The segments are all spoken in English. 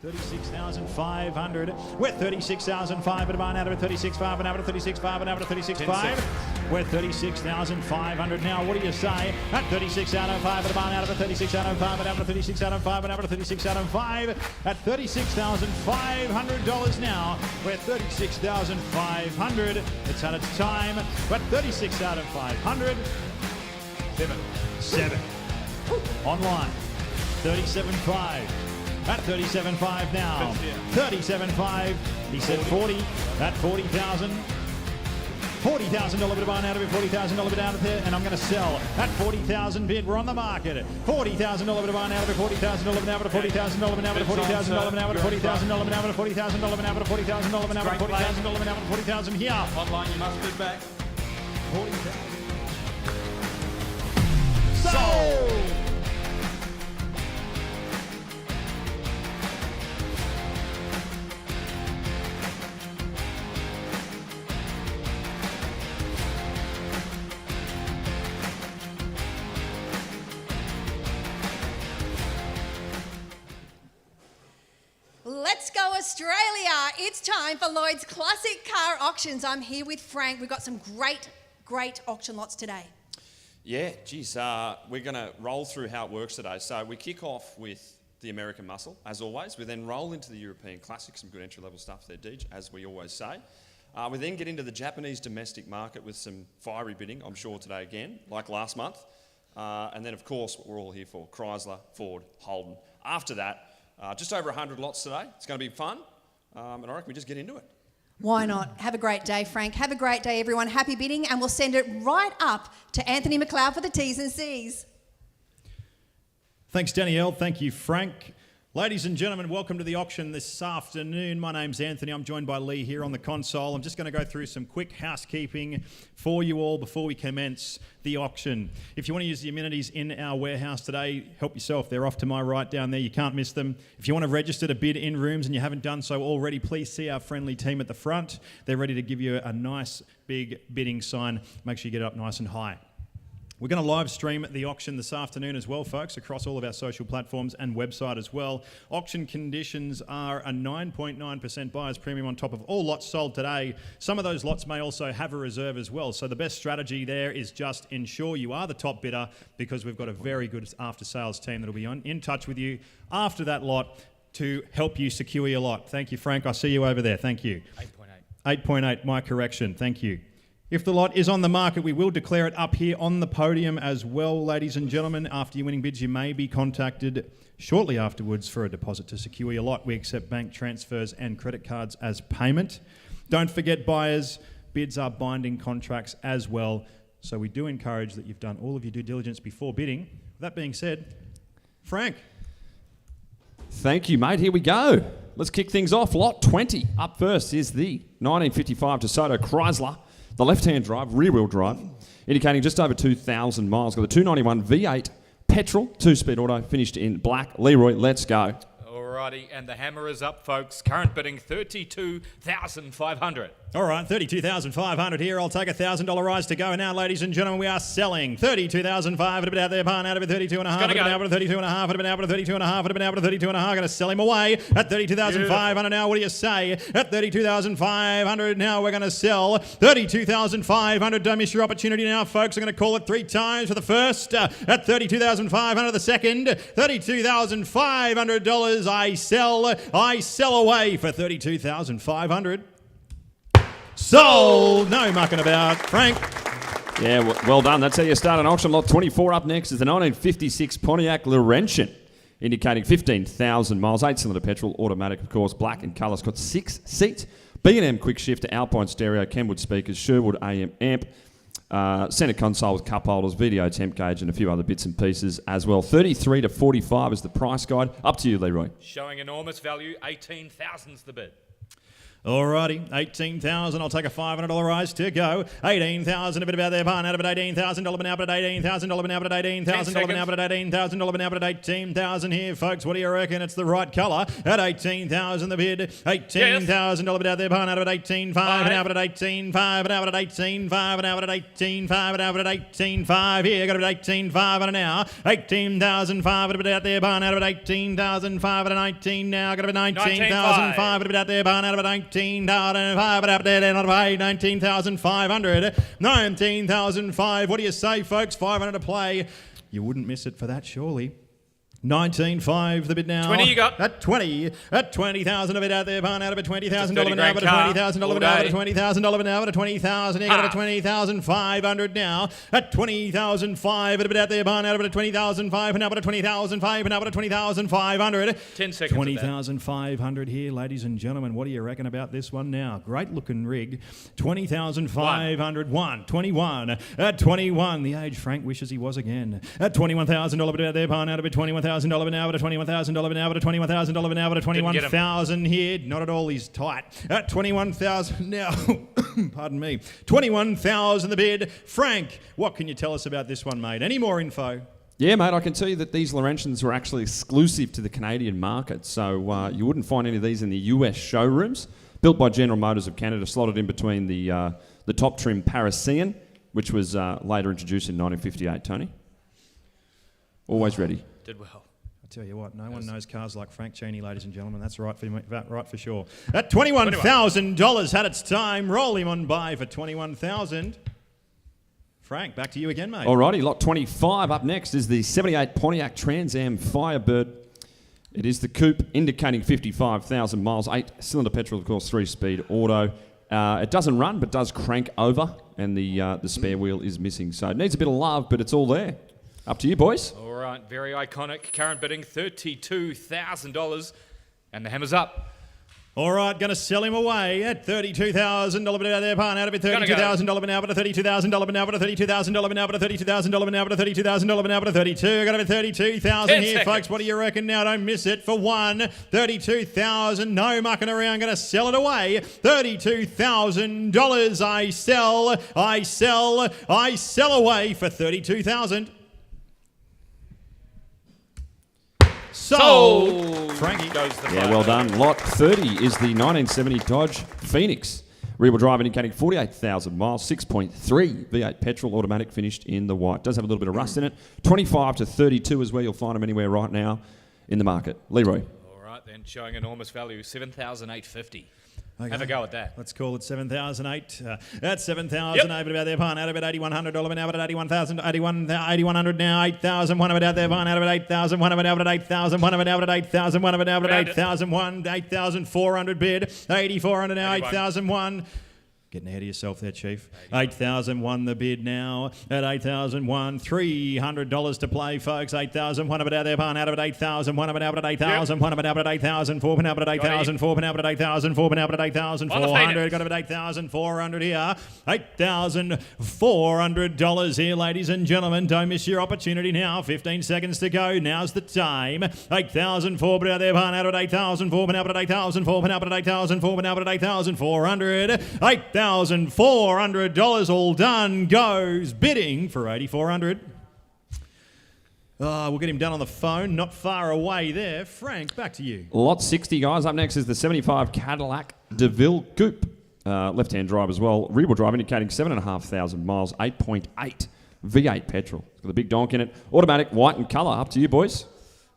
36,500. We're 36,500 barn out of it. 36,500 and out of it. 36,500 and out of it. 36,500. We're 36,500 now. What do you say? At 36,500 barn out of it. 36,500 out of it. 36,500 out of it. 36,500 at $36,500 now. We're 36,500. It's had its time. But 36,500. 7. Online. 37.5. At 37.5 now. 37.5. He said 40. At 40,000. $40,000 bid barn out of it, $40,000 bid out of there, and I'm going to sell at 40,000 bid. We're on the market. $40,000 bid barn out of it, $40,000 bid out of it, $40,000 bid out of it, $40,000 bid out of it, $40,000 bid out of it, $40,000 bid out of it, $40,000 bid out of it, $40,000 bid out of it, $40,000 here. Online, you must bid back. 40,000. Sold. Let's go Australia. It's time for Lloyds Classic Car Auctions. I'm here with Frank. We've got some great auction lots today. Yeah, geez, we're going to roll through how it works today. So we kick off with the American muscle, as always. We then roll into the European Classic, some good entry-level stuff there, Deej, as we always say. We then get into the Japanese domestic market with some fiery bidding, I'm sure today again, like last month. And then, of course, what we're all here for, Chrysler, Ford, Holden. After that, just over 100 lots today. It's going to be fun, and I reckon we just get into it. Why not? Have a great day, Frank. Have a great day, everyone. Happy bidding, and we'll send it right up to Anthony McLeod for the T's and C's. Thanks, Danielle. Thank you, Frank. Ladies and gentlemen, welcome to the auction this afternoon. My name's Anthony. I'm joined by Lee here on the console. I'm just going to go through some quick housekeeping for you all before we commence the auction. If you want to use the amenities in our warehouse today, help yourself. They're off to my right down there. You can't miss them. If you want to register to bid in rooms and you haven't done so already, please see our friendly team at the front. They're ready to give you a nice big bidding sign. Make sure you get it up nice and high. We're going to live stream the auction this afternoon as well, folks, across all of our social platforms and website as well. Auction conditions are a 9.9% buyer's premium on top of all lots sold today. Some of those lots may also have a reserve as well. So the best strategy there is just ensure you are the top bidder, because we've got a very good after-sales team that will be in touch with you after that lot to help you secure your lot. Thank you, Frank. I see you over there. Thank you. 8.8. 8.8, my correction. Thank you. If the lot is on the market, we will declare it up here on the podium as well, ladies and gentlemen. After your winning bids, you may be contacted shortly afterwards for a deposit to secure your lot. We accept bank transfers and credit cards as payment. Don't forget, buyers, bids are binding contracts as well. So we do encourage that you've done all of your due diligence before bidding. That being said, Frank. Thank you, mate. Here we go. Let's kick things off. Lot 20. Up first is the 1955 DeSoto Chrysler. The left-hand drive, rear-wheel drive, indicating just over 2,000 miles. Got the 291 V8 petrol, 2-speed auto, finished in black. Leroy, let's go. Alrighty, and the hammer is up, folks. Current bidding $32,500. All right, $32,500 here. I'll take a $1,000 rise to go. And now, ladies and gentlemen, we are selling $32,500. A bit out there, barn out of it, 32 and a half. A bit out of 32 and a half. A bit out of 32 and a half. A bit out of 32 and a half. Going to sell him away at $32,500 now. What do you say? At $32,500 now, we're going to sell $32,500. Don't miss your opportunity now, folks. I'm going to call it 3 times for the first. At $32,500 the second. $32,500. I sell away for $32,500. Sold! No mucking about. Frank. Yeah, well done. That's how you start an auction. Lot 24 up next is the 1956 Pontiac Laurentian, indicating 15,000 miles, 8-cylinder petrol, automatic, of course, black in colour. It's got 6 seats, B&M quick shift, Alpine stereo, Kenwood speakers, Sherwood AM amp, centre console with cup holders, VDO temp gauge, and a few other bits and pieces as well. 33 to 45 is the price guide. Up to you, Leroy. Showing enormous value, 18,000's the bid. Alrighty, 18,000. I'll take a $500 rise to go. 18,000, a bit about their barn out of it. $18,000 now, but $18,000 now, but $18,000 now, but $18,000 now, but 18,000 here, folks. What do you reckon? It's the right colour at 18,000. The bid, $18,000 bit out there, barn out of it. 18,500 now, but 18,500 now, but 18,500 now, but 18,500 now, but 18,500 here. Got to be 18,500 now. 18,500 bit out there, barn out of it. 18,519 now. Got to be 19,500 bit out there, barn out of it. 19,500, 19,500, 19,500. What do you say, folks? 500 to play. You wouldn't miss it for that, surely. 19.5 the bid now. 20 you got. At 20. At 20,000 a bit out there. Barn out of it. $20,000 now. But $20,000 now. But $20,000 now. But $20,000. You got it. 20,500 now. At 20,005 a bit out there. Barn out of it. 20,005 now. But 20,005 now. But 20,500. 10 seconds. 20,500 here, ladies and gentlemen. What do you reckon about this one now? Great looking rig. 20,500. 21. At 21. The age Frank wishes he was again. At $21,000 bit out there. Barn out of it. $21,000 now, but a $21,000 now, but a $21,000 now, but a 21,000 here. Not at all, he's tight. At 21,000 now, pardon me, 21,000 the bid. Frank, what can you tell us about this one, mate? Any more info? Yeah, mate, I can tell you that these Laurentians were actually exclusive to the Canadian market, so you wouldn't find any of these in the US showrooms. Built by General Motors of Canada, slotted in between the top trim Parisian, which was later introduced in 1958, Tony. Always ready. Did well. I tell you what, no one knows cars like Frank Cheney, ladies and gentlemen. That's right for me, right for sure. At $21,000 had its time. Roll him on by for $21,000. Frank, back to you again, mate. Alrighty, lot 25. Up next is the 78 Pontiac Trans Am Firebird. It is the coupe, indicating 55,000 miles. 8-cylinder petrol, of course, 3-speed auto. It doesn't run, but does crank over, and the spare wheel is missing. So it needs a bit of love, but it's all there. Up to you, boys. All right, very iconic. Current bidding $32,000, and the hammer's up. All right, going to sell him away at $32,000 bit out there, barn out of it. $32,000 now, but a $32,000 now, but a $32,000 now, but a $32,000 now, but a $32,000 now, but a 32. Got to be 32,000 here, folks. What do you reckon now? Don't miss it for one. 32,000. No mucking around. Going to sell it away. $32,000. I sell away for 32,000. Sold. Frankie goes the Yeah, well done. Lot 30 is the 1970 Dodge Phoenix. Rear-wheel drive indicating 48,000 miles, 6.3 V8 petrol, automatic, finished in the white. Does have a little bit of rust in it. 25 to 32 is where you'll find them anywhere right now in the market. Leroy. All right, then, showing enormous value, $7,850. Okay. Have a go at that. Let's call it 7,008. That's 7,000 over about there, barn out of it, $8,100 now, but at 8,100 now, 8,001 of it out there, barn out of it, 8,001 of it out at 8,001 of it out at 8,001 of it out at 8,001, 8,400 bid, 8,400 now, 8,001. Getting ahead of yourself there, Chief. 8,001 the bid now at 8,001. $300 to play, folks. 8,001 of it out there, barn out of it. 8,001 of it out at 8,001 of it out at 8,004 been out at 8,004 been out at 8,004 been out at 8,400. Got it at 8,400 here. $8,400 here, ladies and gentlemen. Don't miss your opportunity now. 15 seconds to go. Now's the time. 8,004 been out there, barn out at 8,004 been out at 8,004 been out at 8,004 been out at 8,400. $8,400 all done goes bidding for $8,400. We'll get him done on the phone, not far away there. Frank, back to you. Lot 60, guys. Up next is the 75 Cadillac Deville Coupe. Left-hand drive as well. Rear-wheel drive indicating 7,500 miles, 8.8 V8 petrol. It's got the big donk in it. Automatic, white in colour. Up to you, boys.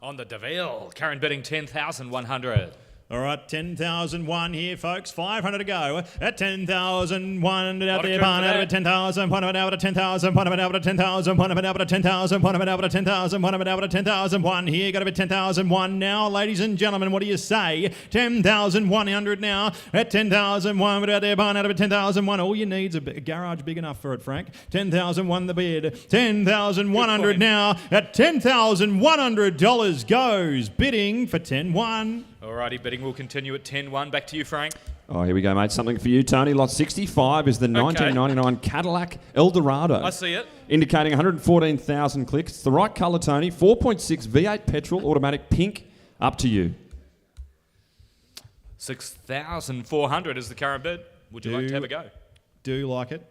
On the Deville, current bidding $10,100. All right, 10,001 here, folks. 500 to go. At 10,001 out there, barn out of it. 10,000, one of it out of 10,000, one of it out of 10,000, one of it out of 10,000, one of it out of 10,000, one of it out of 10,001 here. Got to be 10,001 now, ladies and gentlemen. What do you say? 10,100 now. At 10,001 out there, barn out of it. 10,001. All you need is a garage big enough for it, Frank. 10,001 the bid. 10,100 now. At $10,100 goes bidding for 10,1. Alrighty, bidding will continue at 10-1. Back to you, Frank. Oh, here we go, mate. Something for you, Tony. Lot 65 is the 1999 Cadillac El Dorado. I see it. Indicating 114,000 clicks. It's the right colour, Tony. 4.6 V8 petrol, automatic, pink. Up to you. 6,400 is the current bid. Would you like to have a go? Do like it.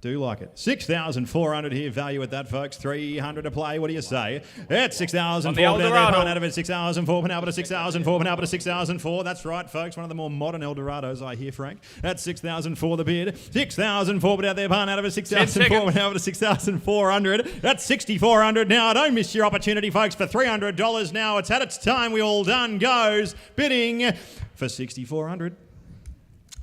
Do like it. 6,400 here. Value at that, folks. 300 to play. What do you say? It's 6,004. On the El Dorado. Out of it. 6,004. Penalba to 6,004. Penalba to 6,004. That's right, folks. One of the more modern El Dorados, I hear, Frank. That's 6,004 the bid. 6,004. But out there, out of it. 6,004. Penalba to 6,400. That's 6,400 now. Don't miss your opportunity, folks, for $300 now. It's at its time. We all done goes. Bidding for 6,400.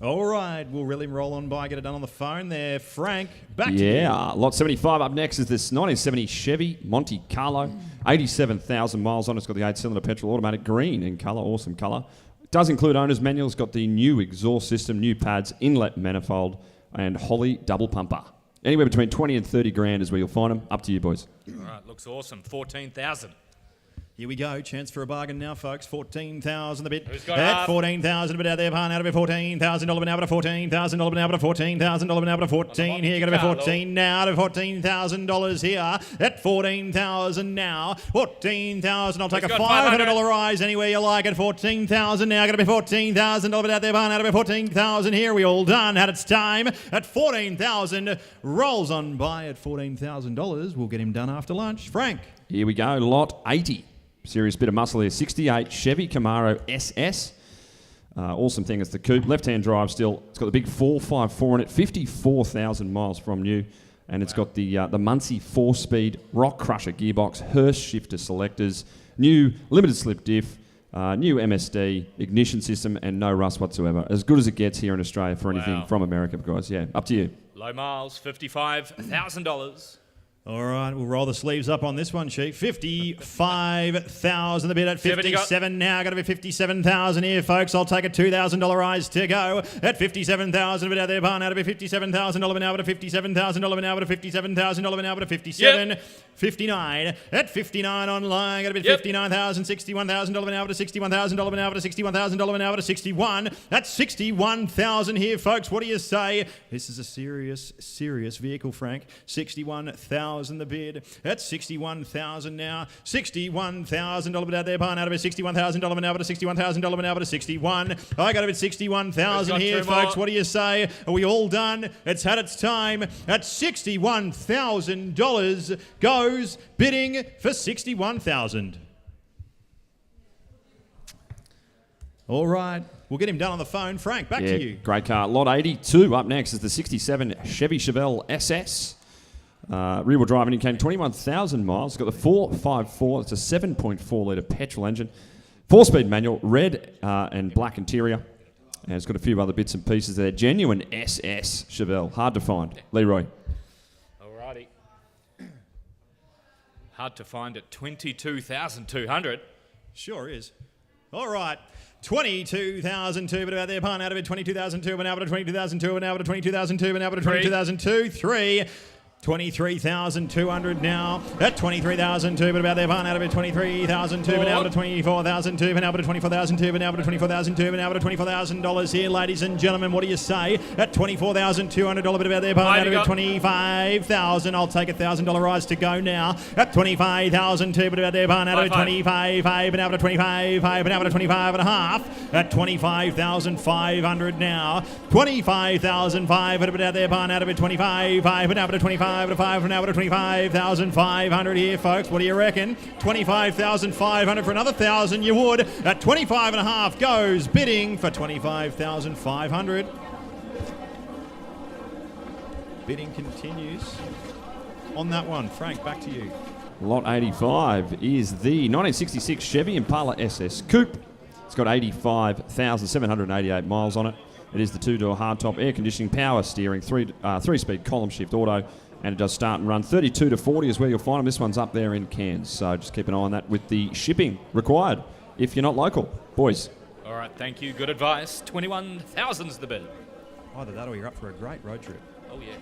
All right, we'll really roll on by, get it done on the phone there. Frank, back to you. Yeah, lot 75 up next is this 1970 Chevy Monte Carlo. 87,000 miles on it. It's got the 8-cylinder petrol automatic, green in colour, awesome colour. It does include owner's manual. It's got the new exhaust system, new pads, inlet manifold, and Holly double pumper. Anywhere between 20 and 30 grand is where you'll find them. Up to you, boys. All right, looks awesome. 14,000. Here we go. Chance for a bargain now, folks. 14,000 the bid. Who's got At half? 14,000 bid out there. Out of it. $14,000 now to $14,000 now to $14,000 now to 14. Here, going to be 14 now to $14,000 here. At 14,000 now. 14,000. I'll take Who's a got $500 rise anywhere you like. At 14,000 now. Going to be $14,000 out there. Out of it. 14,000 here. We all done. Had its time. At 14,000. Rolls on by at $14,000. We'll get him done after lunch. Frank. Here we go, lot 80. Serious bit of muscle here. 68 Chevy Camaro SS. Awesome thing. It's the coupe. Left-hand drive still. It's got the big 454 on it. 54,000 miles from new. And it's got the Muncie 4-speed rock crusher gearbox, Hurst shifter selectors, new limited slip diff, new MSD, ignition system, and no rust whatsoever. As good as it gets here in Australia for anything from America, guys. Yeah, up to you. Low miles, $55,000. All right, we'll roll the sleeves up on this one, Chief. 55,000 the bid at 57 now. Got to be 57,000 here, folks. I'll take a $2,000 rise to go. At 57,000 bid out there, barn out of it. $57,000 now to $57,000 now to $57,000 now to 57. Yep. 59. At 59 online. Got to be 59,000. $61,000 now to $61,000 now to $61,000 now to 61. That's 61,000 here, folks. What do you say? This is a serious vehicle, Frank. 61,000 the bid. That's 61,000 now. $61,000 bid out there, barn out of it. $61,000 now to $61,000 now to 61. I got a bit 61,000 here, folks. What do you say? Are we all done? It's had its time. At $61,000 goes bidding for 61,000. All right. We'll get him done on the phone. Frank, back to you. Great car. Lot 82 up next is the 67 Chevy Chevelle SS. Rear-wheel drive indicating 21,000 miles. It's got the 454. It's a 7.4 litre petrol engine. 4-speed manual, red and black interior. And it's got a few other bits and pieces there. Genuine SS Chevelle. Hard to find. Leroy. Alrighty. Hard to find at 22,200. Sure is. All right. 22,002, but about there, pun out of it. 22,002, but now to 22,002, but now to 22,002, but now to 22,002. 3. 23,200 now. At 23,002, but about there, pun out of it. 23,002, but now to 24,002, but now to 24,002, but now to 24,002, but now to $24,000 here, ladies and gentlemen. What do you say? At $24,200, but about there, pun out of it. 25,000. I'll take a $1,000 rise to go now. At 25,002, but about there, pun out of it. 25,500, but now to 25,500, but now to 25 and a half. At 25,500 now. 25,500, but out there, pun out of it. 25,500, but now to 25. 5 for now to 25,500 here, folks. What do you reckon? 25,500 for another 1,000. You would. At 25 and a half goes bidding for 25,500. Bidding continues on that one. Frank, back to you. Lot 85 is the 1966 Chevy Impala SS Coupe. It's got 85,788 miles on it. It is the 2-door hardtop, air conditioning, power steering, 3-speed column shift auto, and it does start and run. 32 to 40 is where you'll find them. This one's up there in Cairns, so just keep an eye on that with the shipping required if you're not local. Boys. All right, thank you. Good advice. 21,000's the bid. Either that or you're up for a great road trip. Oh, yeah.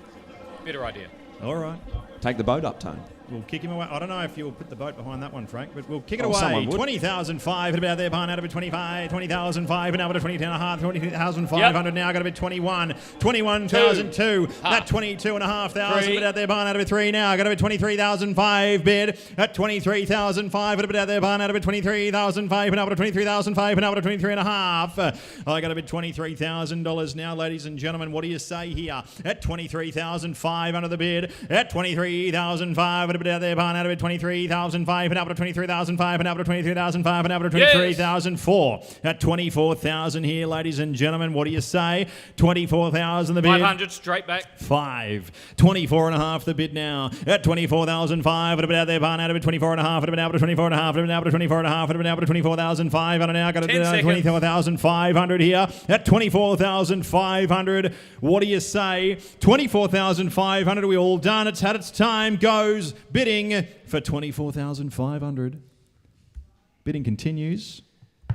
Better idea. All right. Take the boat up, Tone. We'll kick him away. I don't know if you'll put the boat behind that one, Frank, but we'll kick it away. Someone would. 20,005 about there, behind out of 25, 20,005, and now to 20,500, 20,500 now, got to be 21, 21,002, that 22,500 bid out there, behind out of 3 now, got to be 23,005 bid at 23,005, and a bit out there, behind out of 23,005, and now to 23,005, and now to 23,500. I got to bid $23,000 now, ladies and gentlemen. What do you say here? At 23,500 the bid, at 23,005, and a bit out there, behind out of 23,005, and now to 23,005, and now to 23,005, and now to 23,004. At 24,000 here, ladies and gentlemen. What do you say? 24,000 the bid. 500 straight back. 24.5 the bid now. At 24,005, and a bit out there, behind out of 24.5, and a bit out of 24.5, and a bit out of 24.5, and a bit out of 24,500, and now got to 24,500 here. At 24,500. What do you say? 24,500. Are we all done? It's had its time. Goes bidding for 24,500. Bidding continues.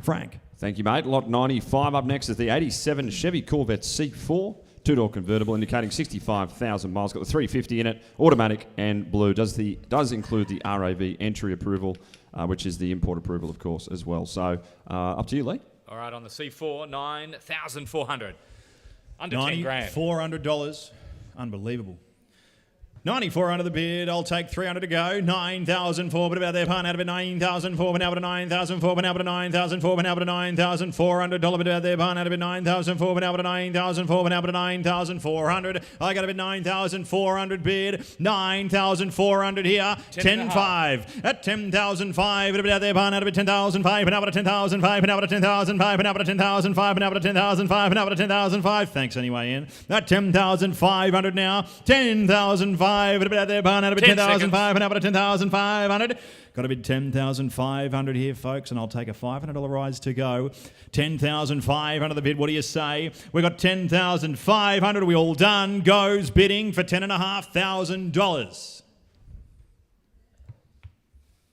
Frank. Thank you, mate. Lot 95 up next is the 87 Chevy Corvette C4. Two-door convertible indicating 65,000 miles. Got the 350 in it, automatic and blue. Does include the RAV entry approval, which is the import approval, of course, as well. So up to you, Lee. All right, on the C4, 9,400. Under 10 grand. $400. Unbelievable. 94 under the bid. I'll take 300 to go. 9,004, but about there, pan out of it. 9,004, but now to 9,004, but now to 9,004, but now to $9,400. But about there, pan out of it. 9,004, but now to 9,004, but now to 9,400. I got a bid 9,400 bid. 9,400 here. 10,500. At 10,005, but about there, pan out of it. 10,005, but now to 10,005, but now to 10,005, but now to 10,005, but now to 10,005, but now to 10,005. Thanks anyway, Ian. At 10,500 now. 10,005. But about there, barn out of 10,500, and up to 10,500. Got to bid 10,500 here, folks, and I'll take a $500 rise to go. 10,500 the bid. What do you say? We got 10,500. Are we all done? Goes bidding for $10,500.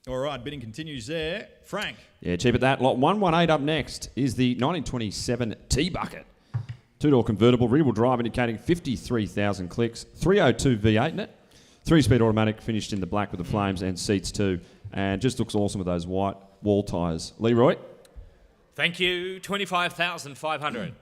All right, bidding continues there. Frank. Yeah, cheap at that. Lot 118 up next is the 1927 T-Bucket. Two-door convertible, rear-wheel drive indicating 53,000 clicks, 302 V8 in it, 3-speed automatic, finished in the black with the flames and seats too, and just looks awesome with those white wall tyres. Leroy? Thank you, 25,500.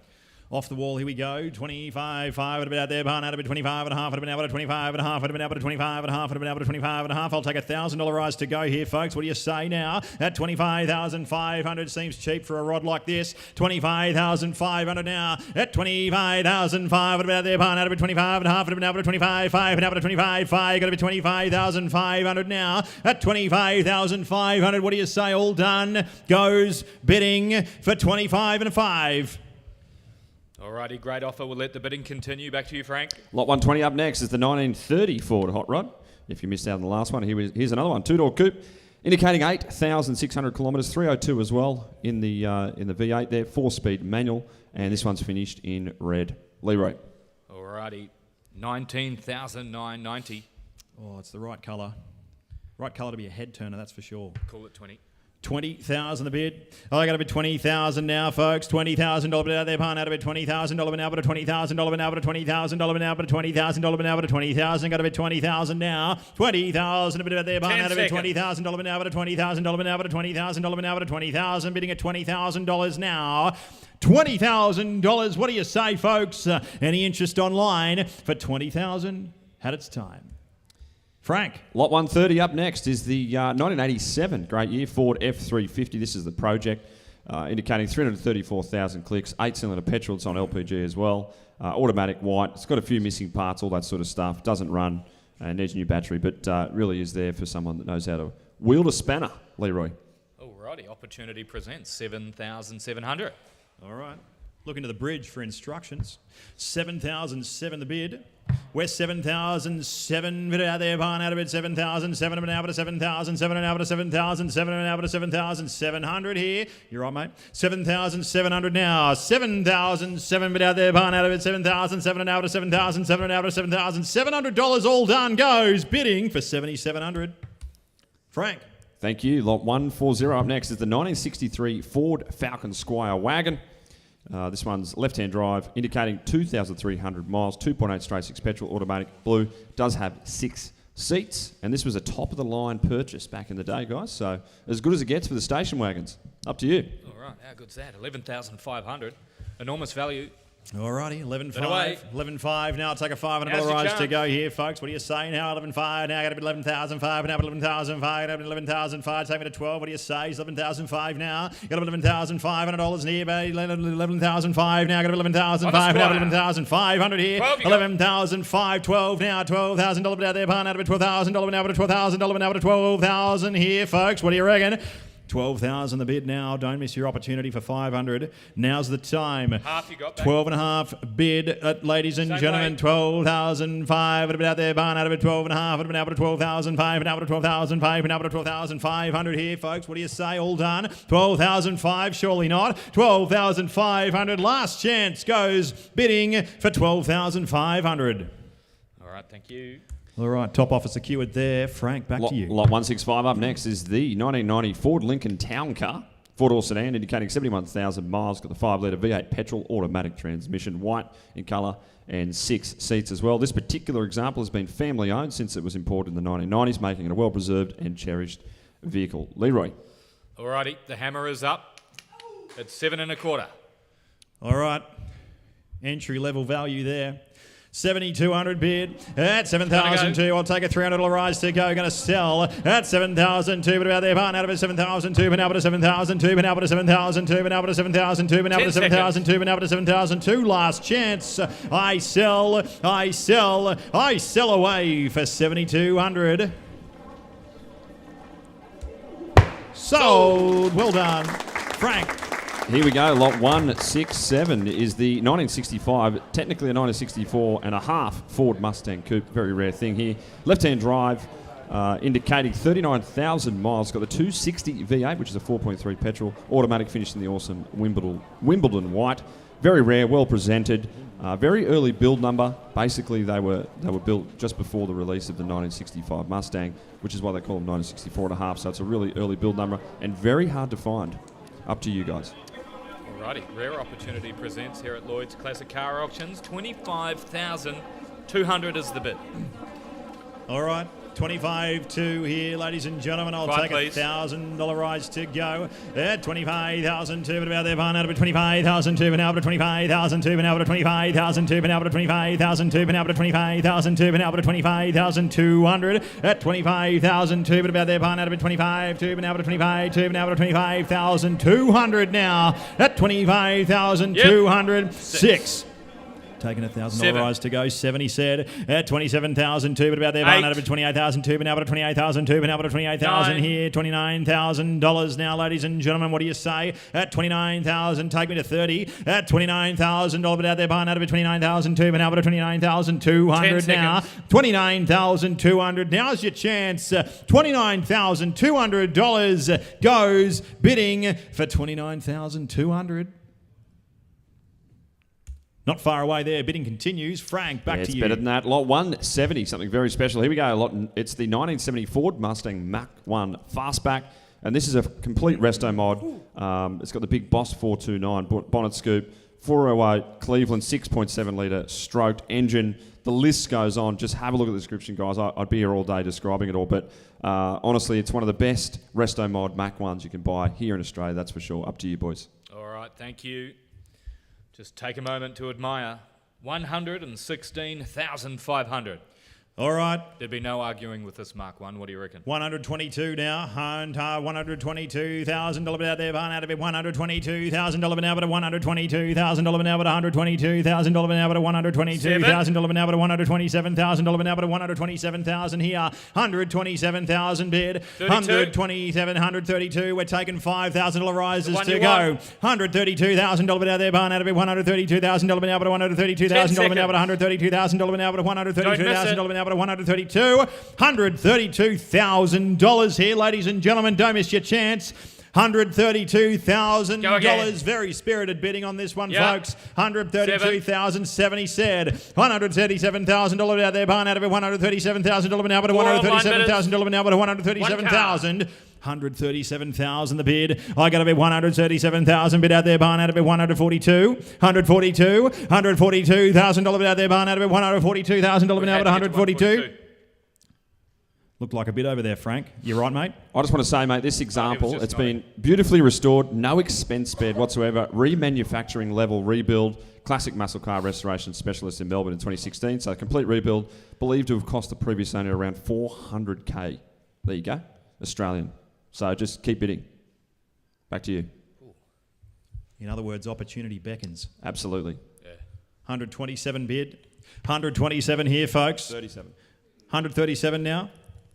Off the wall, here we go. 25.5. It'll be out there. Barn out of it. 25.5. It'll be out of 25.5. It'll be out of 25.5. It'll be out of 25.5. I'll take a $1,000 rise to go here, folks. What do you say now? At 25,500 seems cheap for a rod like this. 25,500 now. At 25,500. It'll be out there. Barn out of it. 25.5. It'll be out of 25.5. It'll be out of 25.5. Got to be 25,500 now. At 25,500. What do you say? All done. Goes bidding for 25.5. Alrighty, great offer. We'll let the bidding continue. Back to you, Frank. Lot 120 up next is the 1930 Ford Hot Rod. If you missed out on the last one, here's another one. Two-door coupe, indicating 8,600 kilometres, 302 as well in the V8 there, 4-speed manual, and this one's finished in red. Leroy. Alrighty, 19,990. Oh, it's the right colour. Right colour to be a head turner, that's for sure. Call it 20. 20,000 the bid. Oh, I got to bid 20,000 now, folks. $20,000 bid out there, pan out of it. $20,000 now, but a $20,000 now, but a $20,000 now, but a $20,000 now, but a $20,000. Got to bid 20,000 now. 20,000 bid out there, pan out of it. $20,000 now, but a $20,000 now, but a $20,000 now, but a $20,000. Bidding at $20,000 now. $20,000. What do you say, folks? Any interest online for 20,000? Had its time. Frank. Lot 130 up next is the 1987, great year, Ford F350. This is the project, indicating 334,000 clicks, 8-cylinder petrol. It's on LPG as well. Automatic, white. It's got a few missing parts, all that sort of stuff. Doesn't run and needs a new battery, but really is there for someone that knows how to wield a spanner. Leroy. Alrighty, opportunity presents 7,700. All right. Look into the bridge for instructions. 7,007 the bid. We're 7,007 bid out there, barn out of it. 7,007 and out of 7,007 and out of 7,007 and out of 7,700 here. You're right, mate. 7,700 now. 7,007 bid out there, barn out of it. 7,007 and out of 7,007 and out of $7,700 all done goes bidding for 7,700. Frank. Thank you. Lot 140 up next is the 1963 Ford Falcon Squire wagon. This one's left-hand drive, indicating 2,300 miles, 2.8 straight 6 petrol, automatic, blue. Does have 6 seats, and this was a top-of-the-line purchase back in the day, guys. So as good as it gets for the station wagons. Up to you. All right, how good's that? 11,500. Enormous value. Alrighty, 11.5. away. 11.5. Now I'll take a $500 Now's your rise to chance. go here, folks. What do you say now? 11.5. Now I got to be 11,005. Now 11,005. Now 11,005. Take me to 12. What do you say? It's 11,005 now. Got to be $11,500 near, baby. 11,005. Now I got to be 11,005. Now 11,500 here. 11,005. 12 now. $12,000 out there. Now to be $12,000. Now to $12,000. Now to $12,000 here, folks. What do you reckon? 12,000 the bid now. Don't miss your opportunity for 500. Now's the time. Half you got, mate. 12.5 bid, ladies and Same gentlemen. way. 12,005. It'll be out there. Barn out of it. 12.5. It'll be out of 12,005. And out of 12,005. And out of 12,500 here, folks. What do you say? All done. 12,005. Surely not. 12,500. Last chance goes bidding for 12,500. All right, thank you. All right, top offer secured there. Frank, back to you. Lot 165 up next is the 1990 Ford Lincoln Town Car. Four-door sedan indicating 71,000 miles. Got the 5-litre V8 petrol automatic transmission, white in colour, and 6 seats as well. This particular example has been family-owned since it was imported in the 1990s, making it a well-preserved and cherished vehicle. Leroy. All righty, the hammer is up. It's 7.25. All right, entry level value there. 7,200 bid at 7,002. I'll take a $300 rise to go. Going to sell at 7,002. But about there, barn out of it, 7,002. But now to 7,002. But now to 7,002. But now to 7,002. But now to 7,002. But now to 7,002. Last chance. I sell away for 7,200. Sold. Well done, Frank. Here we go. Lot 167 is the 1965, technically a 1964 and a half Ford Mustang Coupe. Very rare thing here. Left-hand drive, indicating 39,000 miles. Got the 260 V8, which is a 4.3 petrol. Automatic, finished in the awesome Wimbledon white. Very rare, well presented. Very early build number. Basically, they were built just before the release of the 1965 Mustang, which is why they call them 1964 and a half. So it's a really early build number and very hard to find. Up to you guys. Alrighty, rare opportunity presents here at Lloyds Classic Car Auctions. 25,200 is the bid. All right, 25-2 here, ladies and gentlemen. I'll take please. a $1,000 rise to go. At 25,002, but about there, barn out of 25,002, but now to 25,002, but now to 25,002, but now to 25,002, but now to 25,002, but now to 25,200. At 25,002, but about there, barn out of 25,2, but now to 25,2, but now to 25,200 now. At 25,200, 6. Taking a $1,000 rise to go. 70 said at 27,002, but about there, barn out of 28,002, but now to 28,002, but now to 28,000 here. $29,000 now, ladies and gentlemen. What do you say? At 29,000, take me to 30. At $29,000, but out there, barn out of 29,002, but now to 29,200 now. 29,200. Now's your chance. $29,200 goes bidding for 29,200. Not far away there. Bidding continues. Frank, back to It's you. better than that. Lot 170, something very special. Here we go. It's the 1970 Ford Mustang Mach 1 Fastback. And this is a complete resto mod. It's got the big Boss 429 bonnet scoop, 408 Cleveland 6.7 litre stroked engine. The list goes on. Just have a look at the description, guys. I'd be here all day describing it all. But honestly, it's one of the best resto mod Mach 1s you can buy here in Australia, that's for sure. Up to you, boys. All right, thank you. Just take a moment to admire. 116,500. All right. There'd be no arguing with this Mark 1. What do you reckon? 122 now. $122,000 out there. Barn out of it. $122,000 now, but $122,000 now, but $122,000 now, but $122,000 now, but $127,000 now, but $127,000 here. $127,000 bid. 127, 132. We're taking $5,000 rises to go. $132,000 out there. Barn out of it. $132,000 now, but $132,000 now, but $132,000 now, but $132,000 now. But $132,000 here, ladies and gentlemen. Don't miss your chance. $132,000. Very spirited bidding on this one, folks. $132,070 said. $137,000 out there. Barn out of it. $137,000 now, but $137,000 now, but $137,000. $137,000 the bid. I got to be $137,000 bid out there. Barn out of it. $142,000 out there. Barn out of it. $142,000 now, but $142. Looked like a bit over there, Frank. You right, mate? I just want to say, mate, this example, just it's nodding. been beautifully restored, no expense spared whatsoever, remanufacturing level rebuild, classic muscle car restoration specialist in Melbourne in 2016. So a complete rebuild, believed to have cost the previous owner around 400K. There you go, Australian. So just keep bidding. Back to you. In other words, opportunity beckons. Absolutely. 127 bid. 127 here, folks. 37. 137 now.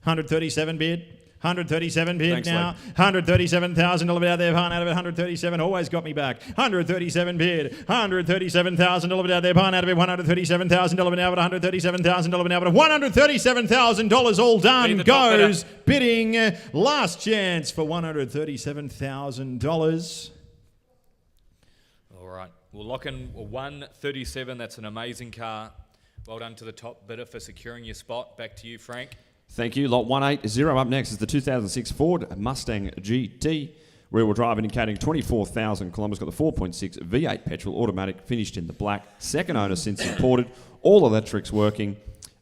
137 bid. 137 bid Thanks, now. Lee. $137,000 bid out there. Out of it. 137 always got me back. 137 bid. $137,000 bid out there. Out of it. $137,000 bid out of it. $137,000 bid out of it. $137,000 all Be done. the top bidder. Goes bidding. Last chance for $137,000. All right. We'll lock in 137. That's an amazing car. Well done to the top bidder for securing your spot. Back to you, Frank. Thank you. Lot 180 up next is the 2006 Ford Mustang GT. Rear-wheel drive indicating 24,000 kilometres. Got the 4.6 V8 petrol automatic, finished in the black. Second owner since imported. All electrics working.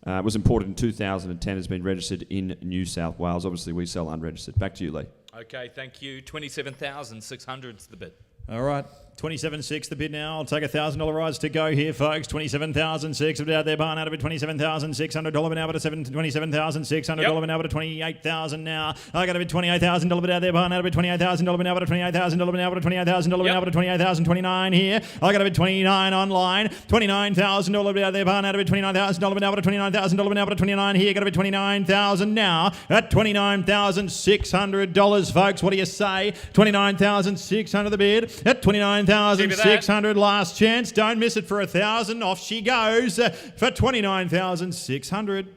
Was imported in 2010. Has been registered in New South Wales. Obviously, we sell unregistered. Back to you, Lee. Okay, thank you. 27,600 is the bid. All right, 27.6 the bid now. I'll take $1,000 rise to go here, folks. 27,600 out there, barn out of it. $27,600 bid now, but a $27,600 bid now, but a $28,000 now. I got a bid $28,000 bid out there, barn out of it. $28,000 bid now, but a $28,000 bid now, but a $28,000 bid now, but a $28,029 here. I got a bid $29 online. $29,000 bid out there, barn out of it. $29,000 bid now, but a $29,000 bid now, but a $29 here. Got a bid $29,000 now at $29,600, folks. What do you say? $29,600 the bid. At $29,600 last chance. Don't miss it for $1,000. Off she goes for $29,600.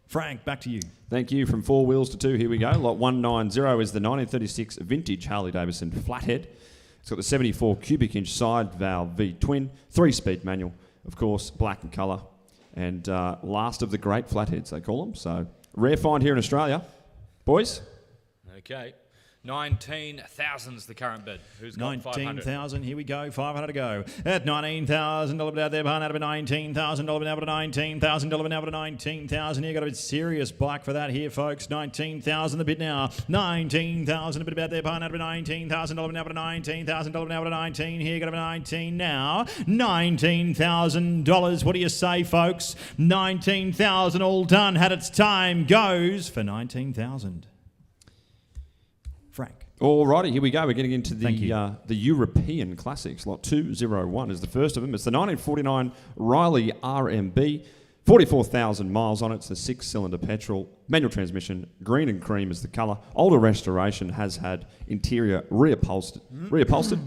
Frank, back to you. Thank you. From 4 wheels to 2, here we go. Lot 190 is the 1936 vintage Harley-Davidson Flathead. It's got the 74 cubic inch side valve V-twin, 3-speed manual, of course, black in colour, and last of the great flatheads, they call them. So, rare find here in Australia. Boys? Okay. 19,000's the current bid. Who's got 500? 19,000. Here we go. 500 to go. At $19,000 bid out there. Behind out of it. $19,000 bid out of it. $19,000 bid out of it. $19,000 here. Got a bit serious bike for that here, folks. $19,000 the bid now. $19,000 a bit about there. Behind out of it. $19,000 bid out of it. $19,000 bid out of it. $19 here. Got a bit 19 now. $19,000. What do you say, folks? 19,000 all done. Had its time. Goes for 19,000. Frank. Alrighty, here we go. We're getting into Thank you. the European classics. Lot 201 is the first of them. It's the 1949 Riley RMB. 44,000 miles on it. It's a 6-cylinder petrol, manual transmission, green and cream is the colour. Older restoration, has had interior reupholstered.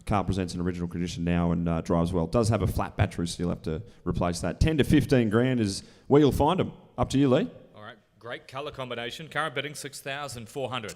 Car presents in original condition now and drives well. Does have a flat battery, so you'll have to replace that. 10 to 15 grand is where you'll find them. Up to you, Lee. All right. Great colour combination. Current bidding 6,400.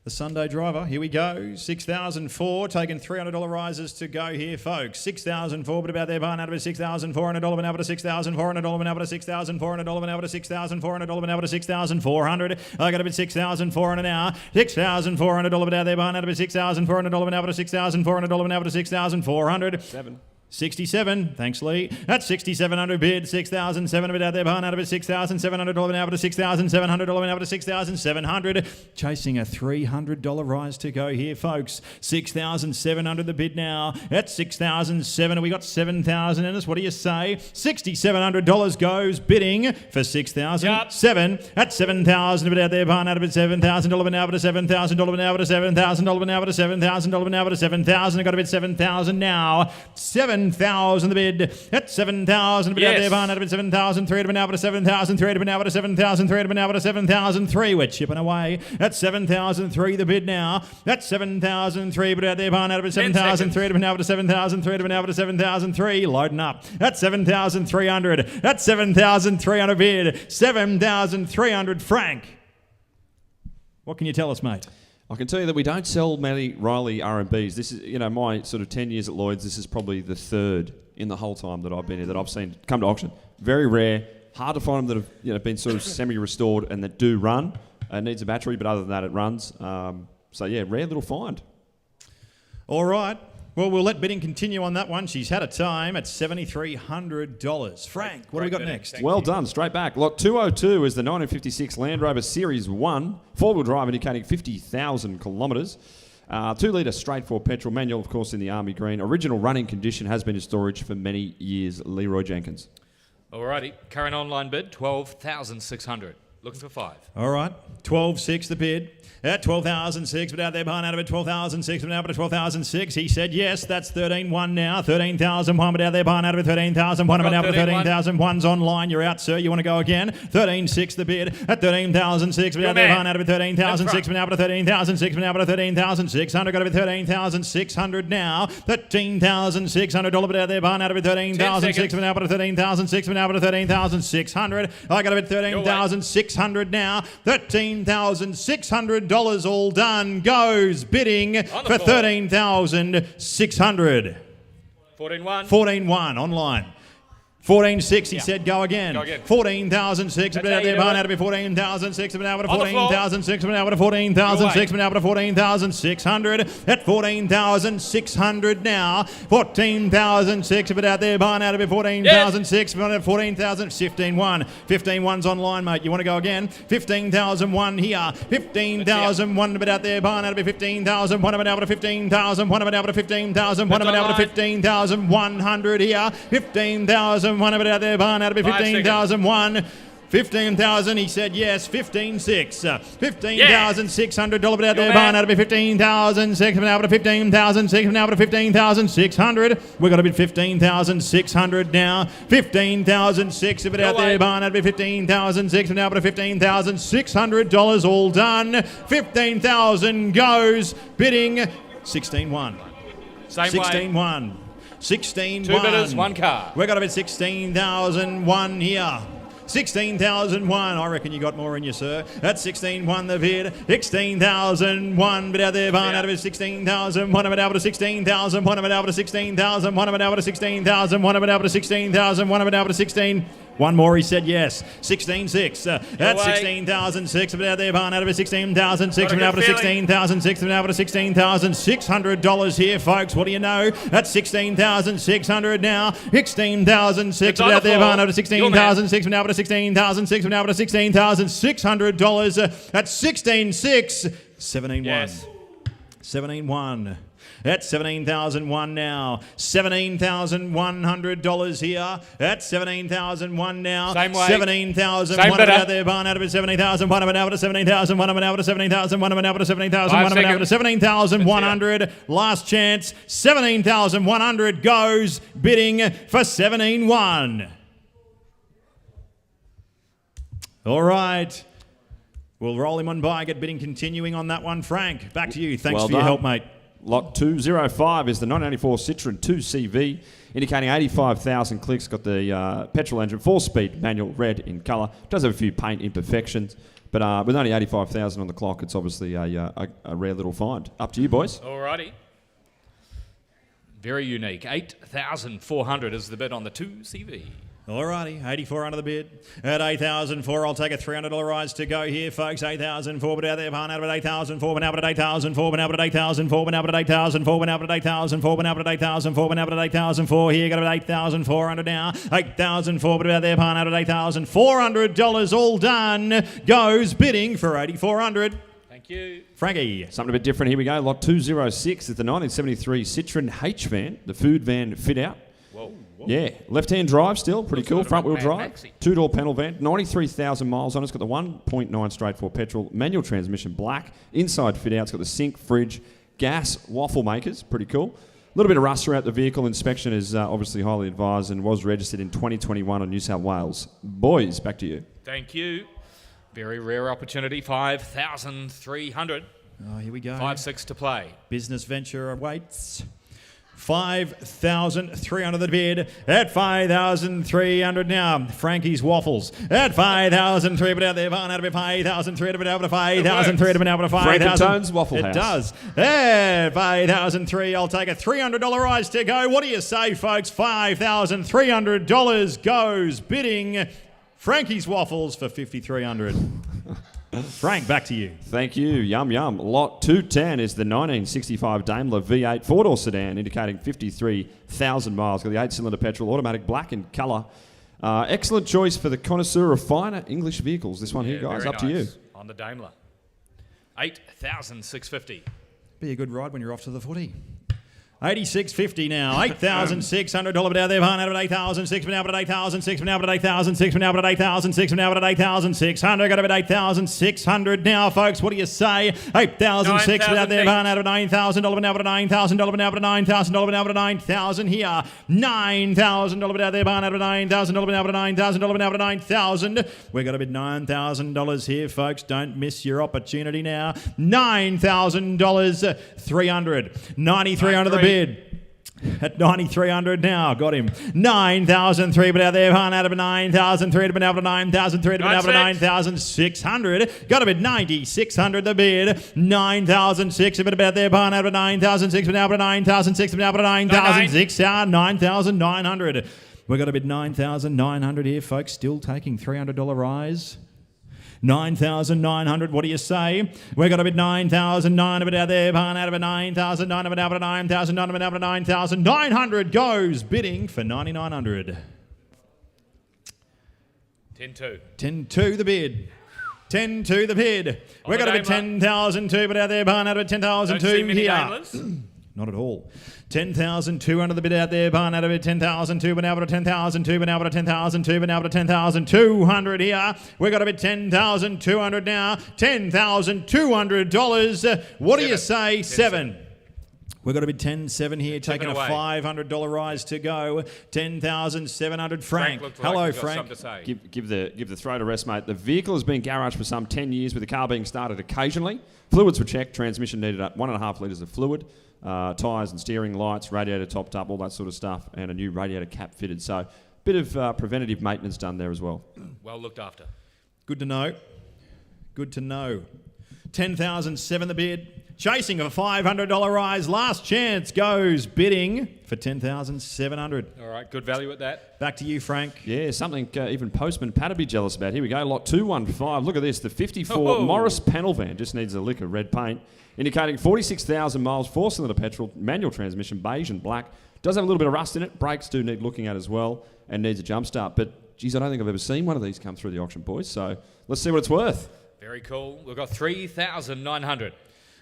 The Sunday driver, here we go. 6,004, taking $300 rises to go here, folks. 6,004, but about there, barn out of it. $6,400, but out of $6,400, but out of $6,400, but out of $6,400, but out of $6,400. I got a bit $6,400 now. $6,400, but out there, barn out of it. $6,400, but out of $6,400, but out of $6,400. 7. 67, thanks Lee. That's 6,700 bid, 6,700 bid out there, behind out of it, $6,700 now to $6,700 now to $6,700. Chasing a $300 rise to go here, folks. 6,700 the bid now. At 6,700, we got 7,000 in us. What do you say? $6,700 goes bidding for 6,000. Yep. 7 at 7,000 bid out there, behind out of it, $7,000 now to $7,000 now to $7,000 now to $7,000 now to $7,000. I got a bid 7,000 now. 7,000 the bid at 7,000 bid out there, behind out of it, 7,003 to now to 7,003 to now to 7,003 to now to 7,003. We're chipping away at 7,003 the bid now. That's 7,003 but out there, behind out of it, 7,003 to now to 7,003 to now to 7,003. Loading up at 7,300. That's 7,300 bid. 7,300. Frank, what can you tell us, mate? I can tell you that we don't sell many Riley RMBs. This is, my sort of 10 years at Lloyds, this is probably the third in the whole time that I've been here that I've seen come to auction. Very rare. Hard to find them that have been sort of semi-restored and that do run. It needs a battery, but other than that, it runs. So, yeah, rare little find. All right. Well, we'll let bidding continue on that one. She's had a time at $7,300. Frank, what do we got bidding. next? Thank Well you. done, straight back. Lot 202 is the 1956 Land Rover Series 1, four-wheel drive indicating 50,000 kilometres. 2-litre straight four petrol, manual of course in the army green. Original running condition, has been in storage for many years. Leroy Jenkins. Alrighty, current online bid, 12,600. Looking for 5. All right, 12.6 the bid. At 12,006, but out there behind out of it, 12,006, but out of it, 12,006. He said yes, that's 13.1 now. 13,001, but out there behind out of it, 13,001, but out of it, 13,001's online. You're out, sir. You want to go again? 13.6 the bid. At 13,006, but out there behind out of it, 13,006, but out of it, 13,006, but out of it, 13,600. Got to be 13,600 now. $13,600, but out there behind out of it, 13,006, but out of it, 13,006, but out of it, 13,600. I got to be 13,600 now. $13,600 all done. Goes bidding for 13,600. 14.1. 14.1 online. 14.6, he said go again. Go again. 14,006, but out there behind out of it, 14,006, but out of it, 14,006, but out of it, 14,006, but out of it, 14,600. At 14,600 now. 14,006, but out there behind out of it, 14,006, but out of it, 14,000, 15.1. 15.1's online, mate. You want to go again? 15,001 here. 15,001, but out there behind out of it, 15,001, but out of it, 15,001, but out of it, 15,001, but out of it, 15,100 here. 15,001, but out there behind out of it, 15,001. 15,000, he said yes, 15.6. $15,600, but out there behind out of it, 15,006, but out of it, 15,006, but out of it, 15,600. We've got a bid 15,600 now. 15,006, but out there behind out of it, 15,006, but out of it, $15,600 all done. 15,000 goes, bidding 16.1. Same 16.1. 16.1. 2 bidders, 1 car. We're going to bid 16,001 here. 16,001. I reckon you got more in you, sir. That's 16,1 the bid. 16,001. But out there behind out of it, 16,001. But out of it, 16,001. But out of it, 16,001. But out of it, 16,001. But out of it, 16,001. But out of it, 16. One more, he said yes. 16.6. That's 16,006. But out there behind out of it, 16,006. But out of it, 16,006. But out of it, $16,600 here, folks. What do you know? That's 16,600 now. 16,006. But out there behind out of it, 16,006. But out of it, 16,006. But out of it, $16,600. That's 16.6. 17.1. Yes. 17.1. That's 17,001 now. $17,100 here. That's 17,001 now. Same way. 17,001 Same bidder. out there behind out of it. 17,001 out of it. 17,001 out of it. 17,001 out of it. 17,001 out of it. 17,100. Last chance. 17,100 goes bidding for 17.1. All right. We'll roll him on by. Get bidding continuing on that one. Frank, back to you. Thanks Well for your done. help, mate. Lot 205 is the 1984 Citroen 2CV, indicating 85,000 clicks. Got the petrol engine, 4-speed manual, red in colour. Does have a few paint imperfections, but with only 85,000 on the clock, it's obviously a rare little find. Up to you, boys. Alrighty. Very unique. 8,400 is the bid on the 2CV. Alrighty, 84 under the bid. At 8,004, I'll take a $300 rise to go here, folks. 8,004, but out there behind out of it, 8,004, but out at 8,004, but out at 8,004, but out at 8,004, but out at 8,004, but out at 8,004, but out at 8,004. Here, got it at 8,400 now. 8,004, but out there behind out at $8,400 all done. Goes bidding for 8,400. Thank you. Frankie. Something a bit different. Here we go. Lot 206 is the 1973 Citroen H van, the food van fit out. Whoa. Yeah, left-hand drive still, pretty Looks cool. like a Front-wheel Mad drive, Maxi. 2-door panel van, 93,000 miles on it. It's got the 1.9 straight four petrol, manual transmission, black. Inside fit out, it's got the sink, fridge, gas, waffle makers, pretty cool. A little bit of rust throughout the vehicle. Inspection is obviously highly advised and was registered in 2021 on New South Wales. Boys, back to you. Thank you. Very rare opportunity. 5,300. Oh, here we go. 5-6 to play. Business venture awaits. 5,300 the bid. At 5,300 now. Frankie's Waffles. At 5,003, but out there, out of it, 5,003, but out of 5,003, but out of 5,000. Frank and Tone's Waffle It House. does. At 5,003, I'll take a $300 rise to go. What do you say, folks? $5,300 goes bidding Frankie's Waffles for 5,300. Frank, back to you. Thank you. Yum, yum. Lot 210 is the 1965 Daimler V8 four-door sedan, indicating 53,000 miles. Got the 8-cylinder petrol, automatic, black in colour. Excellent choice for the connoisseur of finer English vehicles. This one here, guys, very up to you. nice. On the Daimler. 8,650. Be a good ride when you're off to the footy. 86.50 now. $8,600 bid out there. Behind out at 8,006. Been out at 8,006. Been out at 8,006. Been out at 8,006. Been out at 8,600. Got to bid 8,600 now, folks. What do you say? 8,006. Been out there. Behind out at $9,000. Been out at $9,000. Been out at $9,000. Been out at $9,000 here. $9,000 bid out there. Behind out at $9,000. Been out at $9,000. Been out at $9,000. We're going to bid $9,000 here, folks. Don't miss your opportunity now. $9,000. 300. 9,300 the bid. At 9,300 now, got him. 9,003, but out there, out of 9,003, been out of 9,003, been out of 9,600. Got a bid 9,600 the bid. 9,006, but out there, out of 9,006, been out of 9,006, been out of 9,006, 9,900. We've got a bid 9,900 here, folks. Still taking $300 rise. 9,900, what do you say? We're going to bid 9,900 out there, out of 9,900, out of 9,900, out of 9,900 goes bidding for 9,900. 10-2. 10-2 the bid. 10-2 the bid. We're going to bid 10,002, but out there, out of 10,002 here. Not at all. 10,200 the bid out there, barn out of it, 10,002, but now at 10,002, but now at 10,002, but now at 10,200 here. We've got a bid 10,200 now, $10,200. What do you say? 7. We've got a bid 10.7 here, taking a $500 rise to go. 10,700. Frank. Hello, Frank. Give the throw to rest, mate. The vehicle has been garaged for some 10 years, with the car being started occasionally. Fluids were checked. Transmission needed 1.5 litres of fluid. Tyres and steering, lights, radiator topped up, all that sort of stuff, and a new radiator cap fitted. So a bit of preventative maintenance done there as well. Well looked after. Good to know. Good to know. 10,007 the bid. Chasing a $500 rise. Last chance goes bidding for 10,700. All right, good value at that. Back to you, Frank. Yeah, something even Postman Pat would be jealous about. Here we go, lot 215. Look at this. The 54 Morris panel van just needs a lick of red paint, indicating 46,000 miles, 4-cylinder petrol, manual transmission, beige and black. Does have a little bit of rust in it. Brakes do need looking at as well, and needs a jump start. But, geez, I don't think I've ever seen one of these come through the auction, boys. So let's see what it's worth. Very cool. We've got 3,900.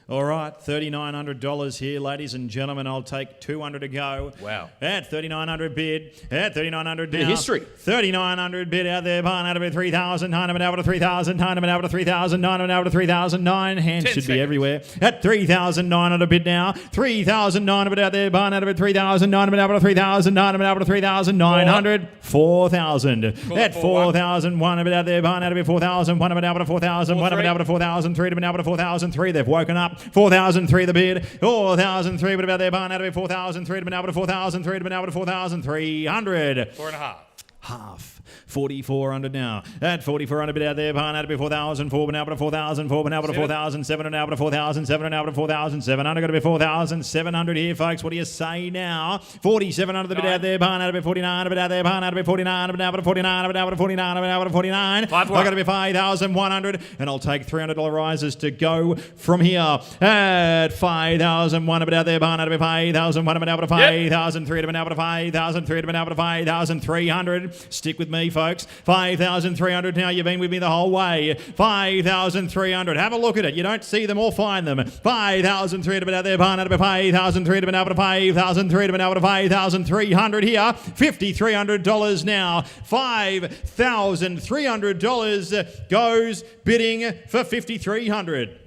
All right, $3,900 here, ladies and gentlemen. I'll take 200 to go. Wow. At 3,900 bid. At 3,900 down. History. 3,900 bid out there. Barn out of it. 3,000. Heinemann out of 3,000. Heinemann out of 3,000. Heinemann out of 3,009. Hands should be everywhere. At 3,900 bid now. 3,900 out there. Barn out of it. 3,000. Heinemann out of 3,000. Heinemann out of 3,900. 4,000. At 4,001 bid out there. Barn out of it. 4,000. Heinemann out of 4,000. Heinemann out of 4,003. Heinemann out of 4,003. They've woken up. 4,003 the bid. 4,003 but about there. Barn out of it. 4,003 to been out of 4,003 to been out of 4,300. 4.5. Half. 4,400 now. At 4,400 bit out there. Barn out of it. 4,004 been out of 4,004 been out of 4,007 and out of 4,007 and out of 4,700. Got to be 4,700 here, folks. What do you say now? 4,700 the bit out there. Barn out of it. 49 bit out there. Barn out of it. 49 bit out of 49 bit out of 49 bit out of 49. I got to be 5,100, and I'll take $300 rises to go from here. At 5,001 bit out there. Barn out of it. 5,001 bit out of 5,003 to been out of 5,003 to been out of 5,300. Stick with me, folks. 5,300 now. You've been with me the whole way. 5,300. Have a look at it. You don't see them or find them. 5,300 to been out there. Barn out of 5,300 to been out of 5,300 to been out of 5,300 here. $5,300 now. $5,300 goes bidding for 5,300.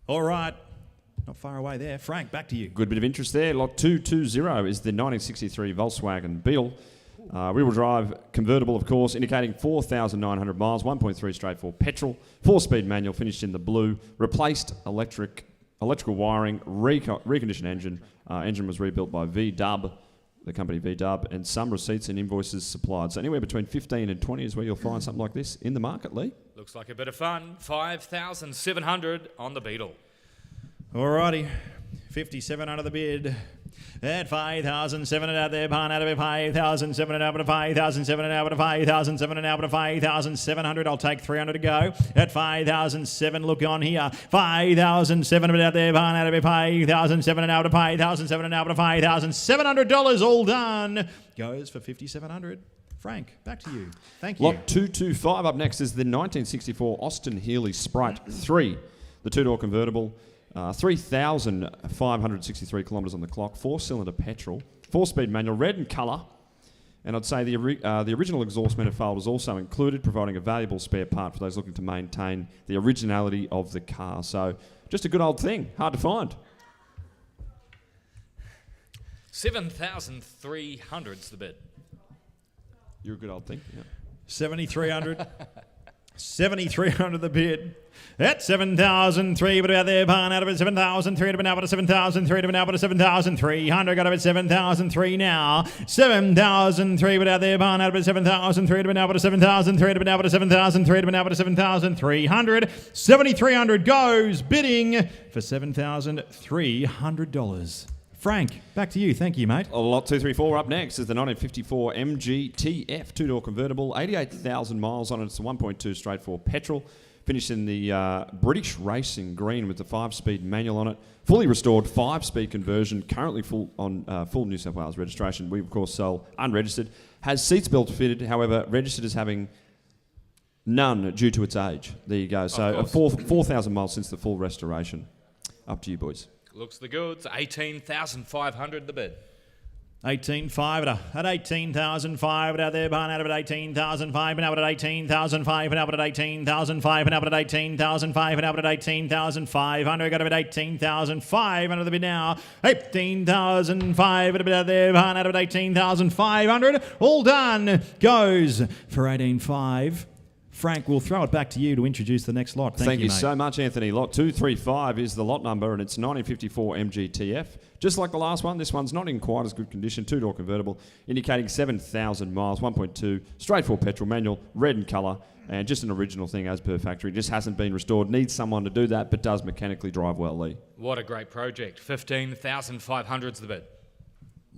All right. Not far away there. Frank, back to you. Good bit of interest there. Lot 220 is the 1963 Volkswagen Beetle. Rear-wheel drive convertible, of course, indicating 4,900 miles, 1.3 straight 4 petrol, 4-speed manual, finished in the blue, replaced electrical wiring, reconditioned engine. Engine was rebuilt by V-Dub, the company V-Dub, and some receipts and invoices supplied. So anywhere between 15 and 20 is where you'll find something like this in the market, Lee. Looks like a bit of fun. 5,700 on the Beetle. Alrighty, 5,700 the bid. At 5,007 and out there, barn out of it, 5,007 and out of 5,007 and out of 5,007 and out of 5,700. I'll take 300 to go. At 5,007, look on here. 5,007 and out there, barn out of it, 5,007 and out of 5,007 and out of $5,700. All done. Goes for 5,700. Frank, back to you. Thank you. Lot 225 up next is the 1964 Austin Healey Sprite 3, the two-door convertible, 3,563 kilometres on the clock, four-cylinder petrol, four-speed manual, red in colour, and I'd say the original exhaust manifold was also included, providing a valuable spare part for those looking to maintain the originality of the car. So just a good old thing, hard to find. 7,300's the bid. You're a good old thing. Yeah. 7,300. 7,300 the bid. At 7,003, but out there, barn out of it, 7,003 to be now, but 7,003 to be now, but 7,300, got up at 7,003 now. 7,003, but out there, barn out of it, 7,003 to be now, but 7,003 to be now, but 7,003 to be now, but 7,300. 7,300 goes, bidding for $7,300. Frank, back to you. Thank you, mate. Lot 234 up next is the 1954 MGTF two-door convertible, 88,000 miles on it. It's a 1.2 straight four petrol, finished in the British Racing green with the 5-speed manual on it. Fully restored 5-speed conversion, currently full New South Wales registration. We, of course, sell unregistered. Has seats belt fitted, however, registered as having none due to its age. There you go. So 4,000 miles since the full restoration. Up to you, boys. Looks the goods. 18,500 the bid. 18,500 at 18,500 out there, barn out of it, 18,500 and out at 18,500 and out at 18,500 and out at 18,500 and out at 18,500. Got a bit 18,500 the bid now. 18,500 a bit out there, barn out of it, 18,500. All done. Goes for 18,500. Frank, we'll throw it back to you to introduce the next lot. Thank you, mate. So much, Anthony. Lot 235 is the lot number, and it's 1954 MGTF. Just like the last one, this one's not in quite as good condition. Two-door convertible, indicating 7,000 miles, 1.2, straight four petrol manual, red in colour, and just an original thing as per factory. Just hasn't been restored. Needs someone to do that, but does mechanically drive well, Lee. What a great project. 15,500's the bid.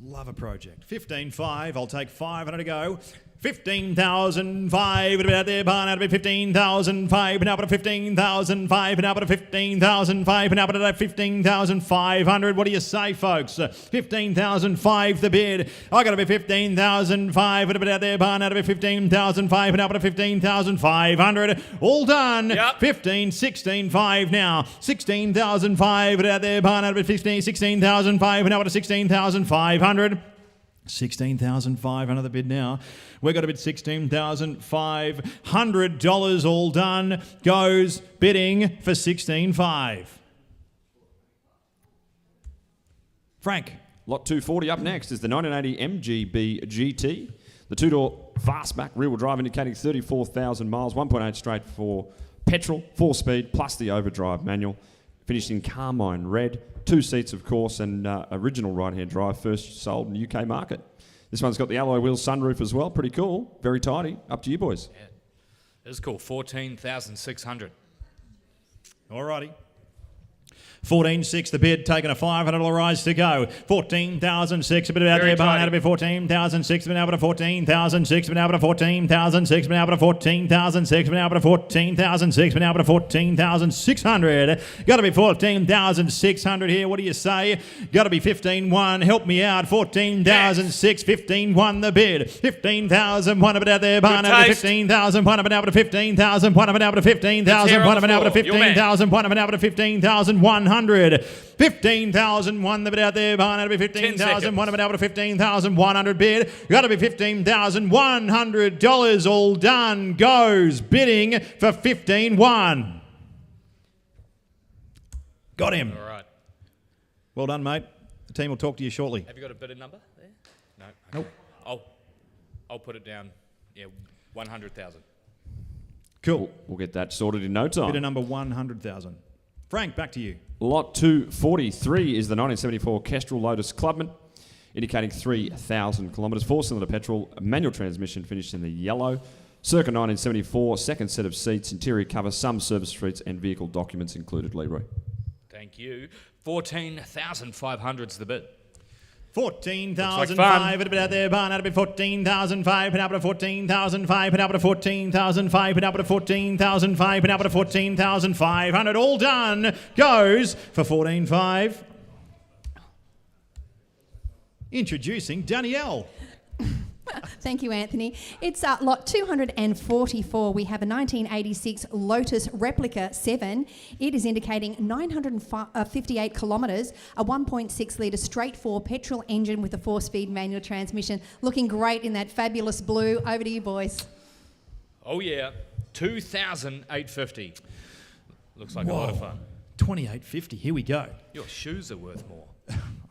Love a project. 15,500. I'll take 500 to go. 15,500 out there, barn out of it, 15,500 and up at 15,500 and up at 15,500 and up at 15,500. What do you say, folks? 15,500 the bid. I got to be 15,500 out there, barn out of it, 15,500 and up at 15,500. All done. Yep. 16,500 now. 16,500 out there, barn out of it, 16,500 and up at 16,500. 16,500 the bid now. We've got a bid $16,500. All done. Goes bidding for 16,500. Frank. Lot 240 up next is the 1980 MGB GT. The two-door fastback rear-wheel drive, indicating 34,000 miles, 1.8 straight for petrol, 4-speed, plus the overdrive manual. Finished in carmine red. 2 seats, of course, and original right-hand drive, first sold in the UK market. This one's got the alloy wheels sunroof as well. Pretty cool. Very tidy. Up to you, boys. Yeah. It's cool. 14,600. All righty. 14,600 the bid, taking a $500 rise to go. 14,600 a bit out there, barn out of it, 14,600 been out of 14,600 been out of 14,600 been out of 14,600 been out of 14,600 been out of 14,600. Got to be 14,600 here. What do you say? Got to be 15,100. Help me out. 14,600, 15,100 the bid. 15,100 a bit out there, barn out of 15,100 been out of 15,100 been out of 15,100 been out of 15,100 been out of 15,100. 15,001 the bid out there, barn out of 15,001 bid out of 15,100 bid. Got to be $15,100. All done. Goes bidding for 15,100. Got him. All right. Well done, mate. The team will talk to you shortly. Have you got a bidder number there? No. Nope. I'll put it down. Yeah, 100,000. Cool. We'll get that sorted in no time. Bidder number 100,000. Frank, back to you. Lot 243 is the 1974 Kestrel Lotus Clubman, indicating 3,000 kilometres, 4-cylinder petrol, manual transmission, finished in the yellow. Circa 1974, second set of seats, interior cover, some service streets and vehicle documents included, Leroy. Thank you. 14,500's the bid. 14,005, it'll be out there, barn, out of 14,005, and out of 14,005, and out of 14,005, and out of 14,005, and out of 14,500, all done, goes for 14,500. Introducing Danielle. Thank you, Anthony. It's lot 244. We have a 1986 Lotus Replica 7. It is indicating 958 kilometres, a 1.6 litre straight 4 petrol engine with a 4-speed manual transmission. Looking great in that fabulous blue. Over to you, boys. Oh, yeah. 2,850. Looks like a lot of fun. 28.50. Here we go. Your shoes are worth more.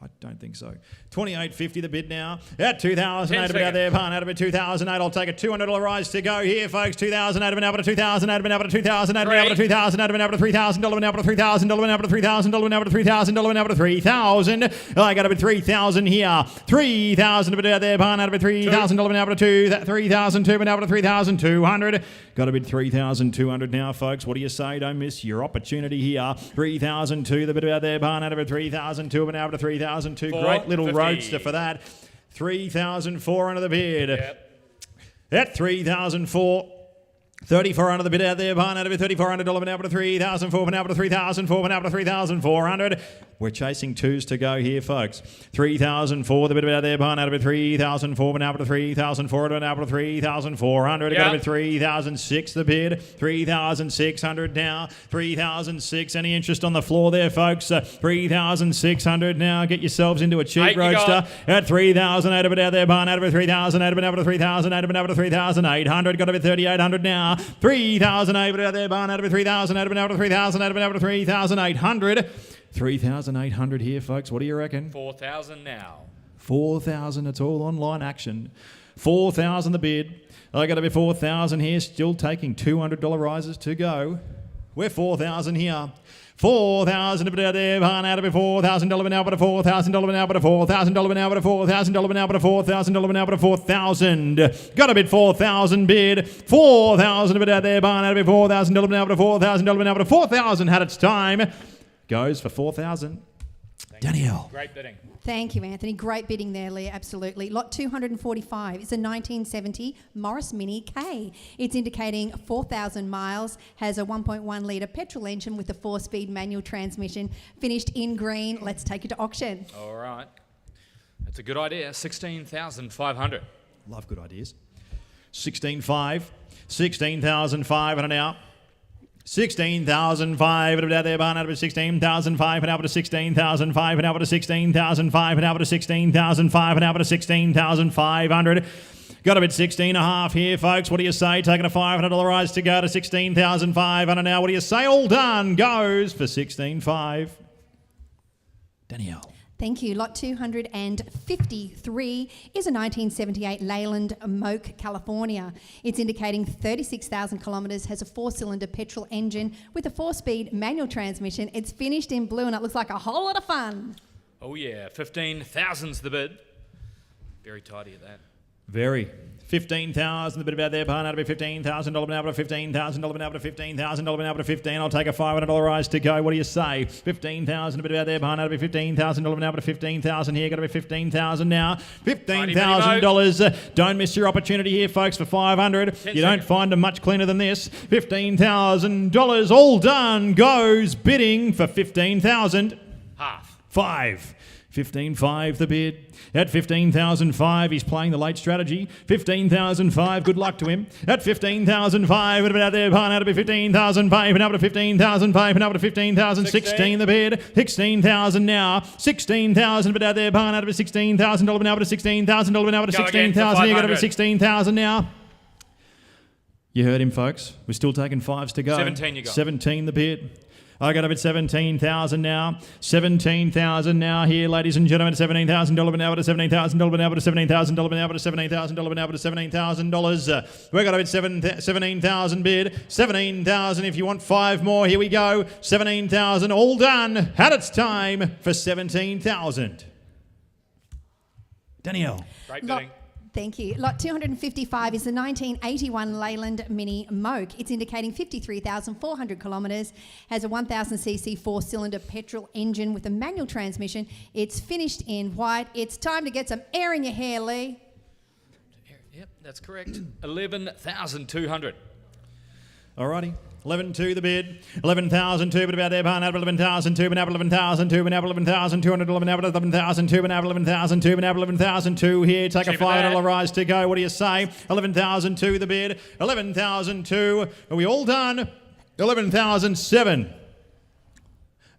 I don't think so. 28.50 the bid now. At 2,008, 10 out there, barn, out of 2,008. I'll take a $200 rise to go here, folks. 2,008, and out of 2,008, and out of 2,008, and out of 2,000, and out of $3,000, and out of $3,000, and out of $3,000, and out of $3,000, and out of $3,000. I got a bit 3,000 here. 3,000 a bit out there, barn, out of $3,000, and out of 3,002, and out of 3,200. Got a bid 3,200 now, folks. What do you say? Don't miss your opportunity here. 3,002 the bit out there, barn, out of 3,002, and out of 3,002. Great little roadster for that. 3,004 under the bid. Yep. At 3,004. 34 under the bid out there, barn out of it, $3,400, and out of 3,004, and out of 3,004, and out of 3,400. We're chasing twos to go here, folks. 3,004, the bid out there, barn out of it, 3,004, and out of 3,004, and out of 3,400. Got a bit 3,006, the bid, 3,600 now, 3,006. Any interest on the floor there, folks? 3,600 now. Get yourselves into a cheap roadster. At 3,008, a bit out there, barn out of it, 3,008, and out of 3,008, and out of 3,800. Got a bit 3,800 now. 3,008 out there, barn out of 3,008, and out of 3,008, and out of 3,800. 3,800 here, folks. What do you reckon? 4,000 now. 4,000. It's all online action. 4,000 the bid. I got to be 4,000 here. Still taking $200 rises to go. We're 4,000 here. 4,000 a bit out there, barn out of it, $4,000 an hour, but a $4,000 an hour, but a $4,000 an hour, but a $4,000 an hour, but a $4,000 an hour, but a 4,000. Got a bid 4,000 bid. 4,000 a bit out there, barn out of it, $4,000 an hour, but a $4,000 an hour, but a 4,000 had its time. Goes for 4,000. Danielle. Great bidding. Thank you, Anthony. Great bidding there, Leah. Absolutely. Lot 245 is a 1970 Morris Mini K. It's indicating 4,000 miles, has a 1.1 litre petrol engine with a 4-speed manual transmission, finished in green. Let's take it to auction. All right. That's a good idea. 16,500. Love good ideas. 16,500. 16,500 now. 16,500 out there, barn out of 16,500 and out of 16,500 and out of 16,500 and out of 16,500 and out of 16,500. Got a bit 16.5 here, folks. What do you say? Taking a $500 rise to go to 16,500 now. What do you say? All done. Goes for 16,500. Danielle. Thank you. Lot 253 is a 1978 Leyland Moke, California. It's indicating 36,000 kilometres, has a 4-cylinder petrol engine with a 4-speed manual transmission. It's finished in blue and it looks like a whole lot of fun. Oh, yeah. 15,000's the bid. Very tidy at that. Very. 15,000, the bit about there, barn out of it, $15,000 an hour, but $15,000 an hour, but $15,000 an hour, but 15. I'll take a $500 rise to go. What do you say? 15,000, a bit about there, barn out of it, $15,000 an hour, but 15,000 here. Got to be 15,000 now. $15,000. Don't miss your opportunity here, folks, for 500. You don't find them much cleaner than this. $15,000. All done. Goes bidding for 15,000. Half. 5. 15,500 the bid. At 15,500, he's playing the late strategy. 15,500, good luck to him. At 15,500, a bit out there, barn out of 15,500, and out of 15,500, and out of 15,000, 16 the bid. 16,000 now. 16,000, a bit out there, barn out of $16,000, and out of $16,000, and out of 16,000. You got to 16,000 now. You heard him, folks. We're still taking fives to go. 17 you got. 17 the bid. I got up at 17,000 now. 17,000 now here, ladies and gentlemen. $17,000 an hour to $17,000 an hour to $17,000 an hour to $17,000 an hour to $17,000. We're got up at 17,000 bid. 17,000 if you want 5 more. Here we go. 17,000 all done. Had its time for 17,000. Danielle. Great bidding. Thank you. Lot 255 is the 1981 Leyland Mini Moke. It's indicating 53,400 kilometres, has a 1,000cc four-cylinder petrol engine with a manual transmission. It's finished in white. It's time to get some air in your hair, Lee. Yep, that's correct. 11,200. Alrighty. 11,200 the bid. 11,200 but about there, barn out of 11,200, but now 11,200, but now 11,200, 11,200, but now 11,200, but now 11,200 here. Take a $5 rise to go. What do you say? 11,200 the bid. 11,200. Are we all done? 11,007.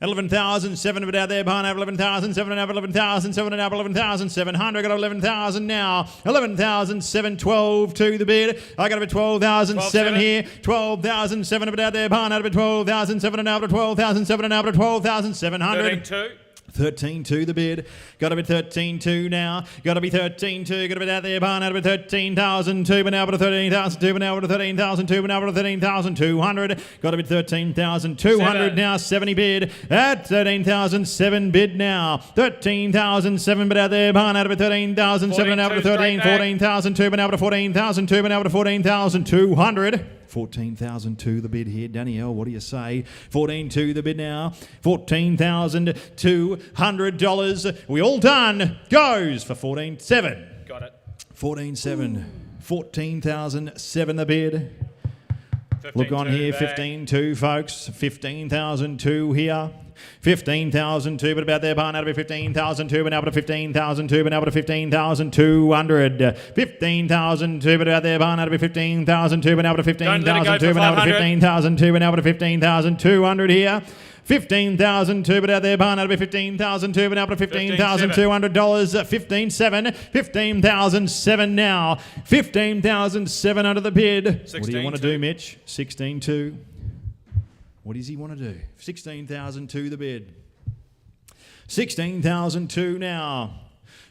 11,007 but out there behind 11,007 and up 11,007 and up 11,700. Got 11,000 now. 11,007, 12 to the bid. I got about 12,007 here. 12,007 but out there behind out 12,007 and up 12,007 and up 12,700. 13,200. 13 to the bid. Got to be 13.2 now. Got to be 13.2. Got to be out there, barn out of 13,002. But now to 13,002. But now to 13,002. But now to 13,200. Got to be 13,200 now. 70 bid at 13,007 bid now. 13,007. But out there, barn out of 13,007. Now to 14,002. But now to 14,002. But now to 14,200. 14,002 the bid here. Danielle, what do you say? 14 the bid now. $14,200. We all done. Goes for 14,700. Got it. 14,700. 14,007 the bid. Look on here, 15,200 folks. 15,002 here. 15,002, but about there, barn out of 15,002, but now to 15,002, but now to 15,200. 15,002, but about there, barn out of 15,002, but now to 15,002, but now to 15,002, but now to 15,200 here. 15,002, but out there, barn out of 15,002, but now to $15,200. 15,700. 15,007 now. 15,007 under the bid. What do you want to do, Mitch? 16,200. What does he want to do? 16,002 the bid. 16,002 now.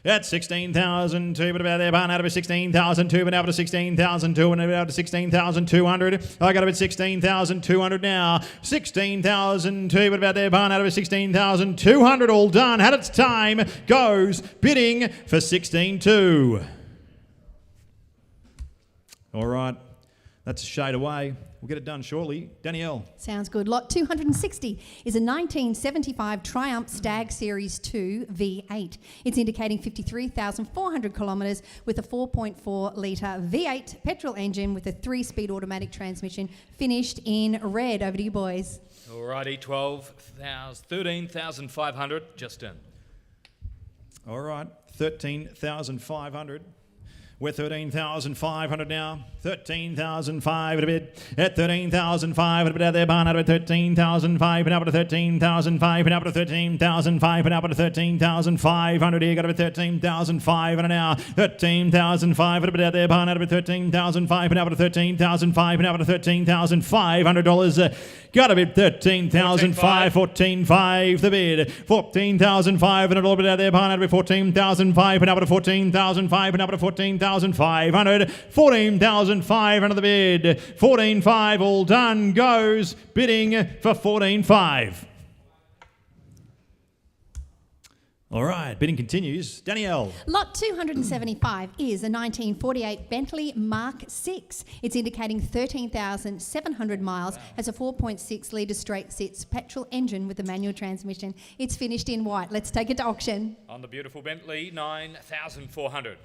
At 16,002, but about there, barn out of 16,002, but now to 16,002, and about to 16,200. I got about 16,200 now. 16,002, but about there, barn out of 16,200. All done. Had its time. Goes bidding for 16,200. All right. That's a shade away. We'll get it done shortly. Danielle. Sounds good. Lot 260 is a 1975 Triumph Stag Series 2 V8. It's indicating 53,400 kilometres with a 4.4 litre V8 petrol engine with a 3-speed automatic transmission, finished in red. Over to you, boys. Alrighty, 13,500 just in. All right, 13,500. We're 13,500 now. 13,500 a bid. At 13,500 but out there, barn out of 13,500, but up to 13,500, but up to 13,500, but up to 13,500 here. Got to be 13,500 now. 13,500 but out there, barn out of 13,500, but up to 13,500, but up to $13,500. Got to be 13,500. 14,500 the bid. 14,500 all bit out there, barn out of 14,500, but up to 14,500, but up to 14,500. 14,500 the bid. 14,500 all done. Goes bidding for 14,500. All right, bidding continues. Danielle. Lot 275 is a 1948 Bentley Mark VI. It's indicating 13,700 miles, has a 4.6 litre straight six petrol engine with a manual transmission. It's finished in white. Let's take it to auction. On the beautiful Bentley, 9,400.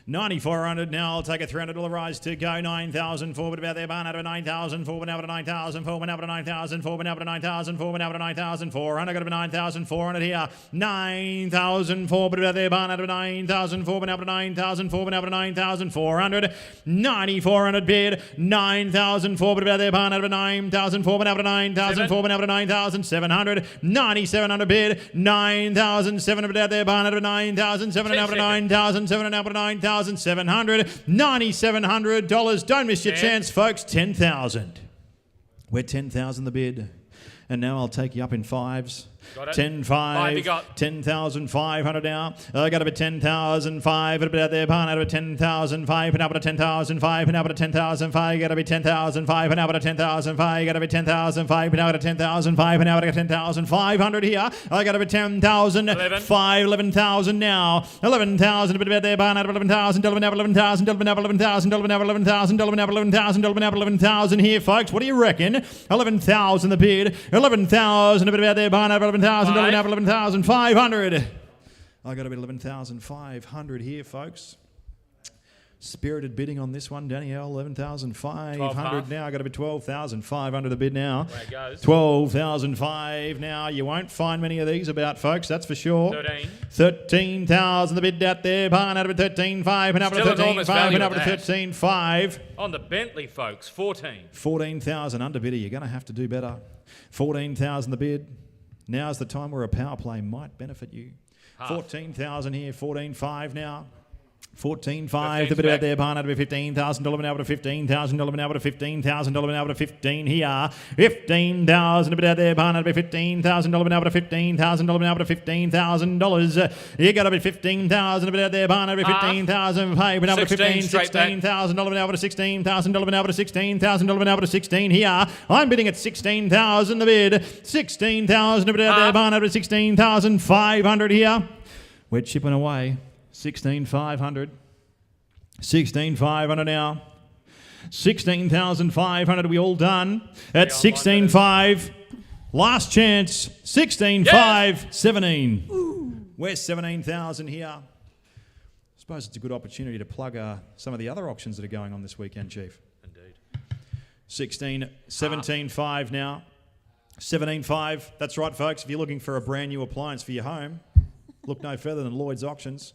9,400 now. I'll take a $300 rise to go. 9,004, but about there, barn out of 9,004, but now to 9,004, but now to 9,004, but now to 9,004, but now to 9,400. Got to be 9,400 here. 9,004, but about there, barn out of 9,004, but now to 9,004, but now to 9,400. 9,400 bid. 9,004, but about there, barn out of 9,004, but now to 9,004, but now to 9,700. 9,700 bid. 9,700, but out there, barn out of 9,700, now to 9,700, now to 9,700. $9,700. Don't miss your chance, folks. 10,000. We're 10,000 the bid. And now I'll take you up in fives. Got it. 10, Five you 5, got. 10,500 now. I got to be 10,005. It'll be out there, out of 10,005 and up to 10,005 and up to 10,005. You got to be 10,005 and up to 10,005. You got to be 10,005 and out to 10,005 and out to 10,500 here. I got to be 10,005, 11,000 now. 11,000 a bit out there, out of 11,000, 11,000, 11,000, 11,000, 11,000 here, folks. What do you reckon? 11,000 the bid. 11,000 a bit out there, out of 11,000, 11,500. I got to be 11,500 here, folks. Spirited bidding on this one, Danielle. 11,500 now. I got to be 12,500 the bid now. There it goes. 12,005 now. You won't find many of these about, folks. That's for sure. 13,000 the bid out there. Barn out of 13,500 and up to Still enormous 13,500 value and up to at that. 13,500. On the Bentley, folks, 14. 14,000 under bidder. You're going to have to do better. 14,000 the bid. Now's the time where a power play might benefit you. Half. 14,000 here. 14,500 now. 14,500 the bid out there. Barn out of 15,000 dollar now to 15,000 dollar now to 15,000 dollar now to 15 here. 15,000 the bid out there. Barn out of 15,000 dollar now to 15,000 dollar now to $15,000. You got to be 15,000 the bid out there. Barn out of 15,000 pay but now to 16 straight back. 16,000 dollar now to 16,000 dollar now to 16,000 dollar now to 16 here. I'm bidding at 16,000 the bid. 16,000 the bid out there. Barn out of 16,500 here. We're chipping away. 16,500. 16,500 now. 16,500. Are we all done? At 16,500. Last chance. 16,500. 17. Where's 17,000 here? I suppose it's a good opportunity to plug some of the other auctions that are going on this weekend, Chief. Indeed. 17,500 now. 17,500. That's right, folks. If you're looking for a brand new appliance for your home, look no further than Lloyds Auctions.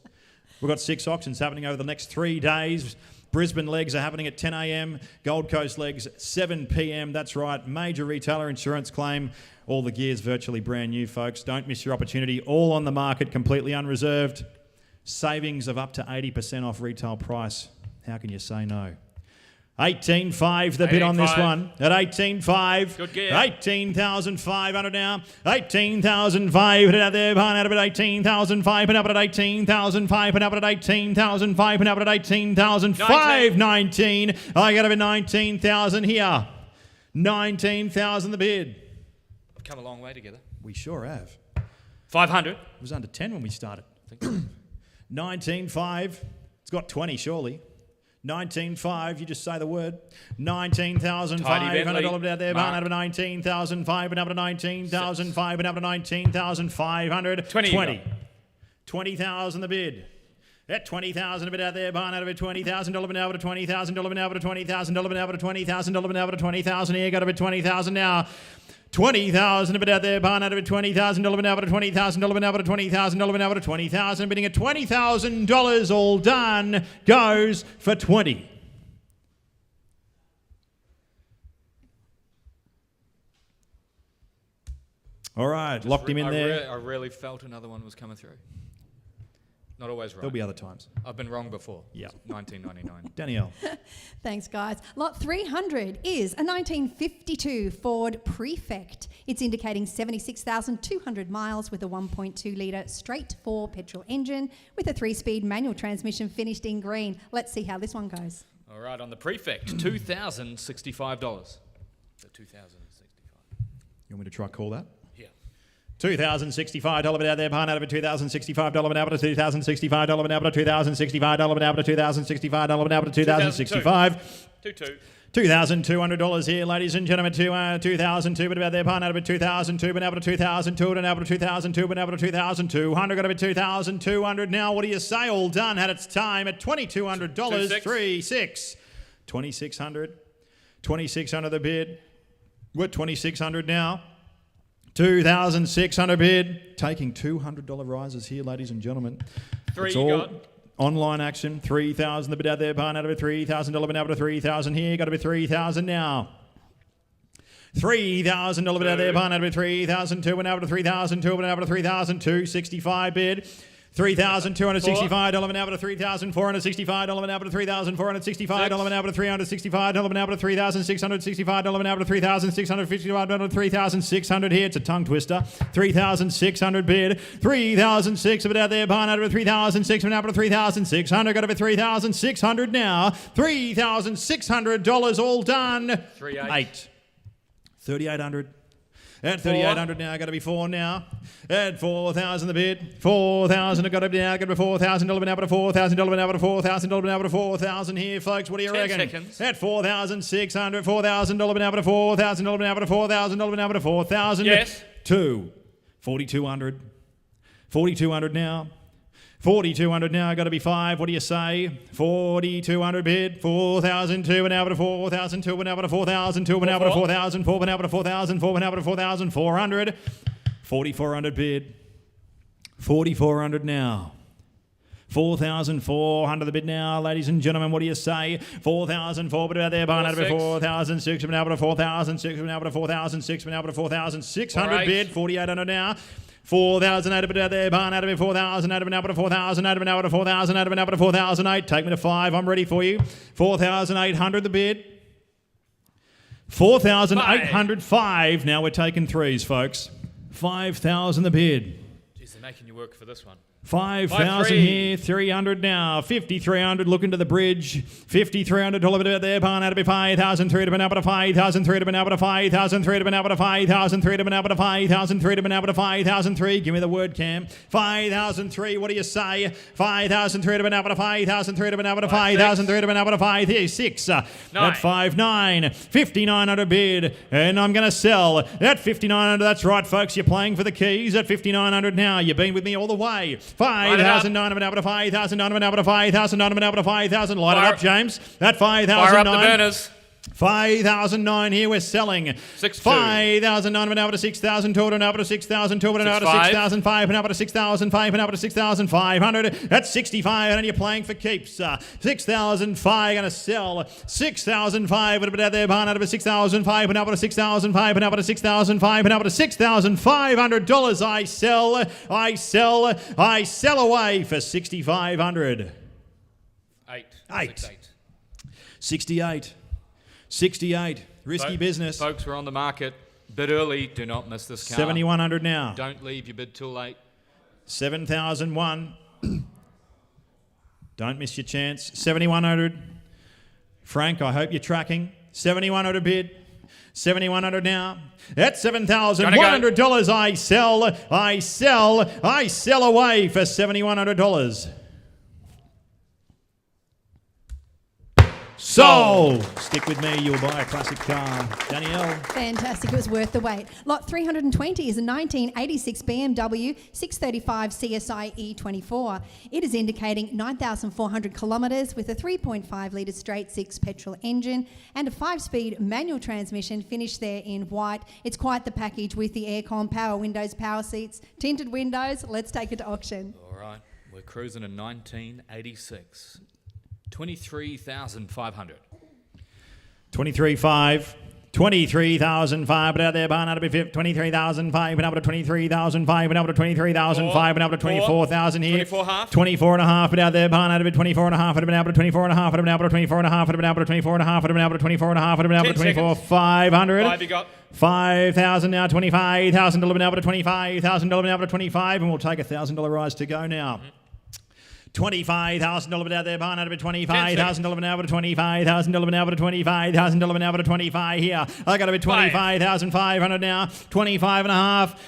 We've got 6 auctions happening over the next 3 days. Brisbane legs are happening at 10 a.m. Gold Coast legs 7 p.m. That's right. Major retailer insurance claim. All the gear's virtually brand new, folks. Don't miss your opportunity. All on the market, completely unreserved. Savings of up to 80% off retail price. How can you say no? 18,500 the bid on this one. At 18,500. Good gear. 18,500 now. 18,500 out there. Barn out of it. 18,500 up at 18,500 up at 18,500 up at 18,500. 19. I got to be 19,000 here. 19,000 the bid. We've come a long way together. We sure have. 500. It was under 10 when we started. 19,500. It's got 20 surely. 19,500, you just say the word. 19,500 out there, barn out of 19,500 up to 19,500 up to 19,500. 20. 20,000 the bid. At 20,000 a bit out there, barn out of it, $20,000 now to $20,000 now to $20,000 now to $20,000 now to $20,000 here, got to be 20,000 now. 20,000 a bit out there, barn out of it, $20,000 now to $20,000 now to $20,000 now to $20,000, bidding at $20,000, all done, goes for 20. All right, locked him in there. I really felt another one was coming through. Not always right. There'll be other times. I've been wrong before. Yeah. 1999. Danielle. Thanks, guys. Lot 300 is a 1952 Ford Prefect. It's indicating 76,200 miles with a 1.2 litre straight 4 petrol engine with a 3-speed manual transmission finished in green. Let's see how this one goes. All right, on the Prefect, $2,065. So $2,065. You want me to try call that? Yeah. $2,065 bid out there, barn out of it, $2,065 bid out of it, $2,065 bid out of it, $2,065 bid out of it, $2,065 bid out of it, $2,065. 2,200 here, ladies and gentlemen. 2,002 bid about there, barn out of it, 2,002 bid out of it, 2,002 bid out of it, 2,002 bid out of it, 2,200 got to be 2,200 now. What do you say? All done. Had its time at $2,200. 3,600. 2,600. 2,600 the bid. We're at 2,600 now. 2,600 bid. Taking $200 rises here, ladies and gentlemen. Three It's you all got. online action. 3,000 the bid out there. Barn out of it. $3,000 bid out of it. 3,000 here. Got to be 3,000 now. $3,000 bid out there. Barn out of it. 3,002 bid out of it. 3,002 bid out of it. 3,265 bid. $3,265 an hour to $3,465 an hour to $3,465 an hour to $365 an hour to $3,665 an hour to $3,655 to $3,600 here. It's a tongue twister. $3,600 bid. $3,600 of it out there. Barn out of $3,600 an hour to $3,600. Got over $3,600 now. $3,600 all done. 3,800. $3,800. At 3,800 now, got to be 4 now. At 4,000 the bid. 4,000, got to be now, got to be $4,000 an hour to $4,000 an hour to $4,000 an hour to 4,000 here, folks. What do you 10 reckon? seconds. At 4,600, $4,000 an hour to $4,000 an hour to $4,000 an hour to 4,000. Yes. 4,200. 4,200 now. 4,200 now, got to be 5. What do you say? 4,200 bid. 4,002 an hour to 4,002 an hour to 4,002 an hour to 4,000. 4 an hour to 4,000. 4 an hour to 4,400. 4,400 bid. 4,400 now. 4,400 the bid now, ladies and gentlemen. What do you say? 4,004 bid out there, barn out of 4,006 an hour to 4,006 an hour to 4,006 an hour to 4,600 bid. 4,800 now. 4,000 out of it out there, barn out of it, 4,000 out of an hour to 4,000 out of an hour to 4,000 out of an hour to 4,008. Take me to 5. I'm ready for you. 4,800 the bid. 4,805. Now we're taking 3s, folks. 5,000 the bid. Jeez, they're making you work for this one. 5,000 here, 300 now, 5,300 looking to the bridge, $5,300 out there, barn out of it, 5,003 to an hour to 5,003 to an hour to 5,003 to an hour to 5,003 to an hour to 5,003 to an hour to 5,003. Give me the word, Cam. 5,003. What do you say? 5,003 to an hour to 5,003 to an hour to 5,003 to an hour to 5. Here, 6. At 5,900, 5,900 bid, and I'm going to sell at 5,900. That's right, folks. You're playing for the keys at 5,900 now. You've been with me all the way. 5,009 of an hour to 5,009 of an hour to 5,009 of an hour to 5,000. Light it up, James. At 5,009. Fire up the burners. 5,009 here, we're selling. 5,009 of an hour to 6,002 of an hour to 6,002 of an hour to 6,005 an hour to 6,005 an hour to 6,500. That's 65 and you're playing for keeps. 6,005 going to sell. 6,005 would have been out there, barn out of a 6,005 an hour to 6,005 an hour to 6,005 an hour to $6,500. I sell away for 6,500. 68. 68. Risky business. Folks, we're on the market. Bid early. Do not miss this car. 7,100 now. Don't leave your bid too late. 7,001. Don't miss your chance. 7,100. Frank, I hope you're tracking. 7,100 bid. 7,100 now. At $7,100, I sell away for $7,100. Sold! Stick with me, you'll buy a classic car. Danielle. Fantastic, it was worth the wait. Lot 320 is a 1986 BMW 635 CSI E24. It is indicating 9,400 kilometres with a 3.5 litre straight 6 petrol engine and a 5-speed manual transmission finished there in white. It's quite the package with the aircon, power windows, power seats, tinted windows. Let's take it to auction. All right, we're cruising in 1986. 23,500. 23,500. 23,500, but out there, barn out of it, 23,500, and up to 23,500, and up to 23,500, and up to 24,000 here. 24 half. 24 and a half, but out there, barn out of it, 24 and a half, and up to 24 and a half, and up to 24 and a half, and up to 24 and a half, and up to 24 and a half, and up to 24,500. 5 you got. 5,000 now, 25,000 now, up to 25,000 now, up to 25, and we'll take $1,000 rise to go now. $25,000 out there, barn out of it, $25,000 an hour to $25,000 an hour to $25,000 an hour to 25 here. I got to be 25,500 now, 25 and a half.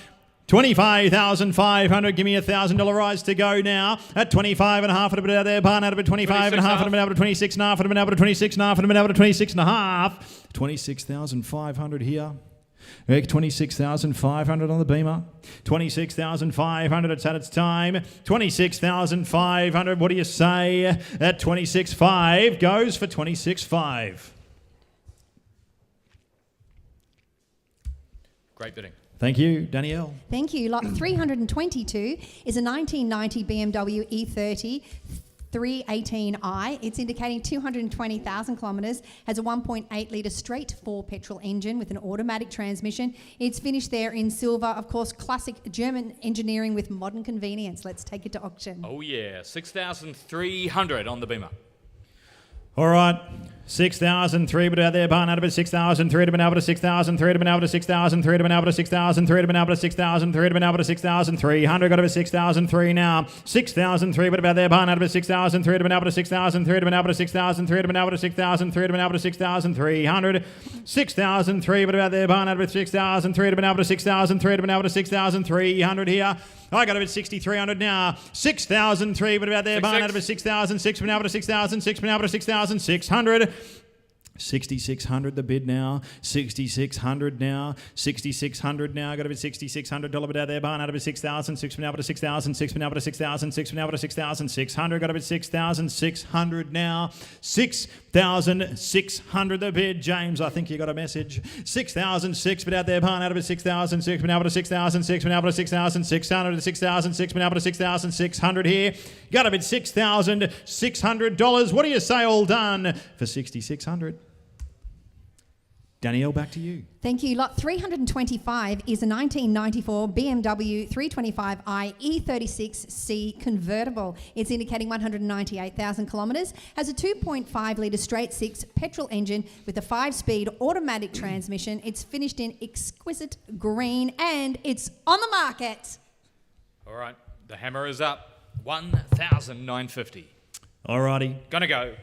25,500. Give me $1,000 rise to go now. At 25 and a half, a bit out there. Barn out of it, 25 and a half, and out of 26 and a half, and out of 26 and a half, and out of 26 and a half. 26,500 here. 26,500 on the Beamer. 26,500. It's at its time. 26,500. What do you say? At 26.5 goes for 26.5. Great bidding. Thank you, Danielle. Thank you. Lot 322 is a 1990 BMW E30. 318i. It's indicating 220,000 kilometres, has a 1.8 litre straight 4 petrol engine with an automatic transmission. It's finished there in silver, of course, classic German engineering with modern convenience. Let's take it to auction. Oh yeah, 6,300 on the Beamer. All right, 6,003, but out there, barn out of it, 6,003 to been able to 6,003 to been able to 6,003 to been able to 6,003 to been able to 6,003 to been able to 6,300, got over 6,003 now, 6,003, but about there, barn out of it, 6,003 to been able to 6,003 to been able to 6,003 to been able to 6,003 to been able to 6,300, 6,003, but about there, barn out of it, 6,003 to been able to 6,003 to been able to 6,300 here. I got a bit 6,300 now. 6,003, but about there, barn out of it, 6,006, been able to 6,006, been able to 6,600. 6,600 the bid now. 6,600 now. 6,600 now. Got a bit $6,600 bid out there. Barn out of it 6,006. Been able to 6,006. Been able to 6,006. Been able to 6,600. Got a bit 6,600 now. 6,600 the bid. James, I think you got a message. 6,006 bid out there. Barn out of it 6,006. Been able to 6,006. Been able to 6,600 to 6,006. Been able to 6,600 here. Got a bid $6,600. What do you say? All done for 6,600. Danielle, back to you. Thank you. Lot 325 is a 1994 BMW 325i E36C convertible. It's indicating 198,000 kilometres, has a 2.5 litre straight 6 petrol engine with a 5-speed automatic transmission. It's finished in exquisite green and it's on the market. All right, the hammer is up. 1,950. Alrighty. Gonna go.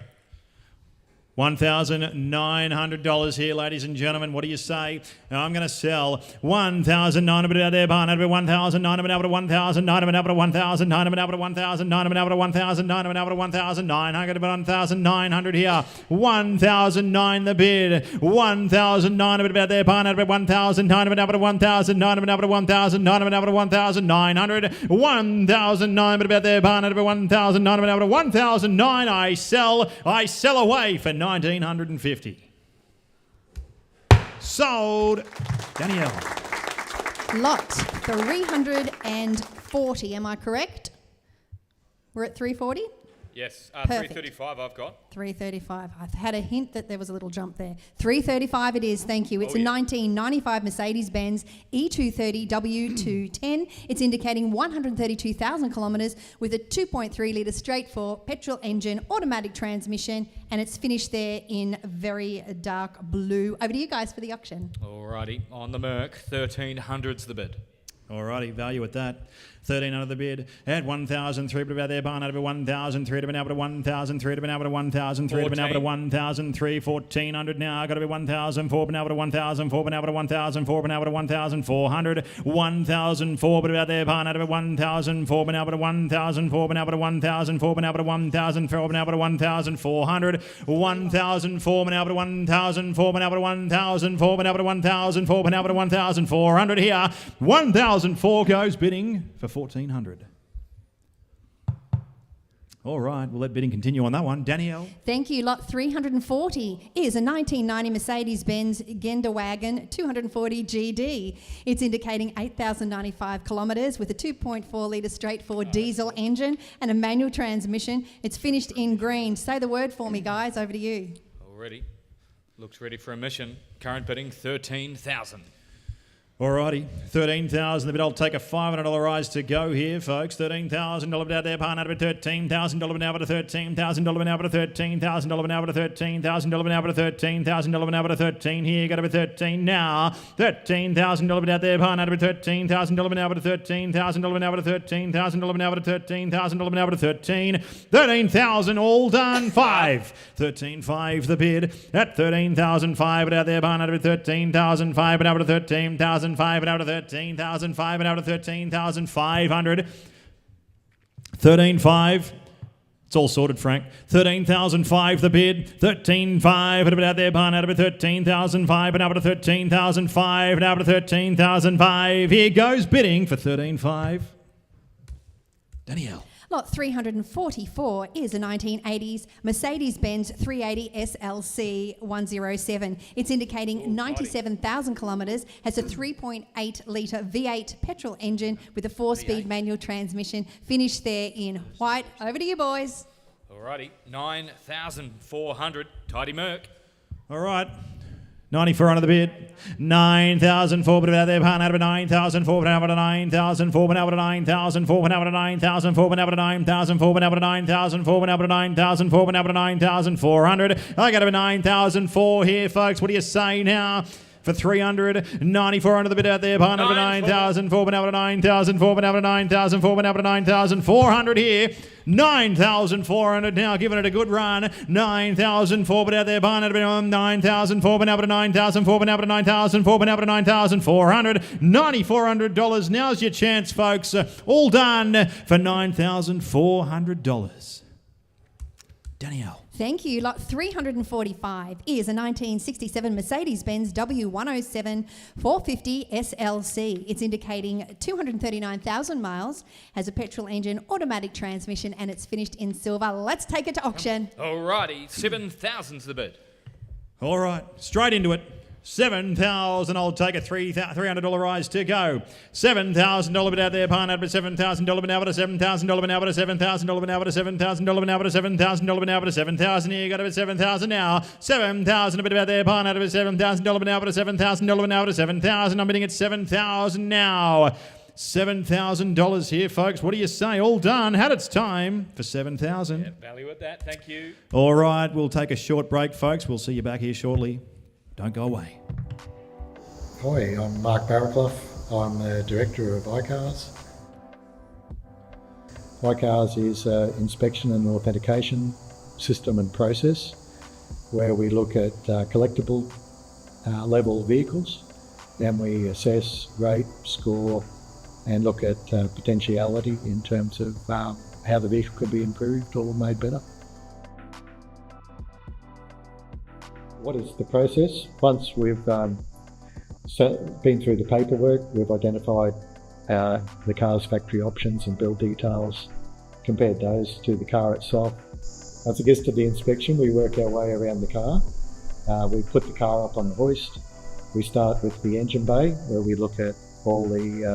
$1,900 here, ladies and gentlemen. What do you say? Now I'm going to sell 1,900 out there, barn out of 1,900 out of 1,900 out of 1,900 out of 1,900 out of 1,900 out of 1,900 about 1,900 here. 1,009 the bid. 1,900 about there, barn out of 1,900 out of 1,900 out of 1,900 out of 1,900. 1,009 but about there, barn out of 1,900 out of 1,009. I sell away for 1,950. Sold. Danielle. Lot 340, am I correct? We're at 340? Yes, Perfect. 335 I've got. 335. I had a hint that there was a little jump there. 335 it is, thank you. It's a 1995 Mercedes-Benz E230 W210. It's indicating 132,000 kilometres with a 2.3 litre straight 4 petrol engine, automatic transmission, and it's finished there in very dark blue. Over to you guys for the auction. Alrighty, on the Merc, 1,300's the bid. Alrighty, value at that. 1,300 the bid. At 1,003 but about there, barn out of 1,003 to been able to 1,003 to been able to 1,003 to been able to 1,003. 1,400 now. Got to be 1,004 been able to 1,004 been able to 1,004 been able to 1,400. 1,004 but about there, barn out of 1,004 been able to 1,004 been able to 1,004 been able to 1,004 been able to 1,400. 1,004 been able to 1,004 been able to 1,004 been able to 1,004 been able to 1,400 here. 1,004 goes bidding for 1,400. All right, we'll let bidding continue on that one. Danielle. Thank you. Lot 340 is a 1990 Mercedes-Benz G-Wagon 240 GD. It's indicating 8,095 kilometres with a 2.4 litre straight 4 diesel engine and a manual transmission. It's finished in green. Say the word for me, guys. Over to you. Already. Looks ready for a mission. Current bidding, 13,000. Alrighty, 13,000. The bid. I'll take a $500 rise to go here, folks. $13,000 bid out there, barn out of $13,000 bid out of $13,000 bid out of $13,000 bid out of $13,000 bid out of $13,000 bid out of $13 here. Got to be 13 now. $13,000 bid out there, barn out of $13,000 bid out of $13,000 bid out of $13,000 bid out of $13,000 bid out of 13. 13,000 all done. 13,500 the bid at 13,500 bid out there, barn out of 13,500 bid out of 13,000. 5 and out of 13,005 and out of 13,500. 13,500. It's all sorted, Frank. 13,005 the bid. 13,500 and out there, barn out of 13,005 and out of 13,005 and out of 13,005. Here goes bidding for 13,500. Danielle. Lot 344 is a 1980s Mercedes-Benz 380 SLC 107. It's indicating 97,000 kilometres, has a 3.8 litre V8 petrol engine with a 4-speed manual transmission, finished there in white. Over to you, boys. Alrighty, 9,400. Tidy Merc. All right. 94 under the bid. 9,004, but out there, pan out of 9,004, but out of 9,004, but out of 9,004, but out of 9,004, but out of 9,004, but out of 9,004, but out of 9,004, but out of 9,400. I got a 9,004 here, folks. What do you say now? For 300, 94 under the bid out there, pan out of 9,004, but out of 9,004, but out of 9,004, but out of 9,400 here. 9,400 now, giving it a good run. 9,004, but out there, pan out of 9,004, but out of 9,004, but out of 9,004, but out of 9,400. $9,400. Now's your chance, folks. All done for $9,400. Danielle. Thank you. Lot 345 is a 1967 Mercedes-Benz W107 450 SLC. It's indicating 239,000 miles, has a petrol engine, automatic transmission, and it's finished in silver. Let's take it to auction. Alrighty, 7,000's the bid. All right, straight into it. 7,000. I'll take a $300 rise to go. $7,000 bid out there. Pan out, but $7,000 bid out, but a $7,000 bid out, but a $7,000 bid out, but a $7,000 bid out, but a $7,000 bid out, but a $7,000. Here you got it, $7,000 now. 7,000 a bit out there. Pan out, but $7,000 bid out, but a $7,000 bid out, but a $7,000. I'm bidding at $7,000 now. $7,000 here, folks. What do you say? All done. Had its time for $7,000. Yeah, value at that. Thank you. All right, we'll take a short break, folks. We'll see you back here shortly. Don't go away. Hi, I'm Mark Barraclough. I'm the Director of iCars. iCars is an inspection and authentication system and process where we look at collectible level vehicles, and we assess, rate, score and look at potentiality in terms of how the vehicle could be improved or made better. What is the process? Once we've been through the paperwork, we've identified the car's factory options and build details, compared those to the car itself. As it gets to the inspection, we work our way around the car. We put the car up on the hoist. We start with the engine bay, where we look at all the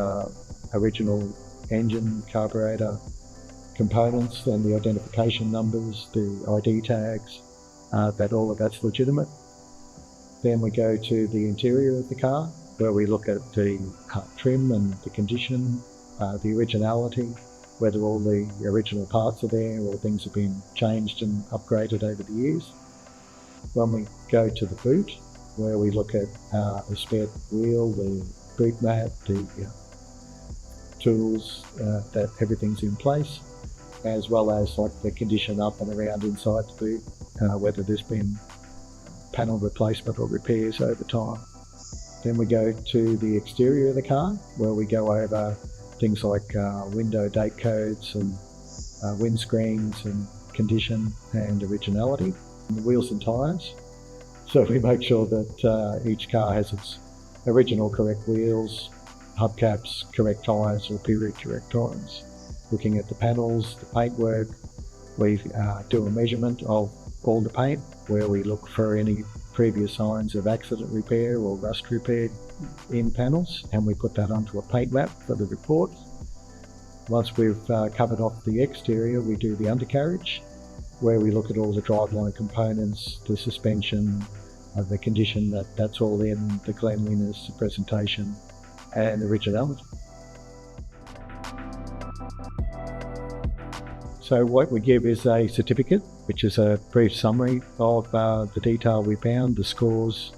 original engine, carburetor components and the identification numbers, the ID tags, that all of that's legitimate. Then we go to the interior of the car, where we look at the trim and the condition, the originality, whether all the original parts are there or things have been changed and upgraded over the years. When we go to the boot, where we look at the spare wheel, the boot mat, the tools, that everything's in place, as well as like the condition up and around inside the boot, whether there's been panel replacement or repairs over time. Then we go to the exterior of the car, where we go over things like window date codes and windscreens and condition and originality, and the wheels and tyres. So we make sure that each car has its original correct wheels, hubcaps, correct tyres or period correct tyres. Looking at the panels, the paintwork, we do a measurement of all the paint, where we look for any previous signs of accident repair or rust repair in panels, and we put that onto a paint map for the report. Once we've covered off the exterior, we do the undercarriage, where we look at all the driveline components, the suspension, the condition that's all in, the cleanliness, the presentation and originality. So what we give is a certificate, which is a brief summary of the detail we found, the scores,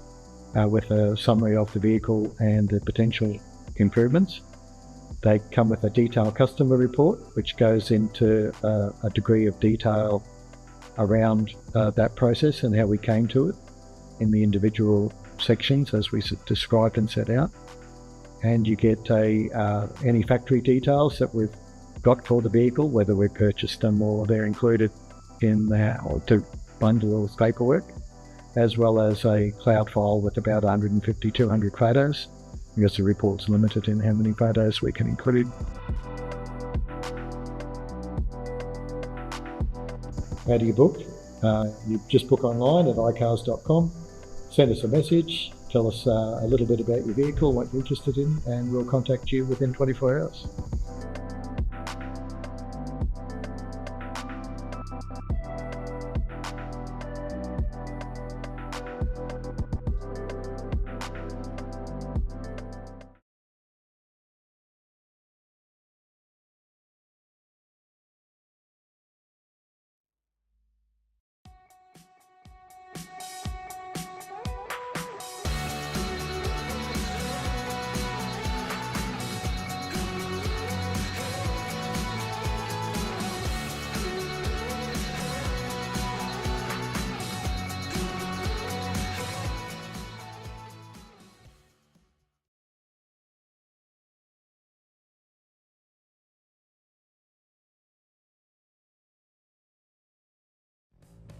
with a summary of the vehicle and the potential improvements. They come with a detailed customer report, which goes into a degree of detail around that process and how we came to it in the individual sections as we described and set out. And you get any factory details that we've got for the vehicle, whether we purchased them or they're included in or to bundle with paperwork, as well as a cloud file with about 150-200 photos, because the report's limited in how many photos we can include. How do you book? You just book online at icars.com, send us a message, tell us a little bit about your vehicle, what you're interested in, and we'll contact you within 24 hours.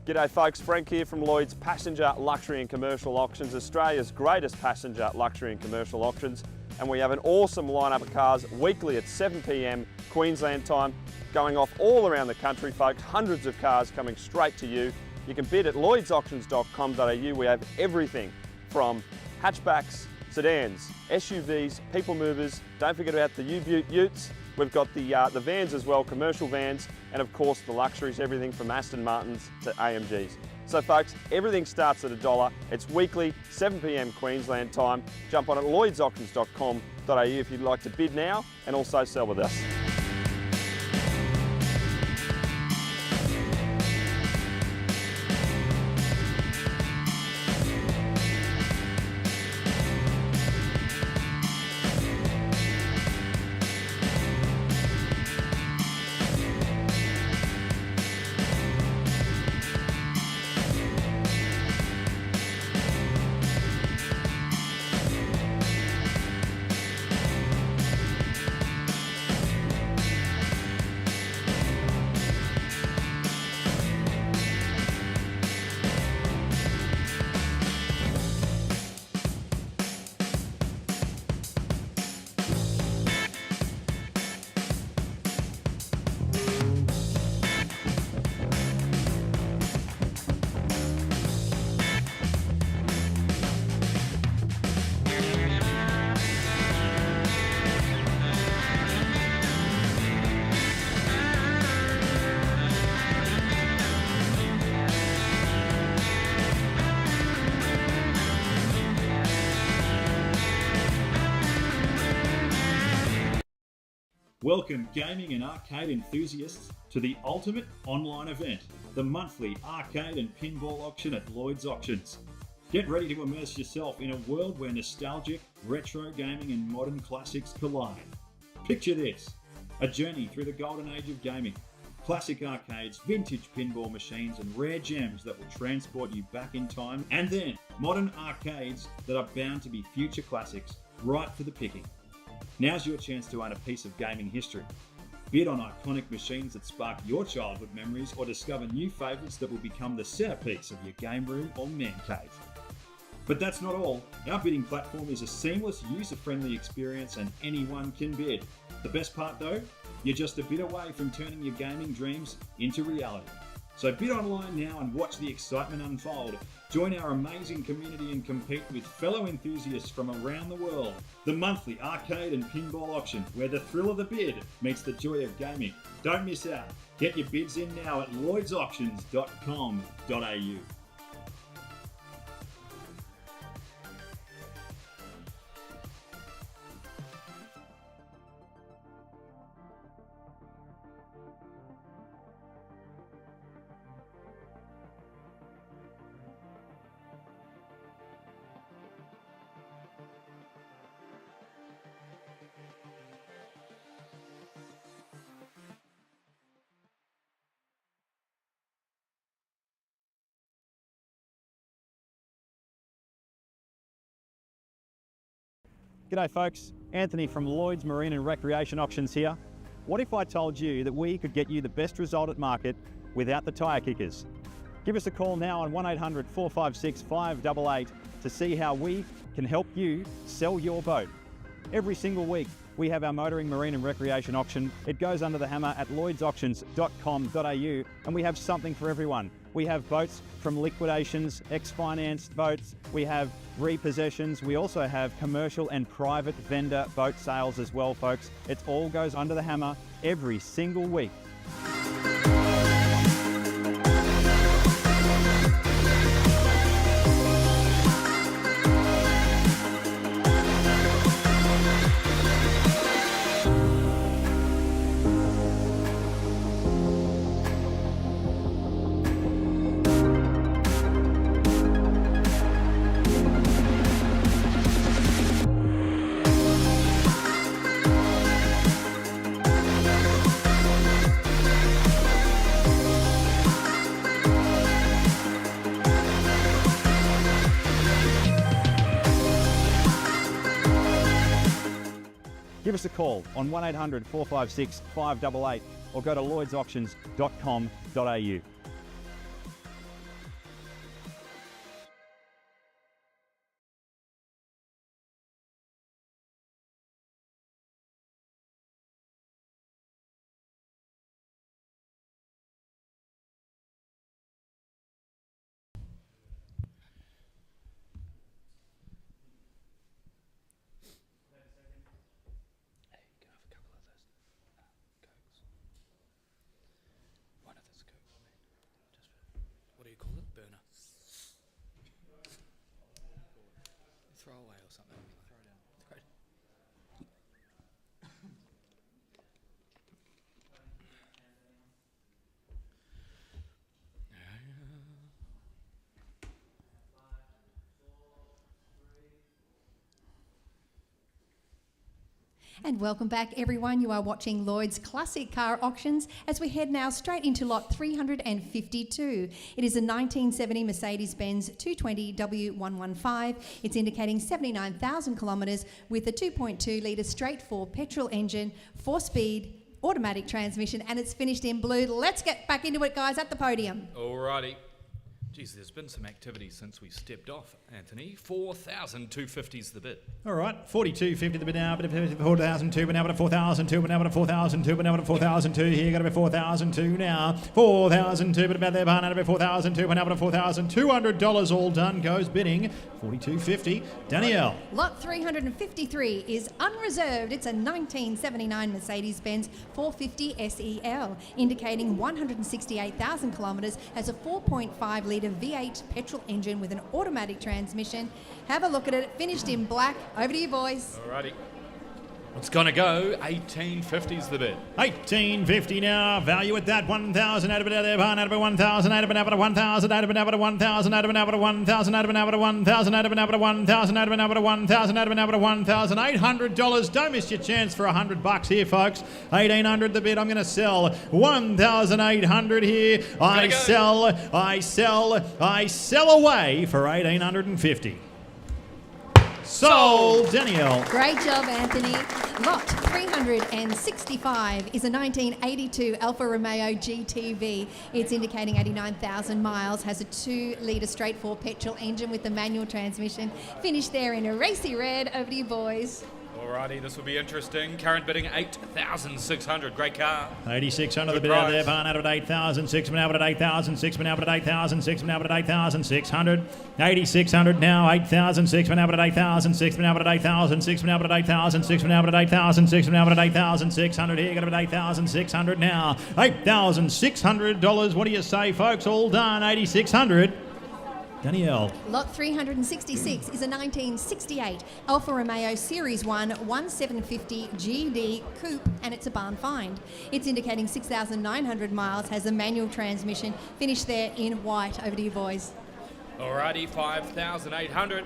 G'day folks, Frank here from Lloyds Passenger Luxury and Commercial Auctions, Australia's greatest passenger luxury and commercial auctions. And we have an awesome lineup of cars weekly at 7 p.m. Queensland time, going off all around the country folks, hundreds of cars coming straight to you. You can bid at lloydsauctions.com.au. We have everything from hatchbacks, sedans, SUVs, people movers, don't forget about the utes. We've got the vans as well, commercial vans, and of course the luxuries, everything from Aston Martins to AMGs. So folks, everything starts at $1. It's weekly, 7 p.m. Queensland time. Jump on at lloydsauctions.com.au if you'd like to bid now and also sell with us. Welcome gaming and arcade enthusiasts to the ultimate online event, the monthly arcade and pinball auction at Lloyds Auctions. Get ready to immerse yourself in a world where nostalgic, retro gaming and modern classics collide. Picture this, a journey through the golden age of gaming, classic arcades, vintage pinball machines and rare gems that will transport you back in time, and then modern arcades that are bound to be future classics, right for the picking. Now's your chance to own a piece of gaming history. Bid on iconic machines that spark your childhood memories or discover new favourites that will become the centrepiece of your game room or man cave. But that's not all. Our bidding platform is a seamless, user-friendly experience and anyone can bid. The best part though, you're just a bit away from turning your gaming dreams into reality. So bid online now and watch the excitement unfold. Join our amazing community and compete with fellow enthusiasts from around the world. The monthly arcade and pinball auction, where the thrill of the bid meets the joy of gaming. Don't miss out. Get your bids in now at lloydsauctions.com.au. G'day folks, Anthony from Lloyds Marine and Recreation Auctions here. What if I told you that we could get you the best result at market without the tyre kickers? Give us a call now on 1800 456 588 to see how we can help you sell your boat. Every single week we have our motoring, marine and recreation auction. It goes under the hammer at lloydsauctions.com.au and we have something for everyone. We have boats from liquidations, ex-financed boats, we have repossessions, we also have commercial and private vendor boat sales as well, folks. It all goes under the hammer every single week. Give us a call on 1800 456 588 or go to lloydsauctions.com.au. And welcome back, everyone. You are watching Lloyd's Classic Car Auctions as we head now straight into lot 352. It is a 1970 Mercedes-Benz 220 W115. It's indicating 79,000 kilometres with a 2.2 litre straight 4 petrol engine, 4-speed automatic transmission, and it's finished in blue. Let's get back into it, guys, at the podium. Alrighty. Geez, there's been some activity since we stepped off, Anthony. 4,250's the bid. All right, 42.50 the bid now, but 4,002, but now, but 4,002, but now, but 4,002, but now, but 4,002. Here, got to be 4,002 now. 4,002, but about there, but now, but 4,002, but now, but $4,200 all done. Goes bidding 42.50. Danielle. Lot 353 is unreserved. It's a 1979 Mercedes-Benz 450 SEL, indicating 168,000 kilometres, has a 4.5 litre V8 petrol engine with an automatic transmission. Have a look at it. Finished in black. Over to you, boys. Alrighty. It's gonna go 1850's the bid. 18.50 now. Value at that 1,000. Out of it, out of 1,000. Out of it, out of 1,000. Out of it, out of 1,000. Out of it, out of 1,000. Out of it, out of 1,000. Out of it, out of 1,000. Out of it, out of 1,000. Out of it, out of 1,000. $800. Don't miss your chance for $100 here, folks. 1,800 the bid. I'm going to sell 1,800 here. I sell away for 1,850. Sold, Danielle. Great job, Anthony. Lot 365 is a 1982 Alfa Romeo GTV. It's indicating 89,000 miles, has a 2-litre straight 4 petrol engine with a manual transmission. Finished there in a racy red. Over to you, boys. Alrighty, this will be interesting. Current bidding 8,600. Great car. 8,600 the Good bid out there. price. Barn out of 8,000. 6 out of 8,000. 6 out of 8,000. 6 out of 8,600. 8,600 now. 8,000. 6 out of 8,000. 6 out of 8,000. 6 out of 8,000. 6 out of 8,000. 6 out of 8,600 here. Got about 8,600 now. $8,600. What do you say, folks? All done. 8,600. Danielle. Lot 366 is a 1968 Alfa Romeo Series 1 1750 GD Coupe, and it's a barn find. It's indicating 6,900 miles, has a manual transmission. Finished there in white. Over to you, boys. Alrighty, 5,800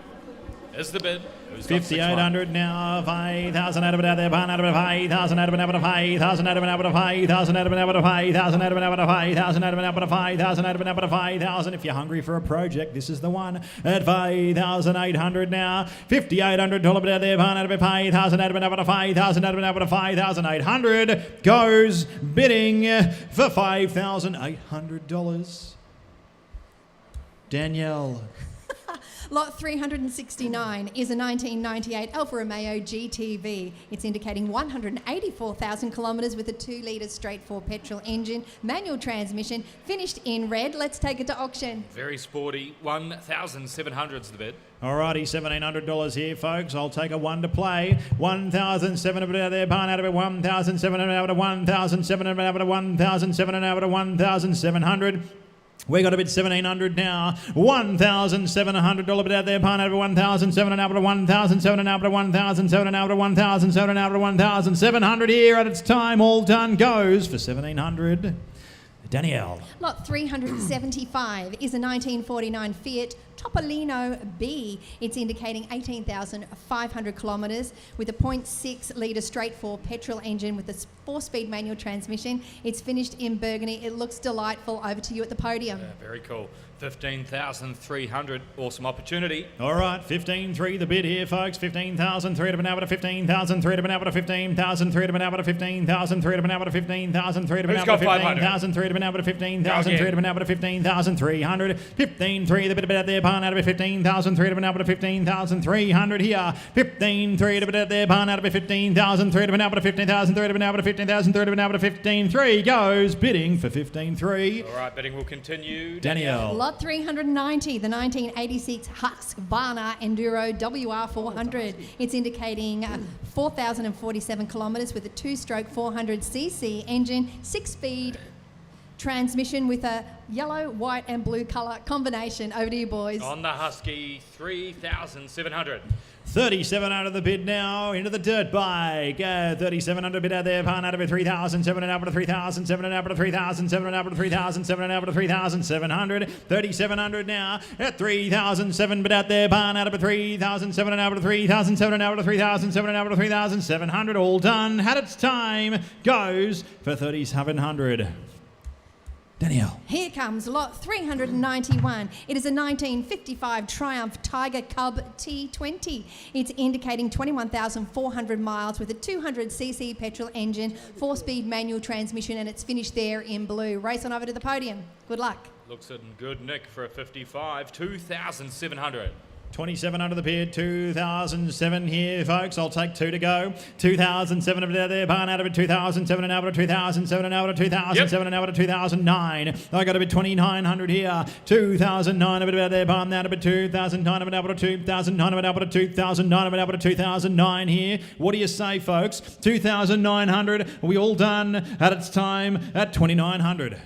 is the bid. 5,800 now. 5,000 out of it out there. Barn out of it. 5,000 out of it out of 5,000 out of it out of 5,000 out of it out of 5,000 out of it out of 5,000 out of it out of 5,000 out of it out of 5,000. If you're hungry for a project, this is the one. At 5,800 now. $5,800 bit out there. Barn out of it. 5,000 out of it out of 5,000 out of it out of 5,800 goes bidding for $5,800. Danielle. Lot 369 is a 1998 Alfa Romeo GTV. It's indicating 184,000 kilometres with a 2-litre straight 4 petrol engine, manual transmission. Finished in red. Let's take it to auction. Very sporty. 1,700's the bid. Alrighty, $1,700 here, folks. I'll take a 1 to play. 1,700 out there. Barn out of it. 1,700 out of 1,700 out of 1,700 out of 1,700. We got a bid 1,700 now. $1,700 bid out there. Barn out of 1,700 out of 1,700 out of 1,700 out of 1,700 out of 1,700 here at its time. All done goes for 1,700. Danielle. Lot 375 is a 1949 Fiat Topolino B. It's indicating 18,500 kilometres with a 0.6 litre straight 4 petrol engine with a 4-speed manual transmission. It's finished in burgundy. It looks delightful. Over to you at the podium. Yeah, very cool. 15,300. Awesome opportunity. All right, 15,300 the bid here, folks. 15,300 to been able to 15,300 to been able to 15,300 to been able to 15,300 to been able to 15,300 to been Who's able to got 500? 15,300 to been able to 15,300 to been able to 15,300. 15,300 the bid out there. Barn out of 15,300 to been able to 15,300 here. 15,300 to bid out there. Barn out of 15,300 to been able to 15,300 to been able to 15,300 to been able to 15,300 goes bidding for 15,300. All right, bidding will continue. Danielle. Lot 390, the 1986 Husqvarna Enduro WR400. It's indicating 4,047 kilometres with a 2-stroke 400cc engine, 6-speed transmission with a yellow, white and blue colour combination. Over to you, boys. On the Husky, 3,700. 3,700 the bid now into the dirt bike. 3,700 bid out there. Pan out of it. 3,007 and out of 3,007 and out of 3,007 and out of 3,007 and out of 3,700. 3,700 now at 3,007 bid out there. Pan out of it. 3,007 and out of 3,007 and out of 3,007 and out of 3,700. All done. Had its time. Goes for 3,700. Danielle. Here comes lot 391. It is a 1955 Triumph Tiger Cub T20. It's indicating 21,400 miles with a 200cc petrol engine, 4-speed manual transmission, and it's finished there in blue. Race on over to the podium. Good luck. Looks in good nick for a 55, 2,700. 2,700 the bid, 2,007 here, folks. I'll take 2 to go. 2,007 of it out there, barn out of it, 2,007 and out of 2,007 and out of 2,007 and out of 2,009. I got a bit 2,900 here. 2,009 of it out there, barn out of it, 2,009 of it out of 2,009 of it out of 2,009 of it out of 2,009 here. What do you say, folks? 2,900. Are we all done at its time at 2,900?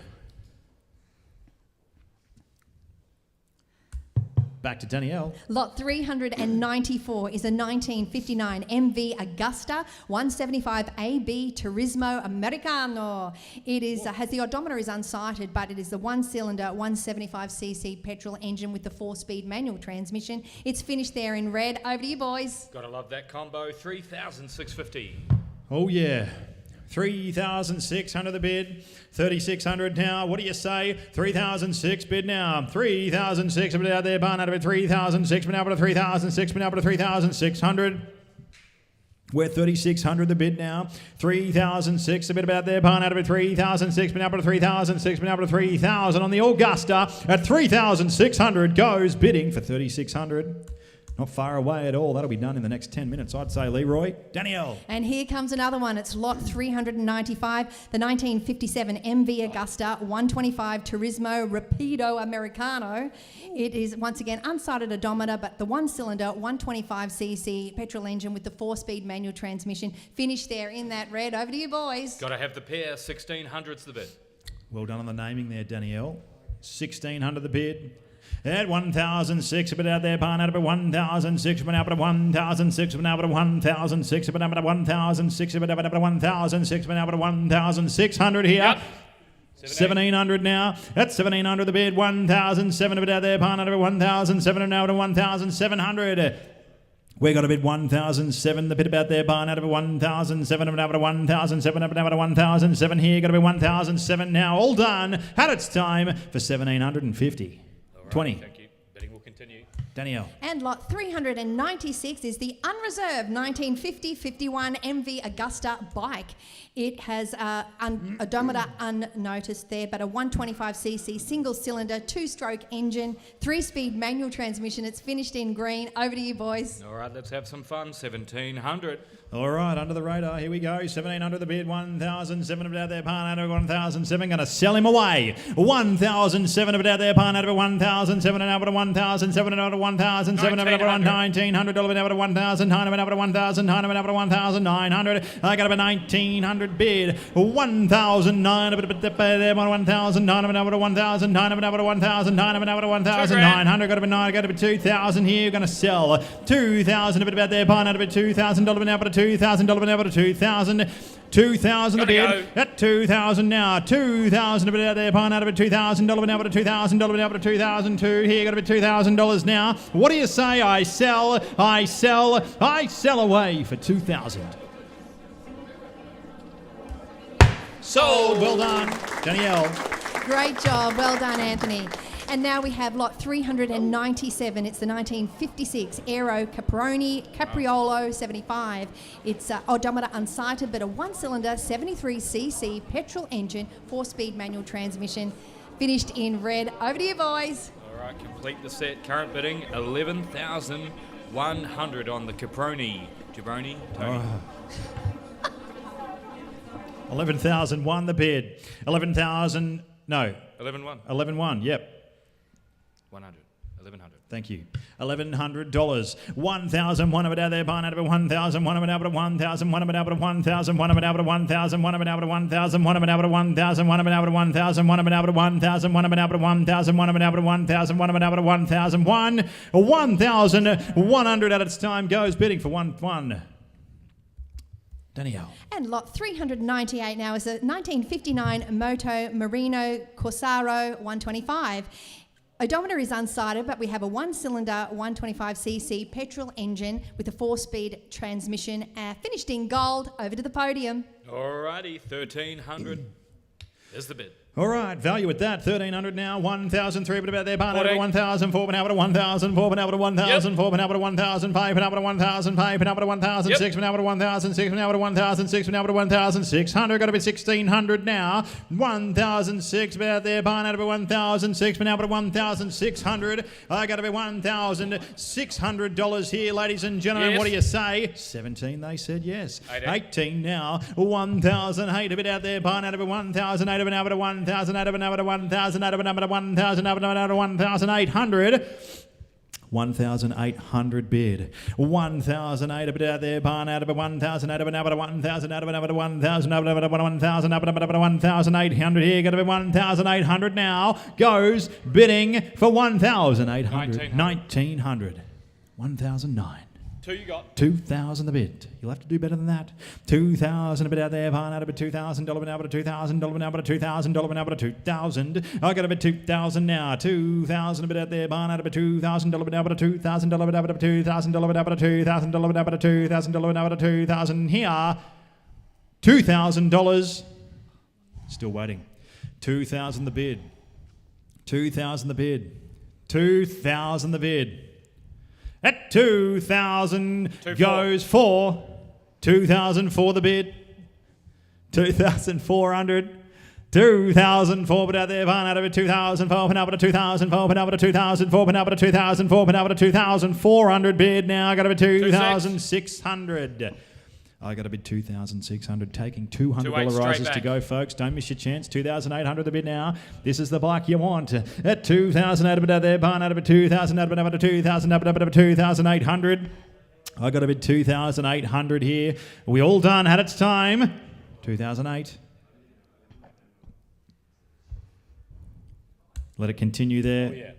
Back to Danielle. Lot 394 is a 1959 MV Augusta 175 AB Turismo Americano. It is has the odometer is unsighted, but it is the 1-cylinder 175cc petrol engine with the 4-speed manual transmission. It's finished there in red. Over to you, boys. Gotta love that combo, 3,650. Oh yeah. 3,600 the bid, 3,600 now. What do you say? 3,006 bid now. 3,006 bid out there, barn out of it. 3,006 bid out of 3,006 bid out of 3,600. We're 3,600 the bid now. 3,006 a bit about there, barn out of it. 3,006 bid out of 3,006 bid out of 3,000 on the Augusta at 3,600 goes bidding for 3,600. Not far away at all. That'll be done in the next 10 minutes, I'd say, Leroy. Danielle. And here comes another one. It's lot 395, the 1957 MV Augusta 125 Turismo Rapido Americano. It is, once again, unsighted odometer, but the 1-cylinder 125cc petrol engine with the 4-speed manual transmission. Finished there in that red. Over to you, boys. Gotta have the pair, 1,600's the bid. Well done on the naming there, Danielle. 1,600 the bid. At 1,006, a bit out there, barn out of it, 1,006, a bit out of 1,006, a bit out of 1,006, a bit out of 1,006, a bit out of 1,006, a bit out of 1,600 here. Yep. 1,700 now. That's 1,700 the bid, 1,007 a bit out there, barn out of it, 1,007 now to 1,700. We got a bid 1,007, the bit about there, barn out of a 1,007, about a 1,007, about a 1,007 here, got a bit 1,007 now, all done. Had its time for 1,750. All right, 20. Thank you. Bidding will continue. Danielle. And lot 396 is the unreserved 1950-51 MV Augusta bike. It has odometer unnoticed there, but a 125cc single-cylinder, 2-stroke engine, 3-speed manual transmission. It's finished in green. Over to you, boys. All right, let's have some fun. 1,700. All right, under the radar, here we go. 1,700 the bid, 1,007 of it out there, pan out of 1,007. Going to sell him away. 1,007 of it out there, pan out of 1,007 and out of 1,007 and out of 1,007 of it out of 1,900 of it out of 1,900 of it out of 1,900 of it out of 1,900. I got a 1,900 bid. 1,009 of it there, 1,009 of it out of 1,009 of it out of 1,009 of it out of 1,900. Got a bit 9, got a bit 2,000 here. Going to sell 2,000 of it about there, pan out of it, $2,000 of it out of $2,000 now, but 2,000. 2,000 a bid at 2,000 now. 2,000 a bit out there, pan out of it, $2,000 now, but $2,000 now, but 2,002 here. Got a bit $2,000 now. What do you say? I sell away for 2,000. Sold. Well done, Danielle. Great job. Well done, Anthony. And now we have lot 397. It's the 1956 Aero Caproni Capriolo 75. It's odometer unsighted, but a 1-cylinder 73cc petrol engine, 4-speed manual transmission. Finished in red. Over to you, boys. All right, complete the set. Current bidding, 11,100 on the Caproni. Jabroni, Tony. 11,001 the bid. 11,000, no. 11,1. 11,1, yep. 100. 1100. Thank you. $1,100. 1,000. One of it out there. Barn out of it. 1,000. One of it out of it. 1,000. One of it out of it. 1,000. One of it out of it. 1,000. One of it out of it. 1,000. One of it out of it. 1,000. One of it out of it. 1,000. One of it out of it. 1,000. One of it out of it. 1,000. One of it out of it. 1,000. One of it out of it. 1,000. 1,100 at its time goes bidding for 1. Danielle. And lot 398 now is a 1959 Moto Merino Corsaro 125. Odometer is unsighted, but we have a one-cylinder 125cc petrol engine with a 4-speed transmission, finished in gold. Over to the podium. Alrighty, 1,300 is the bid. All right, value at that, 1,300 now, 1,003, but about there, barn out of 14. 1,000, 4 out of 1,000, 4 out of 1,000, 4 out of 1,000, 5 out of 1,000, 5 out of 1,000, 6 out of 1,000, 6 out of 1,000, 6 out of 1,600, got to be 1,600 now, 1,006, about there, barn out of 1,000, 6 out of 1,600, I got to be $1,600 here, ladies and gentlemen, Yes. what do you say? 17, they said yes. 18. 18 now, 1,008, a bit out there, barn out of 1,008, of an out of 1,000, out of an out of 1,000, out of an out of 1,000, out of an out of 1,800. 1,800 bid. 1,008 a bit out there, barn out of a 1,000, out of an out of 1,000, out of an out of 1,000, out of an out of 1,000, out of an out of 1,800 here. Got to be 1,800 now. Goes bidding for 1,800. 1,900. 1,009. 2 you got. 2,000 the bid. You'll have to do better than that. 2,000 a bit out there. Barn out of a $2,000 an hour to $2,000 an hour to $2,000 an hour to 2,000. I got a bit 2,000 now. 2,000 a bit out there. Barn out of a $2,000 an hour to $2,000 an hour to $2,000 an hour to $2,000 an hour to $2,000 an hour to $2,000 here. $2,000. Still waiting. 2,000 the bid. 2,000 the bid. 2,000 the bid. At 2,000 goes for 2,000 for the bid. 2,400. 2,004 but out there, barn out of it, 2,004 but out of 2,004 but out of 2,004 but out of 2,004 but out of 2,400 bid now. I got to be 2,600. I got to bid 2,600, taking $200 rises to go, folks. Don't miss your chance. 2,800 the bid now. This is the bike you want. At 2,000 out of it out there, barn out of it, 2,000 out of it, out of 2,000 out of it, 2,800. I got to bid 2,800 here. Are we all done? Had its time. 2008. Let it continue there. Oh, yeah.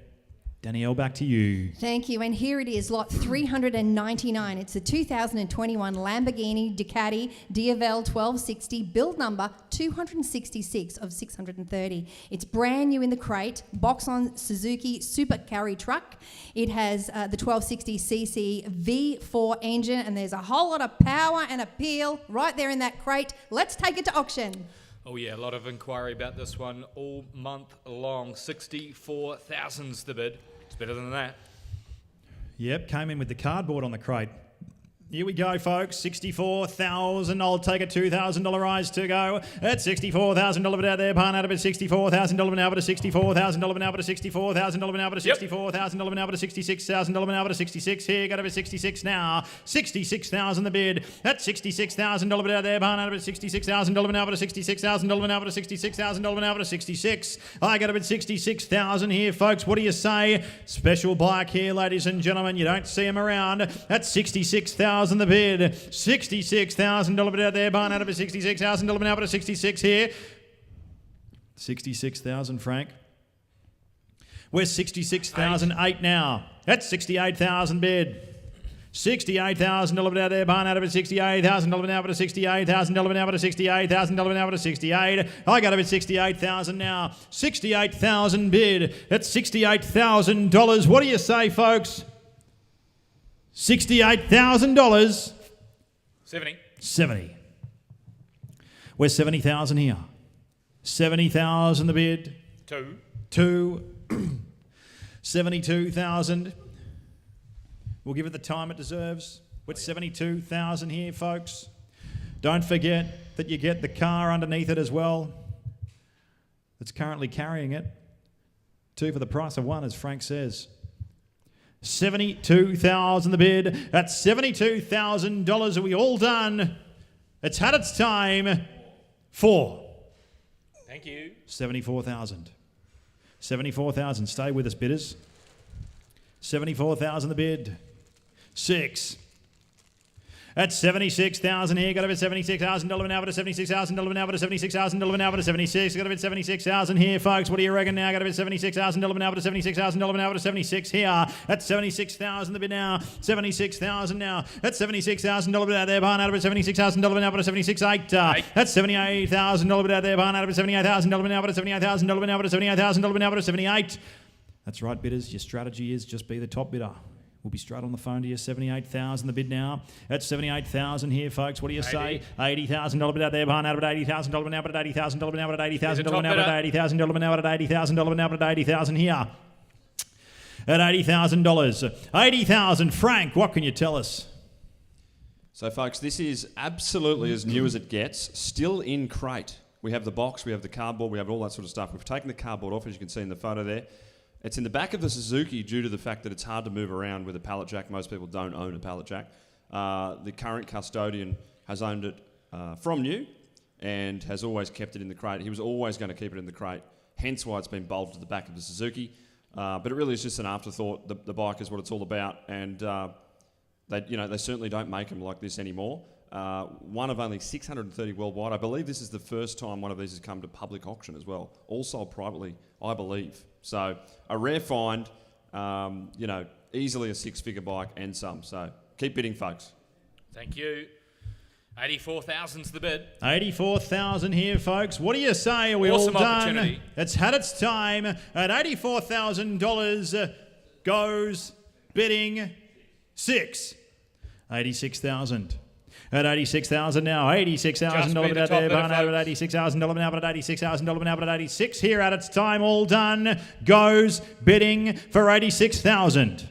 Danielle, back to you. Thank you. And here it is, lot 399. It's a 2021 Lamborghini Ducati Deville 1260, build number 266 of 630. It's brand new in the crate, box on Suzuki Super Carry truck. It has the 1260cc V4 engine, and there's a whole lot of power and appeal right there in that crate. Let's take it to auction. Oh yeah, a lot of inquiry about this one all month long. 64,000's the bid. It's better than that. Yep, came in with the cardboard on the crate. Here we go, folks. 64,000. I'll take a $2,000 rise to go. At $64,000 out there, barn out of it. $64,000 an hour to $64,000 an hour to $64,000 an hour to $64,000 an hour to $66,000 an hour to $66. Here, got to be 66 now. 66,000 the bid. At $66,000 out there, barn out of it. $66,000 an hour to $66,000 an hour to $66,000 an hour to $66. I got to bid 66,000 here, folks. What do you say? Special bike here, ladies and gentlemen. You don't see them around. At 66,000 the bid. $66,000 bid out there. Barn out of it. $66,000 an hour to 66 here. 66,000, Frank. We're 66,008 now. That's 68,000 bid. $68,000 bid out there. Barn out of it. $68,000 an hour to $68,000 an hour to $68,000 an hour to $68. I got to bid 68,000 now. 68,000 bid. That's $68,000. What do you say, folks? $68,000. 70. We're 70,000 here. 70,000 the bid. 2. 72,000. We'll give it the time it deserves. With 72,000 here, folks. Don't forget that you get the car underneath it as well. That's currently carrying it. 2 for the price of 1, as Frank says. 72,000 the bid. That's $72,000. Are we all done? It's had its time. 4. Thank you. 74,000. 74,000. Stay with us, bidders. 74,000 the bid. 6. At 76,000 here, got to bid $76,000 now, but $76,000 now, but $76,000 now, but $76. Got to bid $76,000 here, folks. What do you reckon now? Got to bid $76,000 now, but $76,000 now, but $76 here. At $76,000 the bid now. $76,000 now. At $76,000 out there, behind out of it $76,000 now, but $76,800. At $78,000 out there, behind out of it $78,000 now, but $78,000 now, but $78,000 now, but $78. That's right, bidders. Your strategy is just be the top bidder. We'll be straight on the phone to you. 78,000 the bid now. At 78,000 here, folks. What do you say? $80,000 bid out there behind out of it. $80,000 now, but $80,000 now, but $80,000 now, but $80,000 now, but $80,000 now, but $80,000 here. At $80,000. 80,000. Frank, what can you tell us? So, folks, this is absolutely as new as it gets. Still in crate. We have the box, we have the cardboard, we have all that sort of stuff. We've taken the cardboard off, as you can see in the photo there. It's in the back of the Suzuki due to the fact that it's hard to move around with a pallet jack. Most people don't own a pallet jack. The current custodian has owned it from new and has always kept it in the crate. He was always going to keep it in the crate, hence why it's been bolted to the back of the Suzuki. But it really is just an afterthought. The bike is what it's all about, and they certainly don't make them like this anymore. One of only 630 worldwide. I believe this is the first time one of these has come to public auction as well. All sold privately, I believe. So a rare find, easily a six-figure bike and some. So keep bidding, folks. Thank you. 84,000's the bid. 84,000 here, folks. What do you say? Are we Awesome all done? opportunity. It's had its time. At $84,000 goes bidding 6. 86,000. At $86,000 now, $86,000 out there, behind out at $86,000 now, but at $86,000 now, but at $86 here at its time, all done, goes bidding for $86,000.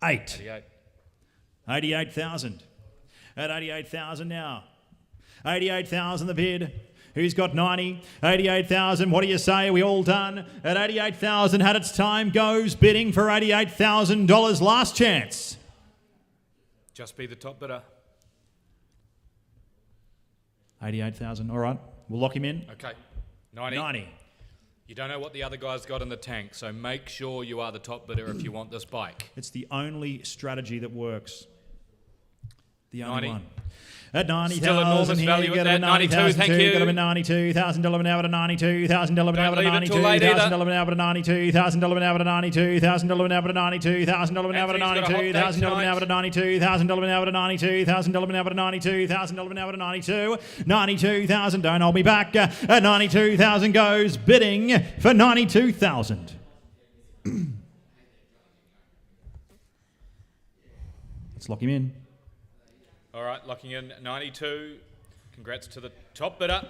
88,000. At $88,000 now, $88,000 the bid. Who's got 90? 88,000. What do you say? Are we all done? At 88,000 had its time, goes bidding for $88,000. Last chance. Just be the top bidder. 88,000. All right. We'll lock him in. Okay. 90. You don't know what the other guy's got in the tank, so make sure you are the top bidder if you want this bike. It's the only strategy that works. The only 90. one. At 90,000 Still enormous here, value you at got that. a 92, thank you. Got to be $92,000 now, but a $92,000 now, but a $92,000 now, but a $92,000 now, but a $92,000 now, but a $92,000 now, but a $92,000 now, but a $92,000 now, but a $92,000 now, but a $92,000 now, but a $92,000. Don't hold me back. At 92,000 goes bidding for 92,000. Let's lock him in. All right, locking in 92. Congrats to the top bidder.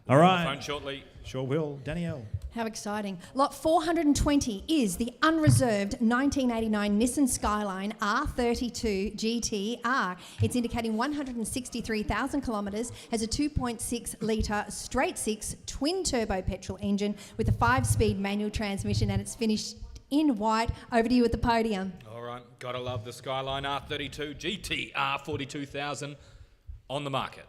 All right. Phone shortly. Sure will. Danielle. How exciting. Lot 420 is the unreserved 1989 Nissan Skyline R32 GTR. It's indicating 163,000 kilometres, has a 2.6 litre straight six twin turbo petrol engine with a 5-speed manual transmission, and it's finished in white. Over to you at the podium. All right, gotta love the Skyline R32 GTR 42,000 on the market.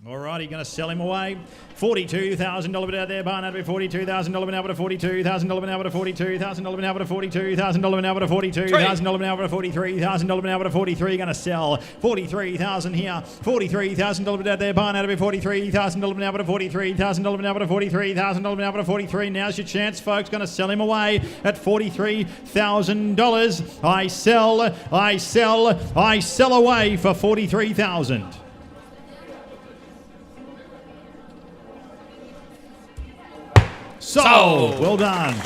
All right, you're going to sell him away. $42,000 bid out there, barn out of $42,000 now, but a $42,000 now, but a $42,000 now, but a $42,000 now, but a $42,000 now, but a $43,000 now, but a $43,000 going to sell. $43,000 here, $43,000 bid out there, barn out of $43,000 now, but a $43,000 now, but a $43,000 now, but a $43,000. Now's your chance, folks. Going to sell him away at $43,000. I sell away for $43,000. Sold. Well done,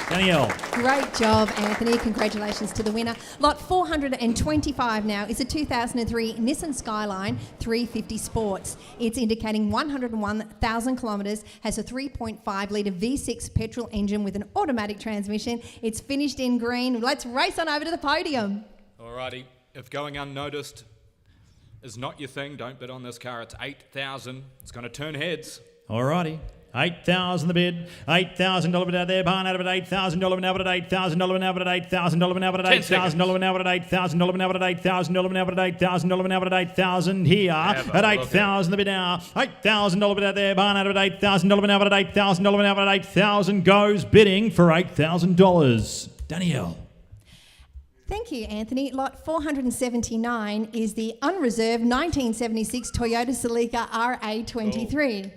Danielle. Great job, Anthony. Congratulations to the winner. Lot 425 now is a 2003 Nissan Skyline 350 Sports. It's indicating 101,000 kilometres, has a 3.5 litre V6 petrol engine with an automatic transmission. It's finished in green. Let's race on over to the podium. Alrighty, if going unnoticed is not your thing, don't bid on this car. It's 8,000. It's going to turn heads. Alrighty. $8,000 the bid. $8,000 bid out there. Barn out of it. $8,000 now, but at $8,000 now, but at $8,000 now, but at $8,000 now, but at $8,000 now, but at $8,000 now, but at $8,000 now, but at $8,000 here. At $8,000 the bid now. $8,000 bid out there. Barn out of it. $8,000 now, but at $8,000 now, but at $8,000 goes bidding for $8,000. Danielle. Thank you, Anthony. Lot 479 is the unreserved 1976 Toyota Celica RA23.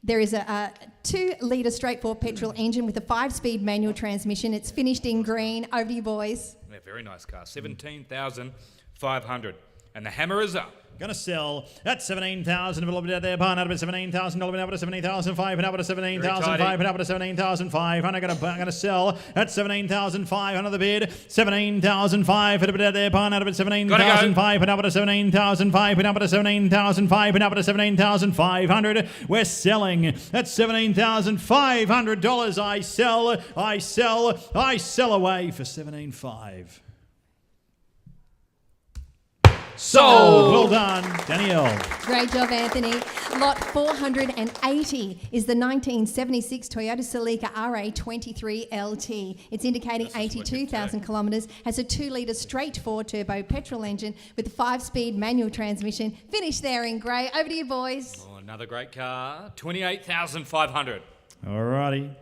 There is a 2-litre straight 4 petrol engine with a 5-speed manual transmission. It's finished in green. Over to you, boys. Yeah, very nice car. 17,500. And the hammer is up. Gonna sell at 17,000. A little bit out there. Barn out of it. $17,000. Out of 17,500. And out of 17,500. And out of 17,500. Gonna sell at 17,500. The bid. 17,500. A bit out there. Barn out of it. 17,500. And out of 17,500. And out of 17,500. And out of 17,500. We're selling at $17,500. I sell away for 17,500. Sold. Well done, Danielle. Great job, Anthony. Lot 480 is the 1976 Toyota Celica RA23 LT. It's indicating 82,000 kilometres, has a 2-litre straight 4 turbo petrol engine with a 5-speed manual transmission. Finished there in grey. Over to you, boys. Oh, another great car. 28,500. Alrighty.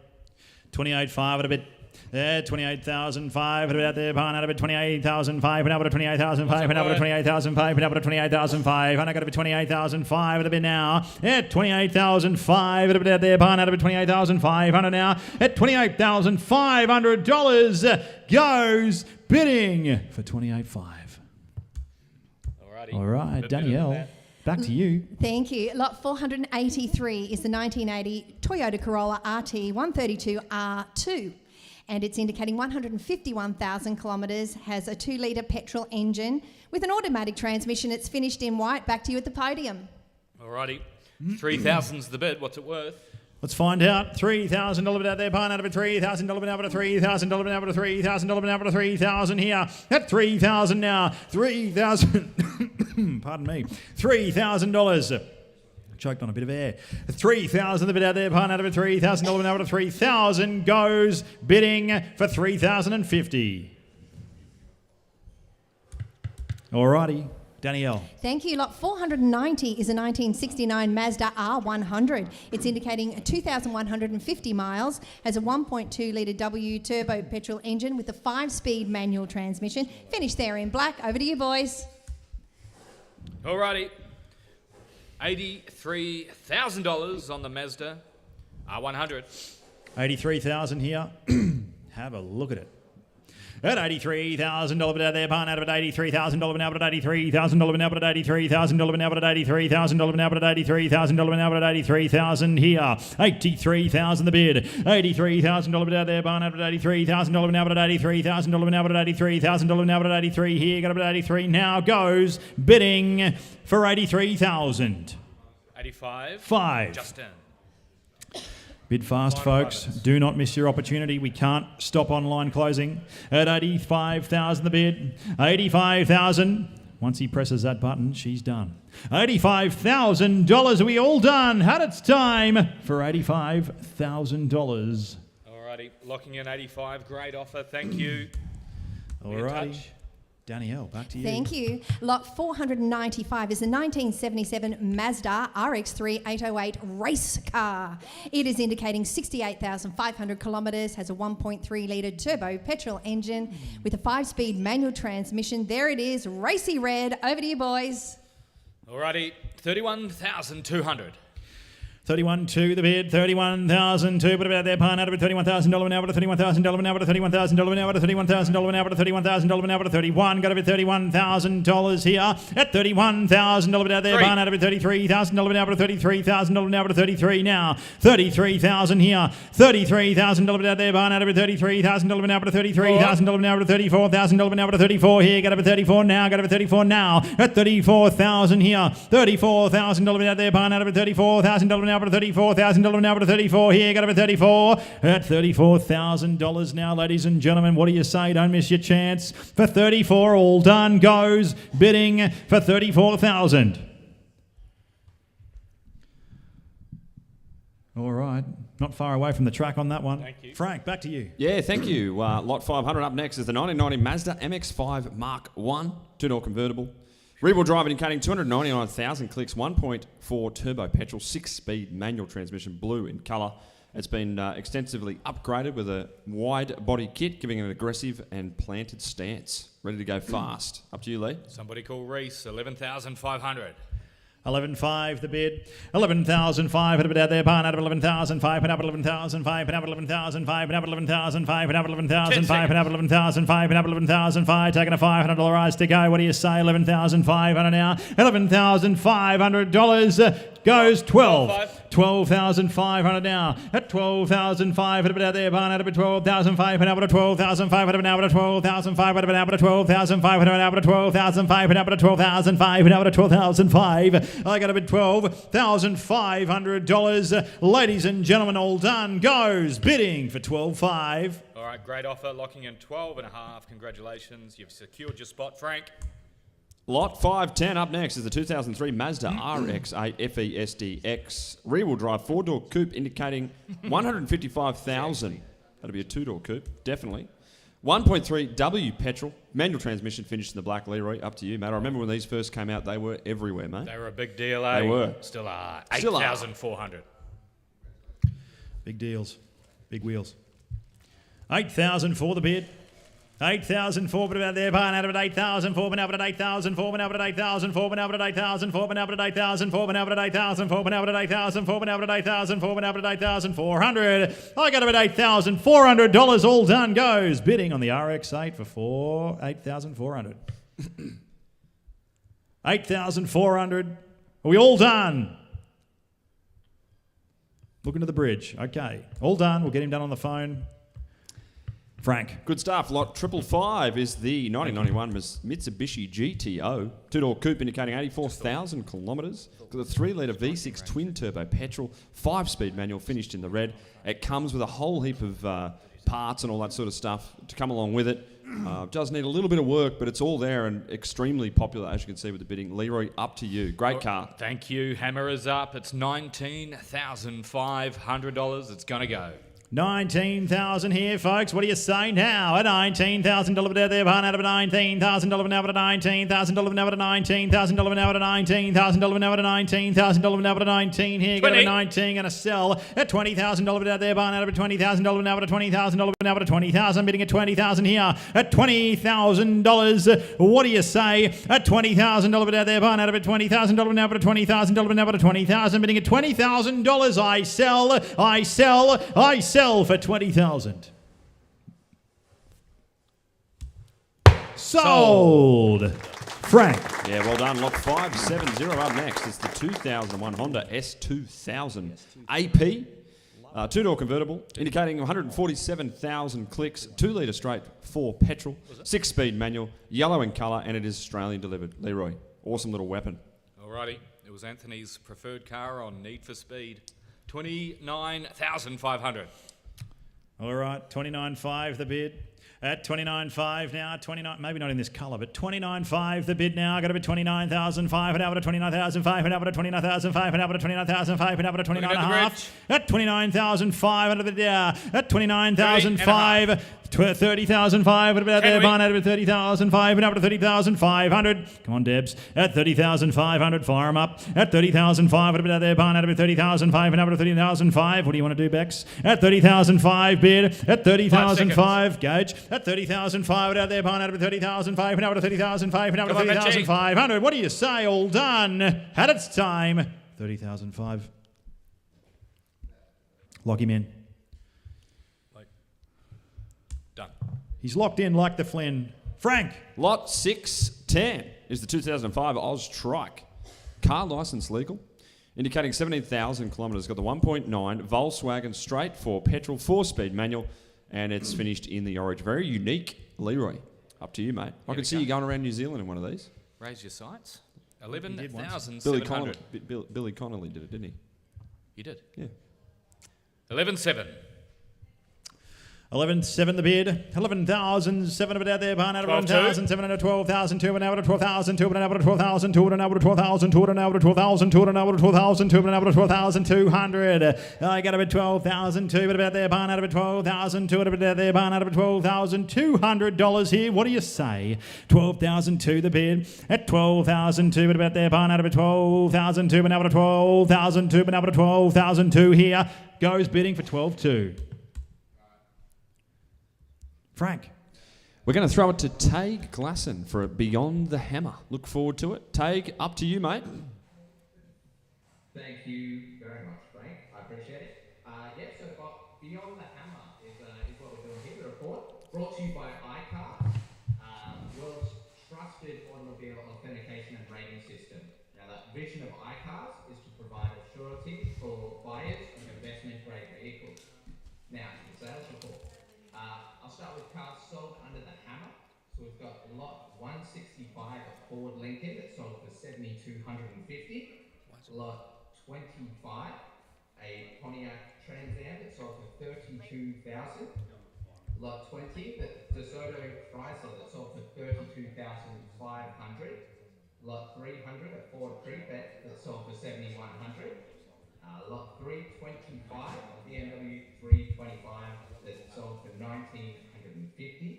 28,500 a bit. There, 28,500 out there, barn out of it, 28,500, and out of 28,500, and out of 28,500, and out of 28,500, and I got to be 28,500 a bit now. At 28,500 out there, barn out of it, 28,500 now. At $28,500 goes bidding for 28,500. Alrighty. All right, Danielle. Back to you. Thank you. Lot 483 is the 1980 Toyota Corolla RT 132 R2. And it's indicating 151,000 kilometres, has a 2-litre petrol engine with an automatic transmission. It's finished in white. Back to you at the podium. Alrighty. 3,000's the bid. What's it worth? Let's find out. $3,000 bid out there, barn out of it, $3,000 out of $3,000 out of $3,000 out of $3,000 here. At $3,000 now. $3,000. Pardon me. $3,000. Choked on a bit of air. 3,000 the bid out there, barn out of it, $3,000 out of 3,000 goes bidding for 3,050. Alrighty, Danielle. Thank you. Lot 490 is a 1969 Mazda R100. It's indicating 2,150 miles, has a 1.2-litre W turbo petrol engine with a 5-speed manual transmission. Finished there in black. Over to you, boys. Alrighty. $83,000 on the Mazda R100. 83,000 here. Have a look at it. At $83,000 bid out there, barn out of it, $83,000 now, but at $83,000 now, but at $83,000 now, but at $83,000 now, but at $83,000 now, but at $83,000 here. $83,000 the bid. $83,000 bid out there, barn out of it, $83,000 now, but at $83,000 now, but at $83,000 now, but at $83 here. Got it at $83 now, goes bidding for $83,000. 85. 5. Justin. Bid fast, folks. Do not miss your opportunity. We can't stop online closing. At $85,000 the bid. $85,000. Once he presses that button, she's done. $85,000. Are we all done? And it's time for $85,000. Alrighty. Locking in 85. Great offer. Thank you. Alrighty. Danielle, back to you. Thank you. Lot 495 is a 1977 Mazda RX-3 808 race car. It is indicating 68,500 kilometres, has a 1.3-litre turbo petrol engine with a 5-speed manual transmission. There it is, racy red. Over to you, boys. Alrighty. 31,200. 31,200 the bid, 31,200, but about there, barn out of it, $31,000 now, but $31,000 now, but $31,000 now, but $31,000 now, but $31,000 now, but 31, got to be $31,000 here, at $31,000 but out there, barn out of it, $33,000 now, but $33,000 now, but 33 now, $33,000 here, $33,000 but out there, barn out of it, $33,000 now, but $33,000 now, but $34,000 now, but 34 here, got to be 34 now, got to be 34 now, at $34,000 here, $34,000 but out there, barn out of it, $34,000 now, but $34,000 now, but 34 here, got to be 34 at $34,000 now, ladies and gentlemen. What do you say? Don't miss your chance. For 34, all done, goes bidding for 34,000. All right, not far away from the track on that one. Thank you. Frank, back to you. Yeah, thank you. Lot 500 up next is the 1990 Mazda MX-5 Mark I, two-door convertible. Rear-wheel drive indicating 299,000 clicks, 1.4 turbo petrol, 6-speed manual transmission, blue in colour. It's been extensively upgraded with a wide body kit, giving it an aggressive and planted stance. Ready to go fast. Up to you, Lee. Somebody call Reese, 11,500. 11.5 the bid. 11,500 a bid out there. Barn out of 11,500. Put up 11,500. Put up 11,500. Put up 11,500. Put up 11,500. Put up 11,500. Put up 11,500. Taking a $500 rise to go. What do you say? 11,500 now. $11,500 goes 12. 12,500 now. At 12,500 a bit out there. Barn out of 12,500. Out of 12,500. Out of 12,500. Out of 12,500. Out of 12,500. Out of 12,500. Out of 12,500. I got a bid $12,500. Ladies and gentlemen, all done. Goes bidding for 12.5. All right, great offer. Locking in 12.5. Congratulations. You've secured your spot, Frank. Lot 510 up next is the 2003 Mazda RX-8 FE-SDX rear-wheel drive four-door coupe, indicating 155,000. That'll be a two-door coupe, definitely. 1.3 W petrol, manual transmission, finished in the black. Leroy, up to you, mate. I remember when these first came out, they were everywhere, mate. They were a big deal, eh? They were. Still are. Still are. 8,400. Big deals. Big wheels. 8,000 for the bid. 8,004 but about there, barn out of it, 8,004 but out at 8,004 but out at 8,004 but out at 8,004 but out at 8,004 but out at 8,004 but out at 8,004 but out at 8,004 but out at 8,400. I got about $8,400 all done goes. Bidding on the RX-8 for 8,400. 8,400. Are we all done? Looking to the bridge. Okay. All done. We'll get him done on the phone. Frank. Good stuff. Lot 555 is the 1991 Mitsubishi GTO. Two-door coupe indicating 84,000 kilometres. Got a 3-litre V6 twin-turbo petrol, 5-speed manual, finished in the red. It comes with a whole heap of parts and all that sort of stuff to come along with it. Does need a little bit of work, but it's all there and extremely popular, as you can see with the bidding. Leroy, up to you. Great car. Thank you. Hammer is up. It's $19,500. It's going to go. 19,000 here, folks. What do you say now? At $19,000 bid out there, barn out of $19,000 now at $19,000 now at $19,000 now at $19,000 now at $19,000 now at $19 here. Go to 19 and a sell at $20,000 bid out there, barn out of $20,000 now at $20,000 now at $20,000, bidding at $20,000 here at $20,000. What do you say? At $20,000 bid out there, barn out of $20,000 now at $20,000 now at $20,000, bidding at $20,000. I sell for 20,000. Sold. Frank. Yeah, well done. Lot 570 up next. It's the 2001 Honda S2000 AP. Two-door convertible, indicating 147,000 clicks, 2-litre straight, 4 petrol, 6-speed manual, yellow in colour, and it is Australian delivered. Leroy, awesome little weapon. Alrighty, it was Anthony's preferred car on Need for Speed. 29,500. All right, 29.5 the bid. At 29.5 now, 29, maybe not in this colour, but 29.5 the bid now. Got to be 29,500 and out of 29,500 and out of 29,500 and out of 29,500 and out of 29.5. At 29,500 the bid now. At 29,500. 30,500 about there, barn out of 30,500 and up to 30,500. Come on, Debs. At 30,500, fire them up. At 30,500 about there, barn out of 30,500 and up to 30,500. What do you want to do, Bex? At 30,500 bid. At 30,500, Gage. At 30,500 out there, barn out of 30,500 and up to 30,500 and up to 30,500. What do you say? All done. Had its time. 30,500. Lock him in. Done. He's locked in like the Flynn. Frank. Lot 610 is the 2005 Oz Trike. Car licence legal, indicating 17,000 kilometres. Got the 1.9 Volkswagen straight 4 petrol, 4-speed manual, and it's finished in the orange. Very unique. Leroy, up to you, mate. I can see you going around New Zealand in one of these. Raise your sights. 11,700. Billy Connolly did it, didn't he? You did? Yeah. 11,700. 11,700 the bid. 11,700 out there. Barn out of 11,700. 12,200 and out of 12,200 and out of 12,200 and out of 12,200 and out of 12,200 and out of 12,200 and out of 12,200. I got about 12,200 about there. Barn out of 12,200 about there. Barn out of $12,200 here. What do you say? 12,200 the bid. At 12,200 about there. Barn out of 12,200 and out of 12,200 and out of 12,200 here. goes bidding for 12.2. Frank. We're going to throw it to Tage Glasson for a Beyond the Hammer. Look forward to it. Tage, up to you, mate. Thank you very much, Frank. I appreciate it. So Beyond the Hammer is what we're doing here, the report. Brought to you by iCar, world's trusted automobile authentication and rating system. Now, the vision of iCars is to provide a surety for buyers of investment-grade vehicles. Now, the sales report. I'll start with cars sold under the hammer. So we've got lot 165 of Ford Lincoln that sold for $7,250. Lot 25, a Pontiac Trans Am that sold for $32,000. Lot 20, the DeSoto Chrysler that sold for $32,500. Lot 300, a Ford Prefect that sold for $7,100. Lot 325, a BMW 325 that sold for $1,950.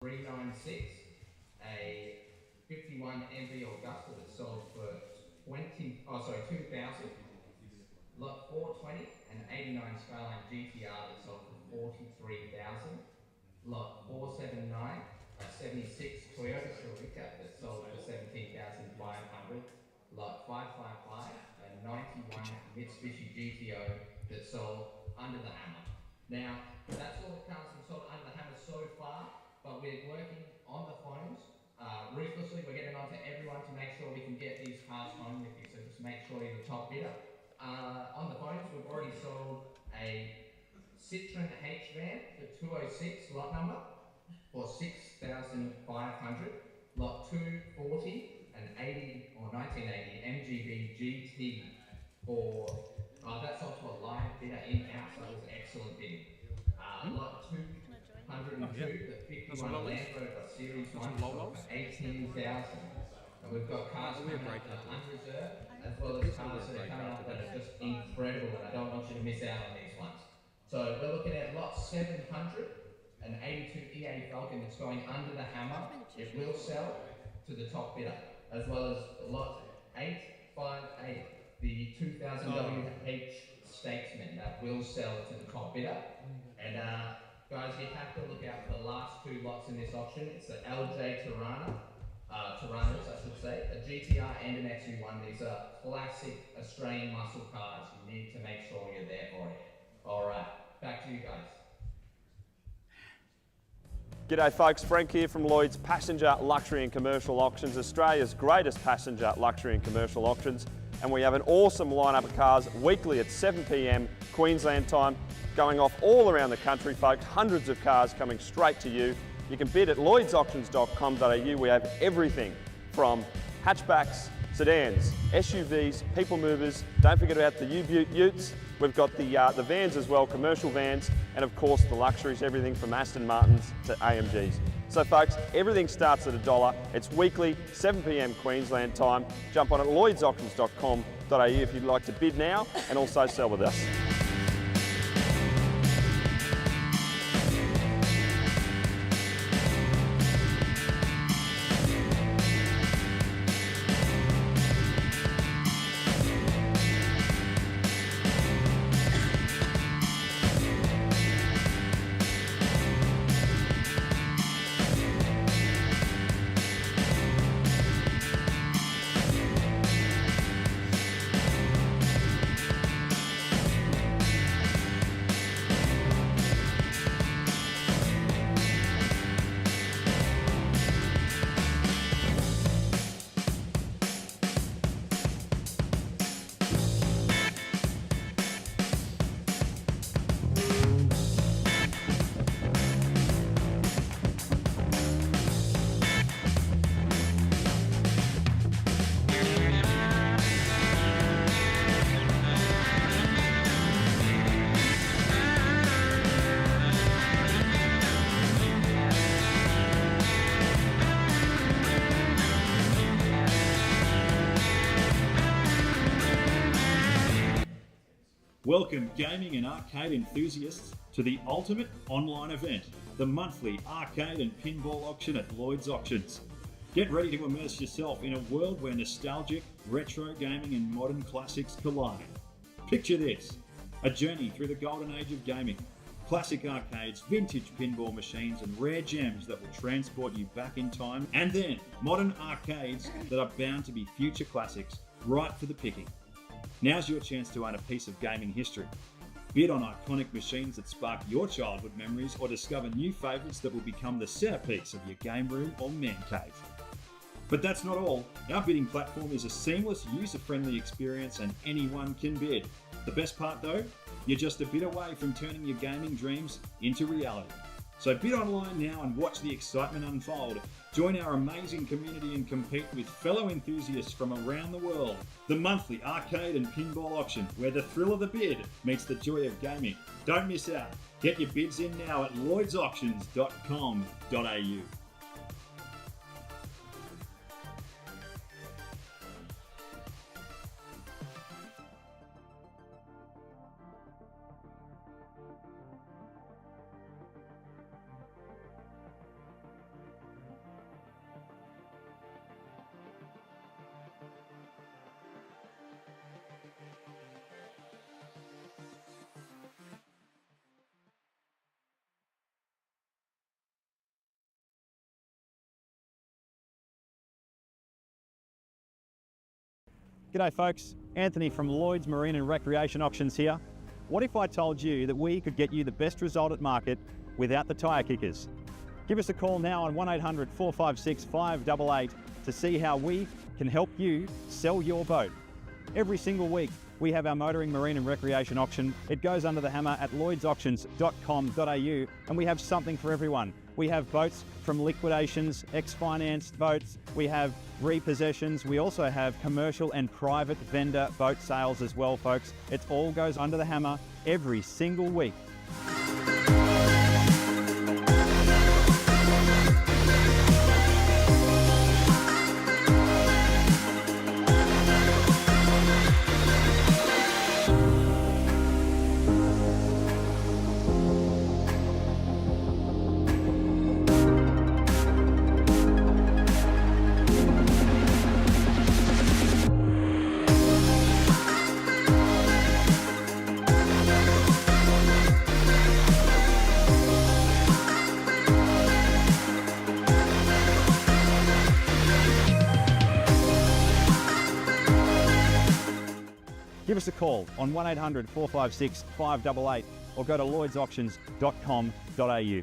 396, a 51 MV Augusta that sold for $2,000. Lot 420, an 89 Skyline GTR that sold for $43,000. Lot 479, a 76 Toyota Replica that sold for $17,500. Lot 555, a 91 Mitsubishi GTO that sold under the hammer. Now, that's all the cars we've sold under the hammer so far, but we're working on the phones. Ruthlessly, we're getting on to everyone to make sure we can get these cars home with you, so just make sure you're the top bidder. On the phones, we've already sold a Citroen H van for 206 lot number for $6,500. Lot 240, an 80 or 1980 MGB GT for that sold to a live bidder in-house. That was excellent bidding. Lot 202, the 51 Land Rover Series 1 sold for $18,000. And we've got cars coming up that are unreserved, as well as cars that are coming up that are just incredible, and I don't want you to miss out on these ones. So we're looking at lot 700, an 82 EA Falcon that's going under the hammer. It will sell to the top bidder, as well as lot 858, the 2000 WH Statesman that will sell to the top bidder. And guys, you have to look out for the last two lots in this auction. It's the LJ Toranas, I should say, a GTR and an XU1. These are classic Australian muscle cars. You need to make sure you're there for it. All right, back to you guys. G'day folks, Frank here from Lloyds Passenger Luxury and Commercial Auctions, Australia's greatest passenger luxury and commercial auctions. And we have an awesome lineup of cars weekly at 7 p.m. Queensland time, going off all around the country, folks. Hundreds of cars coming straight to you. You can bid at lloydsauctions.com.au. We have everything from hatchbacks, sedans, SUVs, people movers. Don't forget about the utes. We've got the vans as well, commercial vans, and of course the luxuries, everything from Aston Martins to AMGs. So folks, everything starts at $1. It's weekly, 7 p.m. Queensland time. Jump on at lloydsauctions.com.au if you'd like to bid now and also sell with us. Welcome gaming and arcade enthusiasts to the ultimate online event, the monthly arcade and pinball auction at Lloyds Auctions. Get ready to immerse yourself in a world where nostalgic, retro gaming and modern classics collide. Picture this, A journey through the golden age of gaming. Classic arcades, vintage pinball machines, and rare gems that will transport you back in time. And then, modern arcades that are bound to be future classics, right for the picking. Now's your chance to own a piece of gaming history. Bid on iconic machines that spark your childhood memories, or discover new favourites that will become the centrepiece of your game room or man cave. But that's not all. Our bidding platform is a seamless, user-friendly experience and anyone can bid. The best part though? You're just a bit away from turning your gaming dreams into reality. So bid online now and watch the excitement unfold. Join our amazing community and compete with fellow enthusiasts from around the world. The monthly arcade and pinball auction, where the thrill of the bid meets the joy of gaming. Don't miss out. Get your bids in now at lloydsauctions.com.au. G'day folks, Anthony from Lloyds Marine and Recreation Auctions here. What if I told you that we could get you the best result at market without the tyre kickers? Give us a call now on 1800 456 588 to see how we can help you sell your boat. Every single week we have our motoring, marine and recreation auction. It goes under the hammer at lloydsauctions.com.au and we have something for everyone. We have boats from liquidations, ex-financed boats, we have repossessions, we also have commercial and private vendor boat sales as well, folks. It all goes under the hammer every single week. Give us a call on 1800 456 588 or go to lloydsauctions.com.au.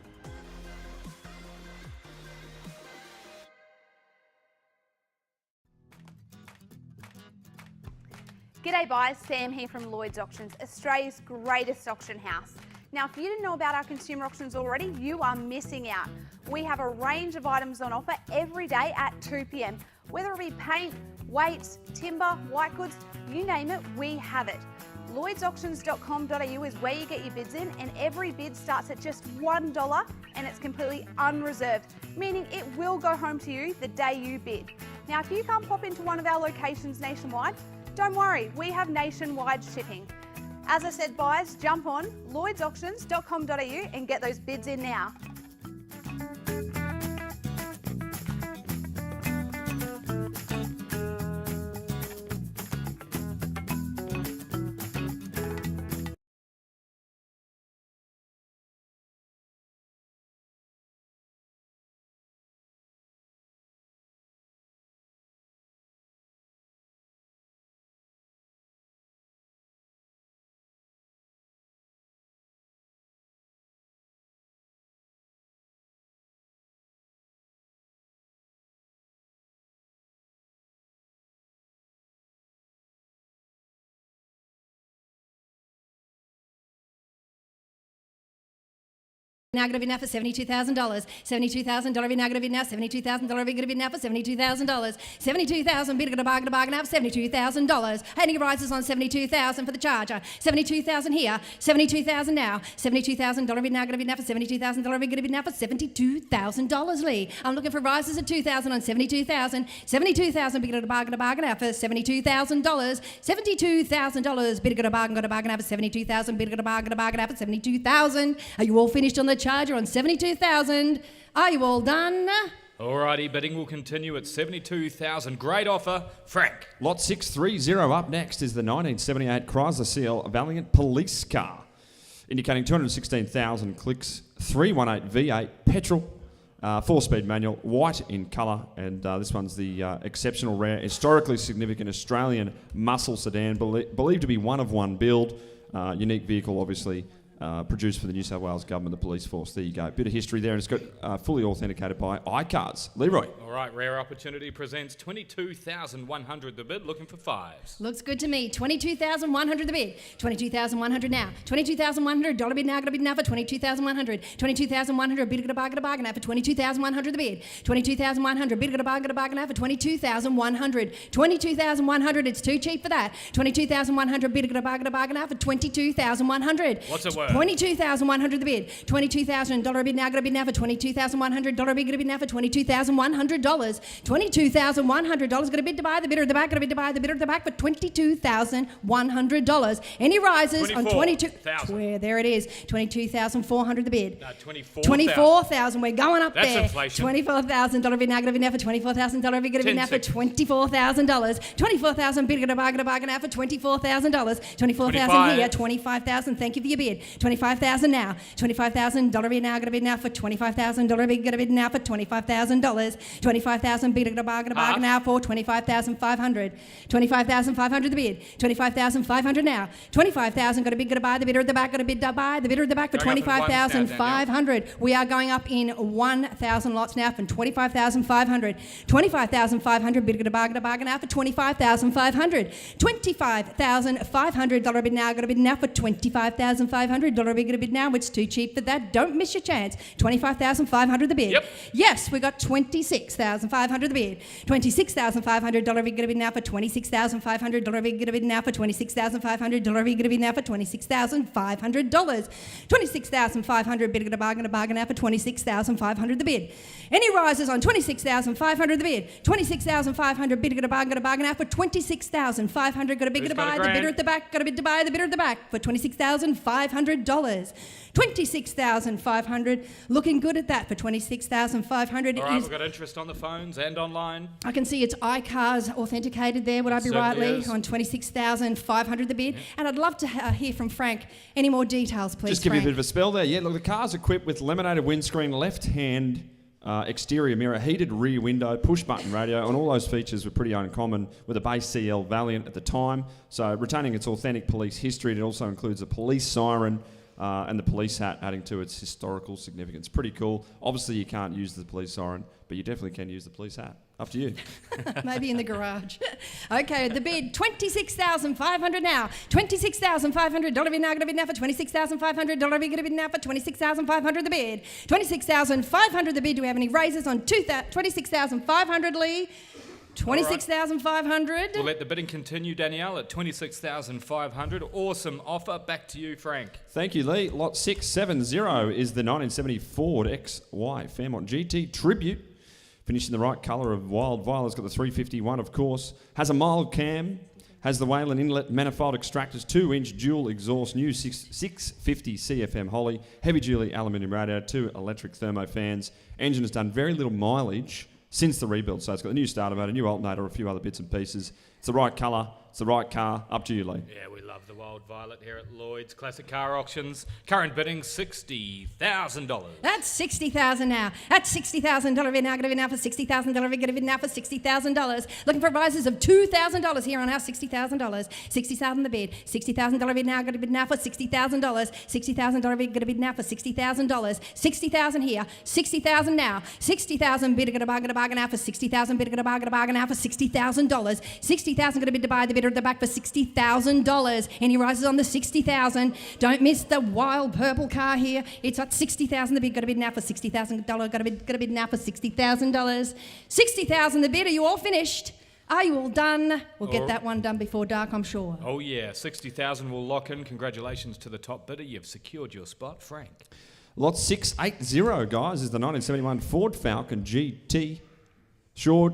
G'day buyers, Sam here from Lloyds Auctions, Australia's greatest auction house. Now if you didn't know about our consumer auctions already, you are missing out. We have a range of items on offer every day at 2 p.m. Whether it be paint, weights, timber, white goods, you name it, we have it. Lloydsauctions.com.au is where you get your bids in, and every bid starts at just $1 and it's completely unreserved, meaning it will go home to you the day you bid. Now if you can't pop into one of our locations nationwide, don't worry, we have nationwide shipping. As I said, buyers, jump on lloydsauctions.com.au and get those bids in now. Now going to bid now for $72,000. $72,000 bid now going to bid now. $72,000 bid going to bid now for $72,000. $72,000 bid going to bargain now for $72,000. Handing rises on $72,000 for the Charger. $72,000 here. $72,000 now. $72,000 bid now going to bid now for $72,000 bid going to bid now for $72,000. Lee, I'm looking for rises at $2,000 on $72,000. $72,000 bid going to bargain now for $72,000. $72,000 bid going to bargain now for $72,000 bid going to bargain now for $72,000. Are you all finished on the Charger on $72,000? Are you all done? Alrighty, bidding will continue at 72,000. Great offer, Frank. Lot 630 up next is the 1978 Chrysler CL Valiant police car, indicating 216,000 clicks, 318 V8 petrol, 4-speed manual, white in colour, and this one's the exceptional rare, historically significant Australian muscle sedan, believed to be one of one build, unique vehicle obviously. Produced for the New South Wales government, the police force. There you go. Bit of history there, and it's got fully authenticated by iCars. Leroy. All right, rare opportunity presents 22,100 the bid, looking for fives. Looks good to me. 22,100 the bid. 22,100 now. 22,100 dollar bid now. Got a bid now for 22,100. 22,100 bid. Got a bargain now for 22,100 the bid. 22,100 bid. Got a bargain now for 22,100. 22,100. It's too cheap for that. 22,100 bid. Got a bargain now for 22,100. What's it worth? 22,100 the bid. $22,000 bid now. Got a bid now for $22,100 bid. Got a bid now for $22,100. $22,100. Got a bid to buy the bidder at the back. Got a bid to buy the bidder at the back for $22,100. Any rises on 22,000? Where there it is. 22,400 the bid. No, 24,000. We're going up That's there. inflation. $24,000 bid now. Got a bid now for $24,000 bid. Got a bid now for $24,000. $24,000 bid. Got a bargain now for $24,000. $24,000 here. $25,000. Thank you for your bid. $25,000 now. $25,000 bid now. Got a bid now for $25,000 bid. Got a bid now for $25,000. $25,000 bid. Got a bargain now for $25,500. $25,500 the bid. $25,500 now. $25,000. Got a bid. Got to buy the bidder at the back. Got a bid to buy the bidder at the back for $25,500. We are going up in 1,000 lots now from $25,500. $25,500 bid. Got a bargain now for $25,500. $25,500 bid now. Got a bid now for $25,500 bid. Got a bid now. It's too cheap for that. Don't miss your chance. $25,500 the bid. Yep. Yes, we got $26,500 the bid. $26,500 bid. Got a bid now for $26,500 bid. Got a bid now for $26,500 bid. Got a bid now for $26,500. $26,500 bid. Got a bargain now for $26,500 the bid. Any rises on $26,500 the bid. $26,500 bid. Got a bargain now for $26,500. Got a bid to buy the bidder at the back. Got a bid to buy the bidder at the back for $26,500. $26,500. Looking good at that for $26,500. All right, we've got interest on the phones and online. I can see it's iCars authenticated there. Would I be Certainly right, Lee? is. On $26,500 the bid. And I'd love to hear from Frank. Any more details, please, Just give you a Frank? bit of a spell there. Yeah, look, the car's equipped with laminated windscreen, left-hand exterior mirror, heated rear window, push-button radio, and all those features were pretty uncommon with a base CL Valiant at the time. So retaining its authentic police history, it also includes a police siren and the police hat, adding to its historical significance. Pretty cool. Obviously, you can't use the police siren, but you definitely can use the police hat. Up to you. Maybe in the garage. Okay, the bid, $26,500 now. $26,500 bid now. Got a bid now for $26,500 bid. Got a bid now for $26,500 the bid. $26,500 the bid. Do we have any raises on $26,500, Lee? $26,500. We'll let the bidding continue, Danielle, at $26,500. Awesome offer. Back to you, Frank. Thank you, Lee. Lot 670 is the 1970 Ford XY Fairmont GT Tribute. Finishing the right colour of wild violet. It's got the 351, of course. Has a mild cam. Has the Wayland inlet manifold extractors, 2-inch dual exhaust, new 650 CFM Holly, heavy duty aluminium radiator, 2 electric thermo fans. Engine has done very little mileage since the rebuild, so it's got the new starter motor, new alternator, a few other bits and pieces. It's the right colour, it's the right car. Up to you, Lee. Yeah, we love the wild violet here at Lloyds Classic Car Auctions. Current bidding $60,000. That's $60,000 now. That's $60,000 bid now. Got a bid now for $60,000 bid. Got a bid now for $60,000. Looking for rises of $2,000 here on our $60,000. $60,000 the bid. $60,000 bid now. Got a bid now for $60,000. $60,000 bid. Got a bid now for $60,000. $60,000 here. $60,000 now. $60,000 bid. Got a bargain now for $60,000 bid. Got a bargain now for $60,000. $60,000 got a bid to buy the bidder at the back for $60,000. Any rises on the $60,000? Don't miss the wild purple car here. It's at $60,000 the bid. Got a bid now for $60,000. Got a bid now for $60,000. $60,000 the bid. Are you all finished? Are you all done? We'll get that one done before dark, I'm sure. Oh yeah, $60,000 will lock in. Congratulations to the top bidder. You've secured your spot, Frank. Lot 680, guys, is the 1971 Ford Falcon GT. Ford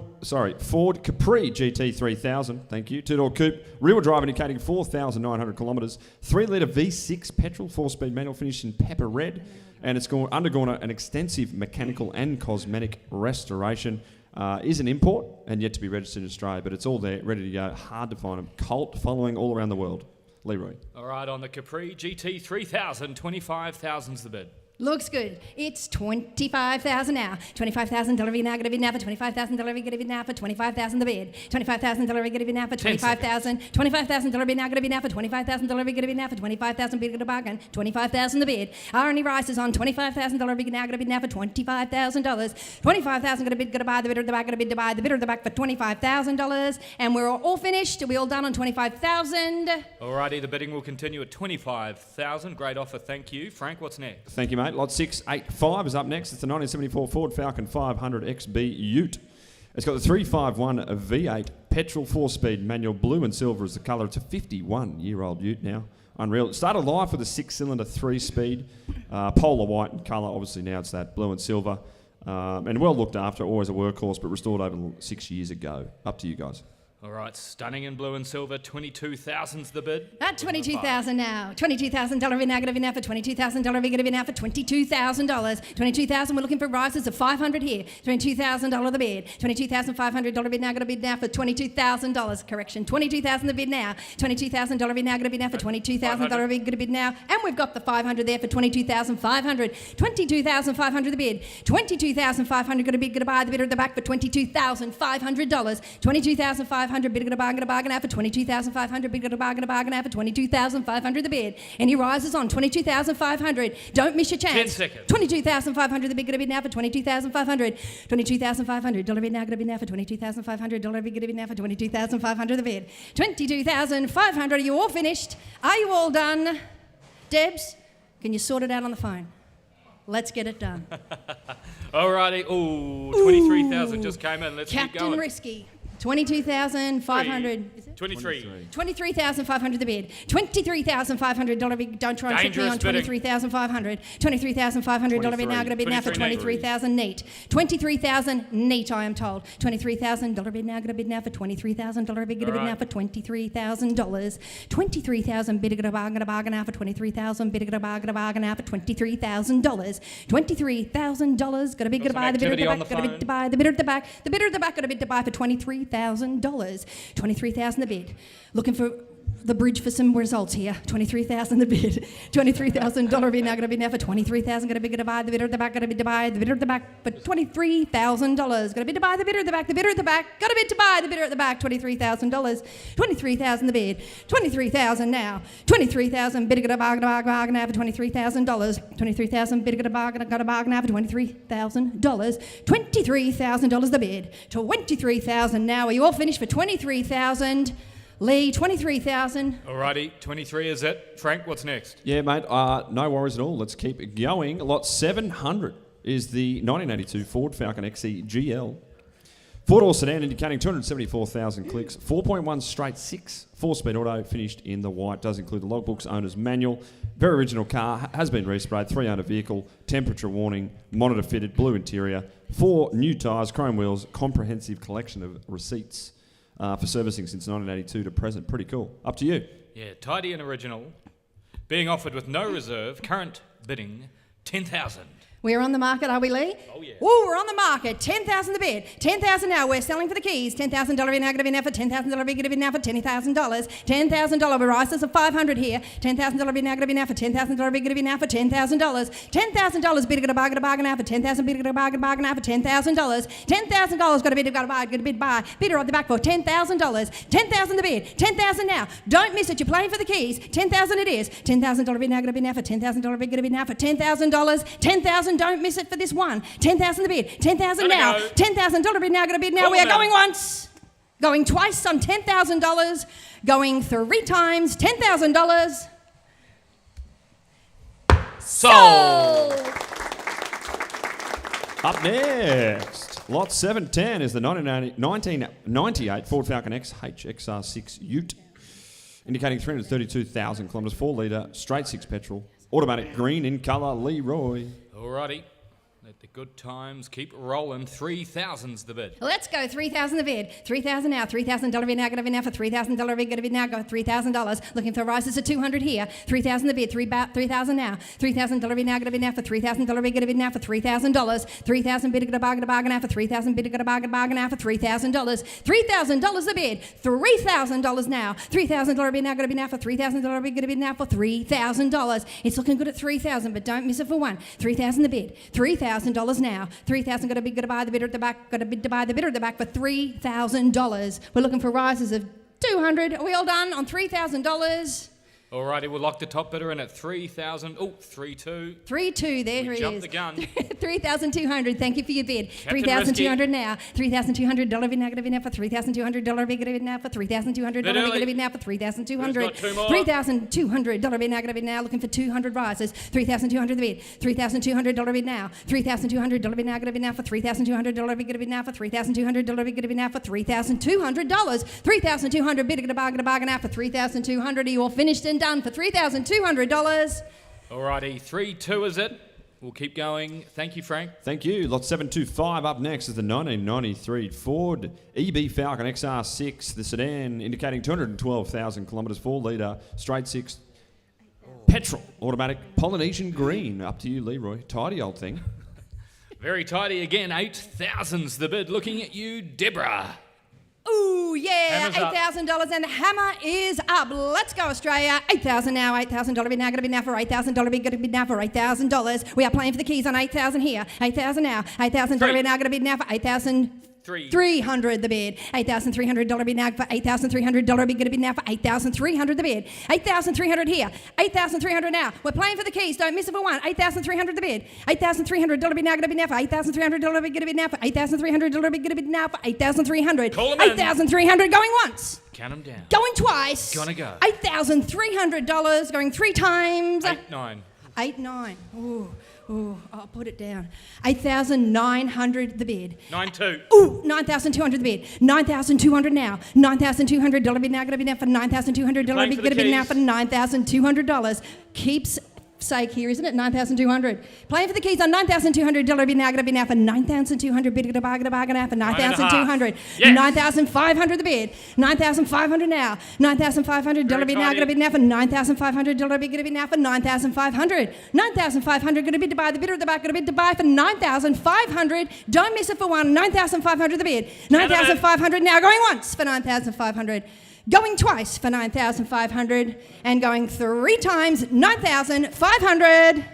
Capri GT 3000, thank you. Two-door coupe, rear-wheel drive indicating 4,900 kilometres. 3-litre V6 petrol, 4-speed manual, finished in pepper red. And it's undergone an extensive mechanical and cosmetic restoration. Is an import and yet to be registered in Australia, but it's all there, ready to go. Hard to find them. Cult following all around the world. Leroy. All right, on the Capri GT 3000, 25,000's the bid. Looks good. It's $25,000 now. $25,000 bid now. Going to bid now for $25,000. Going to bid now for $25,000 the bid. $25,000 going to bid now for $25,000. $25,000 bid now. Going to bid now for $25,000. Going to bid now for $25,000. Bid going to bargain. $25,000 the bid. Arnie rises on $25,000 bid now. Going to bid now for $25,000. $25,000 going to bid. Going to buy the bidder the back. Going to bid to buy the bidder the back for $25,000. And we're all finished. Are we all done on $25,000? Alrighty, the bidding will continue at $25,000. Great offer, thank you. Frank, what's next? Thank you, mate. Lot 685 is up next. It's the 1974 Ford Falcon 500 XB Ute. It's got the 351 V8 petrol 4-speed manual, blue and silver is the colour. It's a 51-year-old Ute now. Unreal. It started life with a 6-cylinder 3-speed, polar white in colour. Obviously now it's that blue and silver. And well looked after, always a workhorse, but restored over 6 years ago. Up to you guys. All right, stunning in blue and silver, 22,000's the bid. At $22,000 now. $22,000 bid now. Going to bid now for $22,000. Going to bid now for $22,000. $22,000. We're looking for rises of $500 here. $22,000 the bid. $22,500 bid now. Going to bid now for $22,000. Correction. $22,000 the bid now. $22,000 bid now. Going to bid now for $22,000 bid. Going to bid now. And we've got the $500 there for $22,500. $22,500 the bid. $22,500 going to bid. Going to buy the bidder at the back for $22,500. $22,500 bid going to bargain out for $22,500 bid going to bargain out for $22,500 the bid. Any rises on $22,500. Don't miss your chance. 10 seconds. $22,500 the bid going to bid now for $22,500. $22,500 bid now going to bid now for $22,500. Bid going to bid now for $22,500 the bid. $22,500. Are you all finished? Are you all done? Debs, can you sort it out on the phone? Let's get it done. Alrighty, 23,000 just came in. Let's keep Captain going. Risky. $22,500. Is it? 23. $23,500 the bid. $23,500 bid. Don't try and trick me on $23,500. $23,500 bid now. Going to bid now for $23,000 neat. $23,000 neat, I am told. $23,000 bid now. Going to bid now for $23,000 bid. Going to bid now for $23,000. $23,000 bid. Going to bargain out for $23,000 bid. Going to bargain out for $23,000. $23,000. Going to bid. Going to buy the bidder at the back. Going to bid to buy the bidder at the back. The bidder at the back. Going to bid to buy for $23,000. $23,000 the bid. Looking for the bridge for some results here. $23,000 the bid. $23,000 bid now. Going to bid now for $23,000. Going to bid to buy the bidder at the back. Going to bid to buy the bidder at the back for $23,000. Going to bid to buy the bidder at the back. The bidder at the back. Got to bid to buy the bidder at the back. $23,000. $23,000 the bid. $23,000 now. $23,000 bid. Going to bargain now for $23,000. $23,000 bid. Going to bargain now for $23,000. $23,000 the bid. $23,000 now. Are you all finished for $23,000? Lee, $23,000. Alrighty, 23 is it. Frank, what's next? Yeah, mate, no worries at all. Let's keep it going. Lot 700 is the 1982 Ford Falcon XE GL. Four-door sedan indicating 274,000 clicks. 4.1 straight 6. 4-speed auto finished in the white. Does include the logbook's owner's manual. Very original car. Has been resprayed. 3-owner vehicle. Temperature warning. Monitor fitted. Blue interior. 4 new tyres. Chrome wheels. Comprehensive collection of receipts. For servicing since 1982 to present. Pretty cool. Up to you. Yeah, tidy and original. Being offered with no reserve. Current bidding, 10,000. We're on the market, are we, Lee? Oh, yeah. Ooh, we're on the market. $10,000 the bid. $10,000 now. We're selling for the keys. $10,000 bid now. Going to be now for $10,000 bid. Going to be now for $10,000. $10,000. We're rises of $500 here. $10,000 bid now. Going to be now for $10,000 bid. Going to be now for $10,000. $10,000 bid. Going to bargain now for $10,000 bid. Going to bargain now for $10,000. $10,000. Got to bid. Got to buy. Got to bid buy. Bidder on the back for $10,000. $10,000 the bid. $10,000 now. Don't miss it. You're playing for the keys. $10,000 it is. $10,000 bid now. Going to be now for $10,000 bid. Going to be now for $10,000. $10,000. Don't miss it for this one. $10,000 the bid. $10,000 now. $10,000 bid now. Going to bid now. We are going once. Going twice on $10,000. Going 3 times. $10,000. Sold. Up next, lot 710 is the 1998 Ford Falcon X HXR6 Ute, indicating 332,000 kilometres, 4-litre, straight 6 petrol, automatic green in colour. Leroy. Alrighty, Let the good times keep rolling. 3,000's the bid. Let's go, 3,000 the bid. 3,000 now, $3,000 bid now, gonna bid now for $3,000 bid, gonna bid now, go $3,000. Looking for rises at 200 here. 3,000 the bid, 3,000 now. $3,000 bid now, gonna bid now for $3,000 bid, gonna bid now for $3,000. 3,000 bid, gonna bargain now for $3,000 bid, gonna bargain now for $3,000. $3,000 the bid, $3,000 now. $3,000 bid now, gonna bid now for $3,000 bid, gonna bid now for $3,000. It's looking good at 3,000, but don't miss it for one. 3,000 the bid, $3,000 now. 3,000 got to buy the bidder at the back, got to bid to buy the bidder at the back for $3,000. We're looking for rises of 200. Are we all done on $3,000? Alrighty, we'll lock the top bidder in at 3,000. Oh, 3,200. 3,200, there We he jumped is. the gun. 3,200, thank you for your bid. Captain 3,200 now. $3,200 bid now, gonna bid now for $3,200 bid, gonna bid now for $3,200 bid, gonna bid now for $3,200. Who's got two more? $3,200 bid now, gonna bid now, looking for 200 rises. $3,200 the bid. $3,200 bid now. $3,200 bid now, gonna bid now for $3,200 bid, gonna bid now for $3,200 bid, gonna bid now for $3,200. $3,200 bid, gonna bargain out for $3,200. You all finished and done for $3,200. Alrighty, 3-2 is it. We'll keep going. Thank you, Frank. Thank you. Lot 725 up next is the 1993 Ford EB Falcon XR6, the sedan, indicating 212,000 kilometres, 4-litre, straight six, petrol, automatic, Polynesian green. Up to you, Leroy. Tidy old thing. Very tidy again. 8,000's the bid. Looking at you, Deborah. Ooh, yeah, Hammer's up. $8,000 and the hammer is up. Let's go, Australia. $8,000 now, $8,000 bid now, gonna be now for $8,000 bid, gonna be now for $8,000. We are playing for the keys on 8,000 here. 8,000 now, $8,000 bid now, gonna be now for $8,300 the bid. $8,300 bid now for $8,300 bid, gonna be now for $8,300 the bid. $8,300 here. $8,300 now. We're playing for the keys. Don't miss it for one. $8,300 the bid. $8,300 bid now, gonna be now for $8,300 bid, gonna be now for $8,300 bid, gonna be now for $8,300. Call 'em in. $8,300 going once. Count them down. Going twice. Gonna go. $8,300 going three times. 8-9. 8-9. Ooh, I'll put it down. $8,900 the bid. 9-2. Ooh, $9,200 the bid. $9,200 now. $9,200 bid now, gonna be now for $9,200 Playing bid, for the gonna be now keys. for $9,200. Keeps sake here, isn't it? $9,200. Playing for the keys on $9,200 bid now, gonna be now for $9,200 bid, gonna bargain now for $9,200. Yes. $9,500 the bid. $9,500 now. $9,500 bid now, gonna be now for $9,500 bid, gonna be now for $9,500. $9,500 gonna bid to buy the bidder at the back, gonna bid to buy for $9,500. Don't miss it for one. $9,500 the bid. $9,500 now, going once for $9,500. Going twice for $9,500 and going three times $9,500.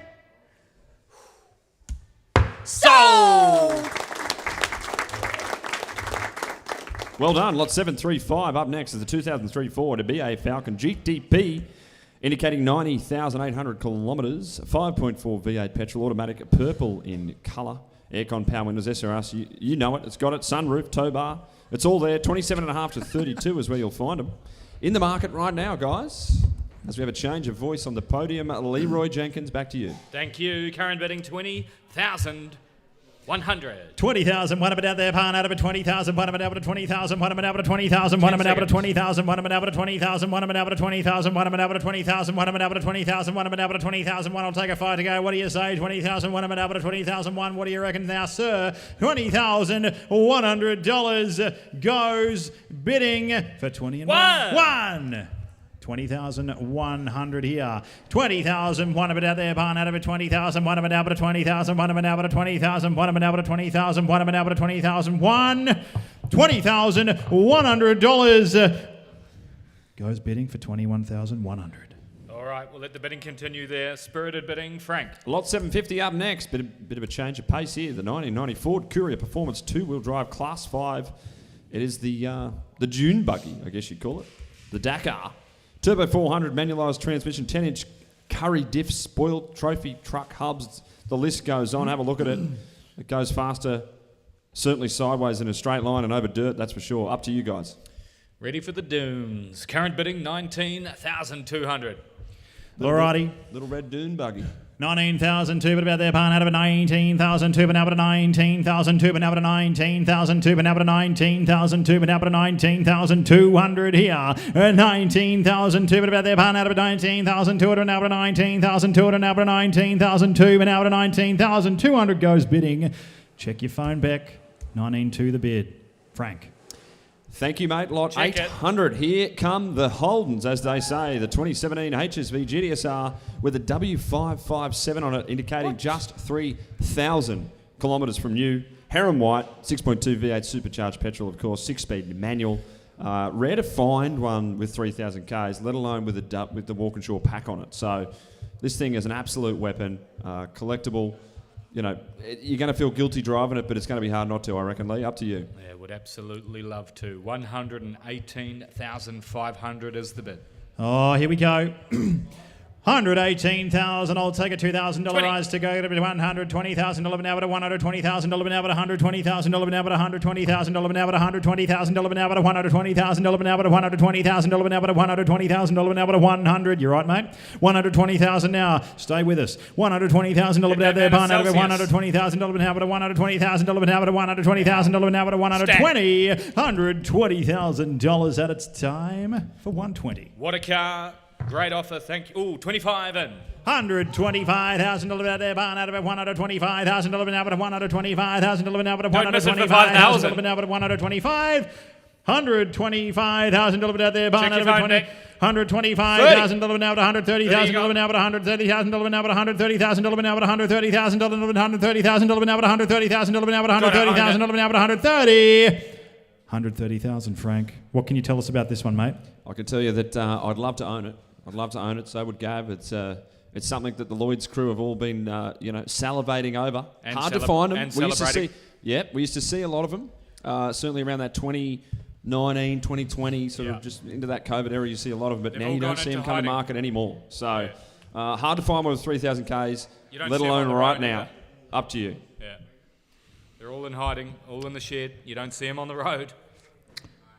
Sold! Well done. Lot 735 up next is the 2003 Ford BA Falcon GTP, indicating 90,800 kilometres, 5.4 V8 petrol, automatic, purple in colour, aircon, power windows, SRS. You know it. It's got it. Sunroof, tow bar. It's all there. 27.5 to 32 is where you'll find them. In the market right now, guys, as we have a change of voice on the podium. Leroy Jenkins, back to you. Thank you. Current bidding 20,100. 20,000, one of it out there, pan out of it, 20,000, one of it out of 20,000, one of it out of 20,000, one of it out of 20,000, one of it out of 20,000, one of it out of 20,000, one of it out of 20,000, one of it out of 20,000, one of it out of 20,000, one. I'll take a 5 to go. What do you say? 20,000, one of it out of 20,000, one. What do you reckon now, sir? $20,100 goes bidding for 20 and one. 20,100 here. 20,000, one of it out there, barn out of it, 20,000, one of it out of 20,000, one of it out of 20,000, one of it out of 20,000, one of it out of 20,000, one. $20,100 goes bidding for 21,100. All right, we'll let the bidding continue there. Spirited bidding, Frank. Lot 750 up next. Bit of a change of pace here. The 1990 Ford Courier Performance 2-wheel drive Class 5. It is the June buggy, I guess you'd call it. The Dakar. Turbo 400, manualised transmission, 10-inch Curry diff, spoiled trophy truck hubs. The list goes on. Have a look at it. It goes faster, certainly sideways in a straight line and over dirt, that's for sure. Up to you guys. Ready for the dunes. Current bidding 19,200. Alrighty. Little red dune buggy. 19,002, but about there, barn out of 19,002, but now to 19,002, but now to 19,002, but now to 19,002, but now to 19,200 here. 19,002, but about there, barn out of 19,002, but now to 19,002, but now to 19,002, but now to 19,200 goes bidding. Check your phone, Beck. 19.2 the bid. Frank. Thank you, mate. Lot Check 800. Here come the Holdens, as they say. The 2017 HSV GTSR with a W557 on it, indicating just 3,000 kilometres from new. Heron White, 6.2 V8 supercharged petrol, of course, 6-speed manual. Rare to find one with 3,000 Ks, let alone with the Walkinshaw pack on it. So this thing is an absolute weapon, collectible. You know, you're going to feel guilty driving it, but it's going to be hard not to, I reckon, Lee. Up to you. Yeah, would absolutely love to. 118,500 is the bid. Oh, here we go. 118,000. I'll take a $2,000 rise to go to $120,000 now, but $120,000 now, but $120,000 now, but $120,000 now, but $120,000 now, but $120,000 now, but $120,000 now, but $120,000 now, but $100. You're right, mate. $120,000 now. Stay with us. $120,000 out there, barn out of $120,000 now, but $120,000 now, but $120,000 now, but $120,000 at its time for 120. What a car. Great offer, thank you. Ooh, 25 in. $125,000 out there, barn out of it. $125,000 now, but $125,000 now, but Don't miss it for 5,000. now, but $125,000. $125,000 out there, barn out of it. $125,000 now, but $130,000 now, but $130,000 now, but $130,000 now, but $130,000 now, but $130,000 now, but $130,000 now, but $130,000 now, but $130,000, Frank. What can you tell us about this one, mate? I can tell you that I'd love to own it. So would Gav. It's something that the Lloyds crew have all been, salivating over. And hard to find them. and We used to celebrating. we used to see a lot of them. Certainly around that 2019, 2020, sort of just into that COVID era, you see a lot of them. But They've now all you don't gone see them into come to hiding. market anymore. So hard to find one with 3,000 Ks, You don't let see 'em on alone the right road now. either. Up to you. Yeah. They're all in hiding, all in the shed. You don't see them on the road.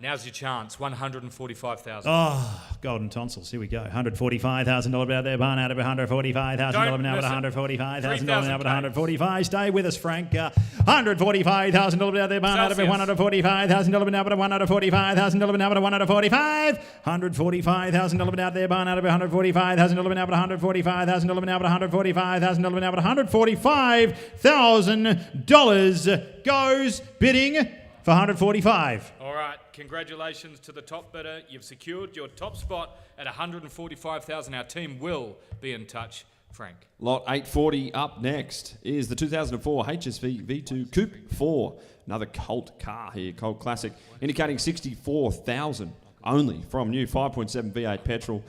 Now's your chance. 145,000. Oh, golden tonsils. Here we go. $145,000 out there, barn out of $145,000 now, but $145,000 now, but $145,000. Stay with us, Frank. $145,000 out there, barn out of $145,000 now, but $145,000 now, but $145,000. $145,000 out there, barn out of $145,000 now, but $145,000 now, but $145,000 now, but $145,000 goes bidding for $145,000. All right, congratulations to the top bidder. You've secured your top spot at $145,000. Our team will be in touch, Frank. Lot 840 up next is the 2004 HSV V2 Coupe 4. Another Colt car here, Colt Classic, indicating 64,000 only from new. 5.7 V8 petrol.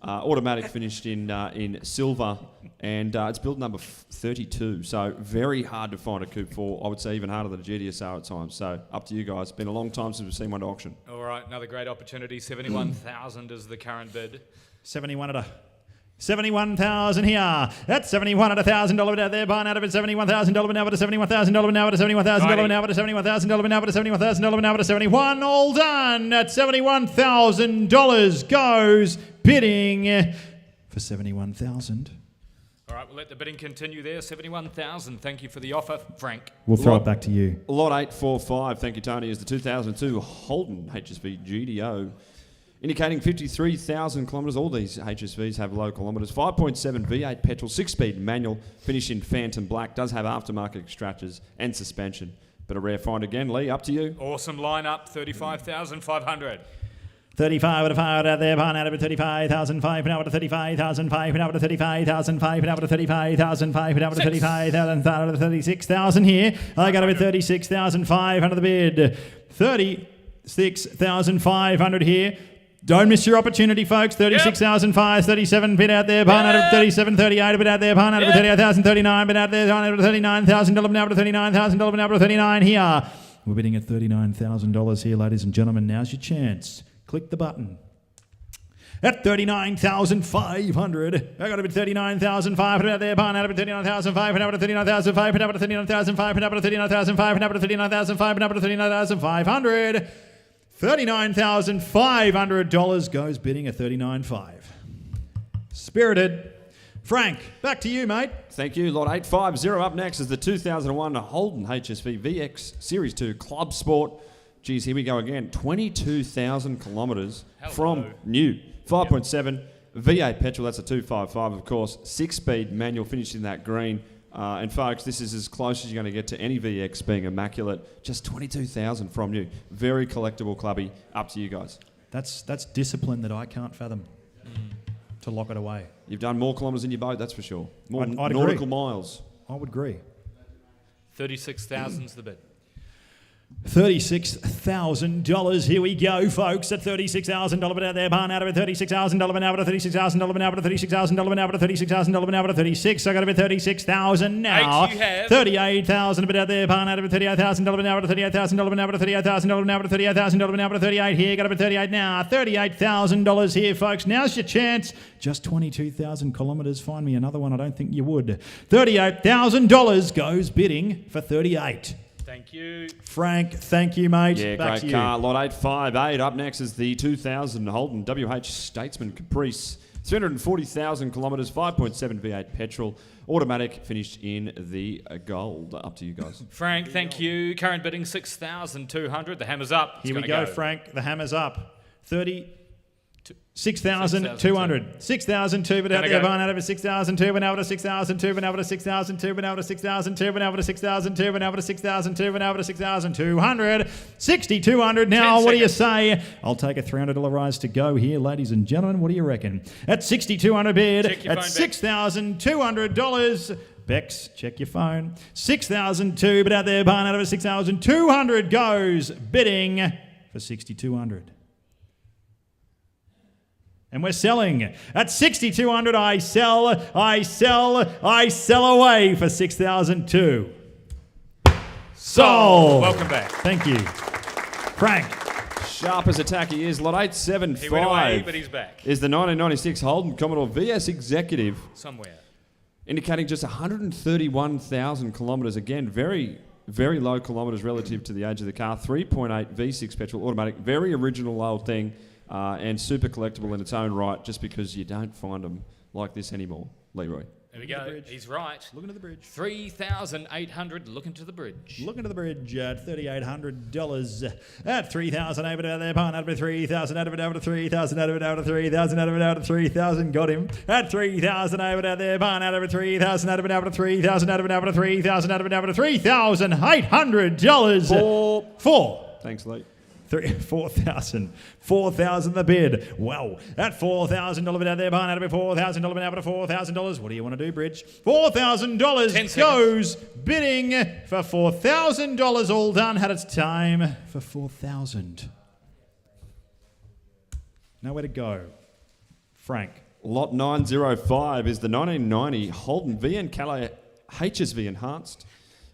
Automatic finished in silver, and it's build number 32, so very hard to find a Coupe 4. I would say even harder than a GTSR at times. So up to you guys. It's been a long time since we've seen one to auction. All right, another great opportunity. 71,000 is the current bid. 71,000 here. That's 71 at $1,000 out there. Barn out of it. $71,000 now, but $71,000 now, but $71,000 now, but $71,000 now, but $71,000 now, but $71,000. All done. At $71,000 goes bidding for $71,000. All right, we'll let the bidding continue there. 71,000. Thank you for the offer, Frank. We'll throw it back to you. Lot 845, thank you, Tony, is the 2002 Holden HSV GTO, indicating 53,000 kilometres. All these HSVs have low kilometres. 5.7 V8 petrol, 6-speed manual, finished in Phantom Black. Does have aftermarket extractors and suspension, but a rare find again. Lee, up to you. Awesome lineup. 35,500. 35 at a fire out there, barn out of it, 35,005, and out to 35,005, and out to 35,005, and out to 35,005, and out to 35,000, out to 36,000 here. I got to be 36,500 the bid. 36,500 here. Don't miss your opportunity, folks. 36,500, 37 bid out there, barn out of 37,38 a bit out there, barn out of 38,039 bid out there, barn out of $39,000 now to $39,000 now to 39 here. We're bidding at $39,000 here, ladies and gentlemen. Now's your chance. Click the button. At 39,500, I got to bid 39,500 out there. Barn out of 39,500, and out of 39,500, and out of 39,500, and out of 39,500, and out of 39,500, and out of 39,500. $39,500 goes bidding at 39,500. Spirited Frank, back to you, mate. Thank you, Lot 850. Up next is the 2001 Holden HSV VX Series 2 Club Sport. Geez, here we go again. 22,000 kilometres from new. 5.7 V8 petrol, that's a 255, of course. 6-speed manual, finished in that green. And folks, this is as close as you're going to get to any VX being immaculate. Just 22,000 from new. Very collectible clubby. Up to you guys. That's discipline that I can't fathom to lock it away. You've done more kilometres in your boat, that's for sure. More I'd nautical agree. miles. I would agree. 36,000's the bid. $36,000. Here we go, folks. At $36,000 bid out there, barn out of it. $36,000 bid out of it. $36,000 bid out of it. $36,000 bid out of it. $36,000 bid out of it. $36,000. I got to bid $36,000 now. Eight you have. $38,000 bid out there, barn out of it. $38,000 bid out of it. $38,000 bid out of it. $38,000 bid out of it. $38,000 bid out of it. $38 here. Got to bid $38 now. $38,000 here, folks. Now's your chance. Just 22,000 kilometres. Find me another one. I don't think you would. $38,000 goes bidding for 38. Thank you. Frank, thank you, mate. Yeah, Back great to you. car. Lot 858. Up next is the 2000 Holden WH Statesman Caprice. 340,000 kilometres, 5.7 V8 petrol, automatic, finished in the gold. Up to you guys. Frank, thank you. Current bidding 6,200. The hammer's up. Here we go, Frank. The hammer's up. 6,200. 6,002, but out there, barn out of it. 6,002, but out of 6,002, but out of 6,002, but out of 6,002, but out of 6,002, but out of 6,002, but out of 6,200. 6,200 now. What do you say? I'll take a $300 rise to go here, ladies and gentlemen. What do you reckon? At 6,200 bid, at $6,200. Bex, check your phone. 6,002, but out there, barn out of it. 6,200 goes bidding for 6,200. And we're selling. At 6,200, I sell away for 6,002. Sold. Welcome back. Thank you. Frank. Sharp as attack he is. Lot 875. He went away, but he's back. Is the 1996 Holden Commodore VS Executive. Somewhere. Indicating just 131,000 kilometres. Again, very, very low kilometres relative to the age of the car. 3.8 V6 petrol automatic. Very original old thing. And super collectible in its own right, just because you don't find them like this anymore. Leroy. There we go. He's right. Looking to the bridge. 3,800. Looking to the bridge. Looking to the bridge at $3,800. At 3,000 over there, barn out of 3,000 out of it, out of 3,000 out of it, out of 3,000 out of it, out of 3,000. Got him. At 3,000 over there, barn out of 3,000 out of it, out of 3,000 out of it, out of 3,000 out of it, out of $3,800. Four. Thanks, Lee. 4,000 the bid. Wow. At $4,000 bid out there, barn out of it. $4,000 bid out of $4,000. What do you want to do, Bridge? $4,000 goes bidding for $4,000. All done. Had its time for 4,000. Nowhere to go. Frank. Lot 905 is the 1990 Holden VN Calais HSV Enhanced.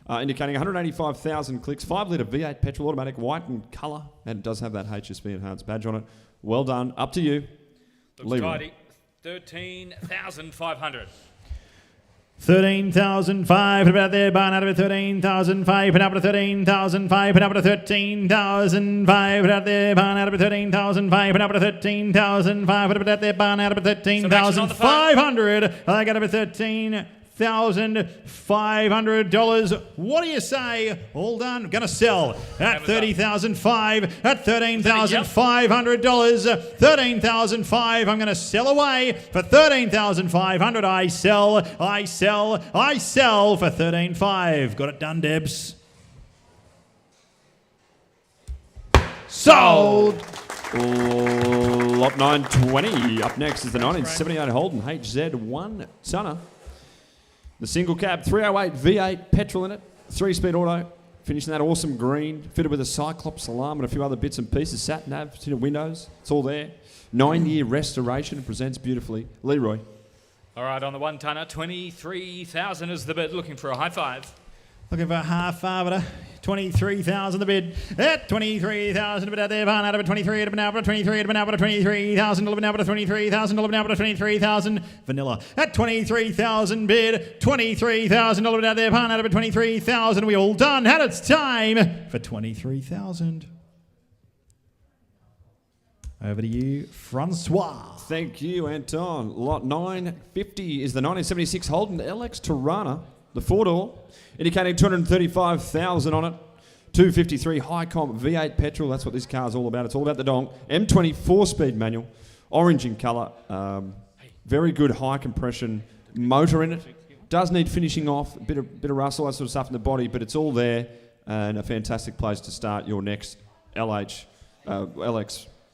Indicating 185,000 clicks, 5-litre V8 petrol automatic, white in colour, and it does have that HSV Enhanced badge on it. Well done. Up to you. Looks tidy. 13,500. 13,500 about there, barn out of it. 13,500, put up to 13,500, put up to 13,500, put out there, barn out of it. 13,500, put up to 13,500, put out there, barn out of it. 13,500. I got to be $13,500. What do you say? All done. Going to sell at $30,500, at $13,500. $13,500. I'm going to sell away for $13,500. I sell for $13,500. Got it done, Debs. Sold. Lot 920. Up next is the 1978 Holden HZ1 tonner. The single cab, 308 V8, petrol in it, 3-speed auto, finishing that awesome green, fitted with a Cyclops alarm and a few other bits and pieces, sat nav, tinted windows, it's all there. 9-year restoration, it presents beautifully. Leroy. All right, on the 1-tonner, 23,000 is the bid, looking for a high five. Looking for a half-fiver. 23,000 the bid. At 23,000 bid out there, barn out of it. 23 at an hour, 23 at an hour, 23,000 an hour, 23,000 an hour, 23,000 vanilla. At 23,000 bid, 23,000 out there, barn out of it. 23,000. We all done. Had its time for 23,000. Over to you, Francois. Thank you, Anton. Lot 950 is the 1976 Holden LX Torana, the four-door, indicating 235,000 on it. 253 high comp V8 petrol. That's what this car's all about. It's all about the donk. M20 4-speed manual, orange in colour. Very good high compression motor in it. Does need finishing off, a bit of rustle, that sort of stuff in the body, but it's all there, and a fantastic place to start your next LX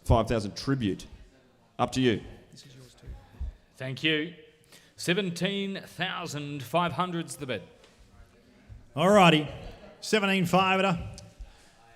5000 Tribute. Up to you. This is yours too. Thank you. 17,500's the bid. Alrighty, 17.5.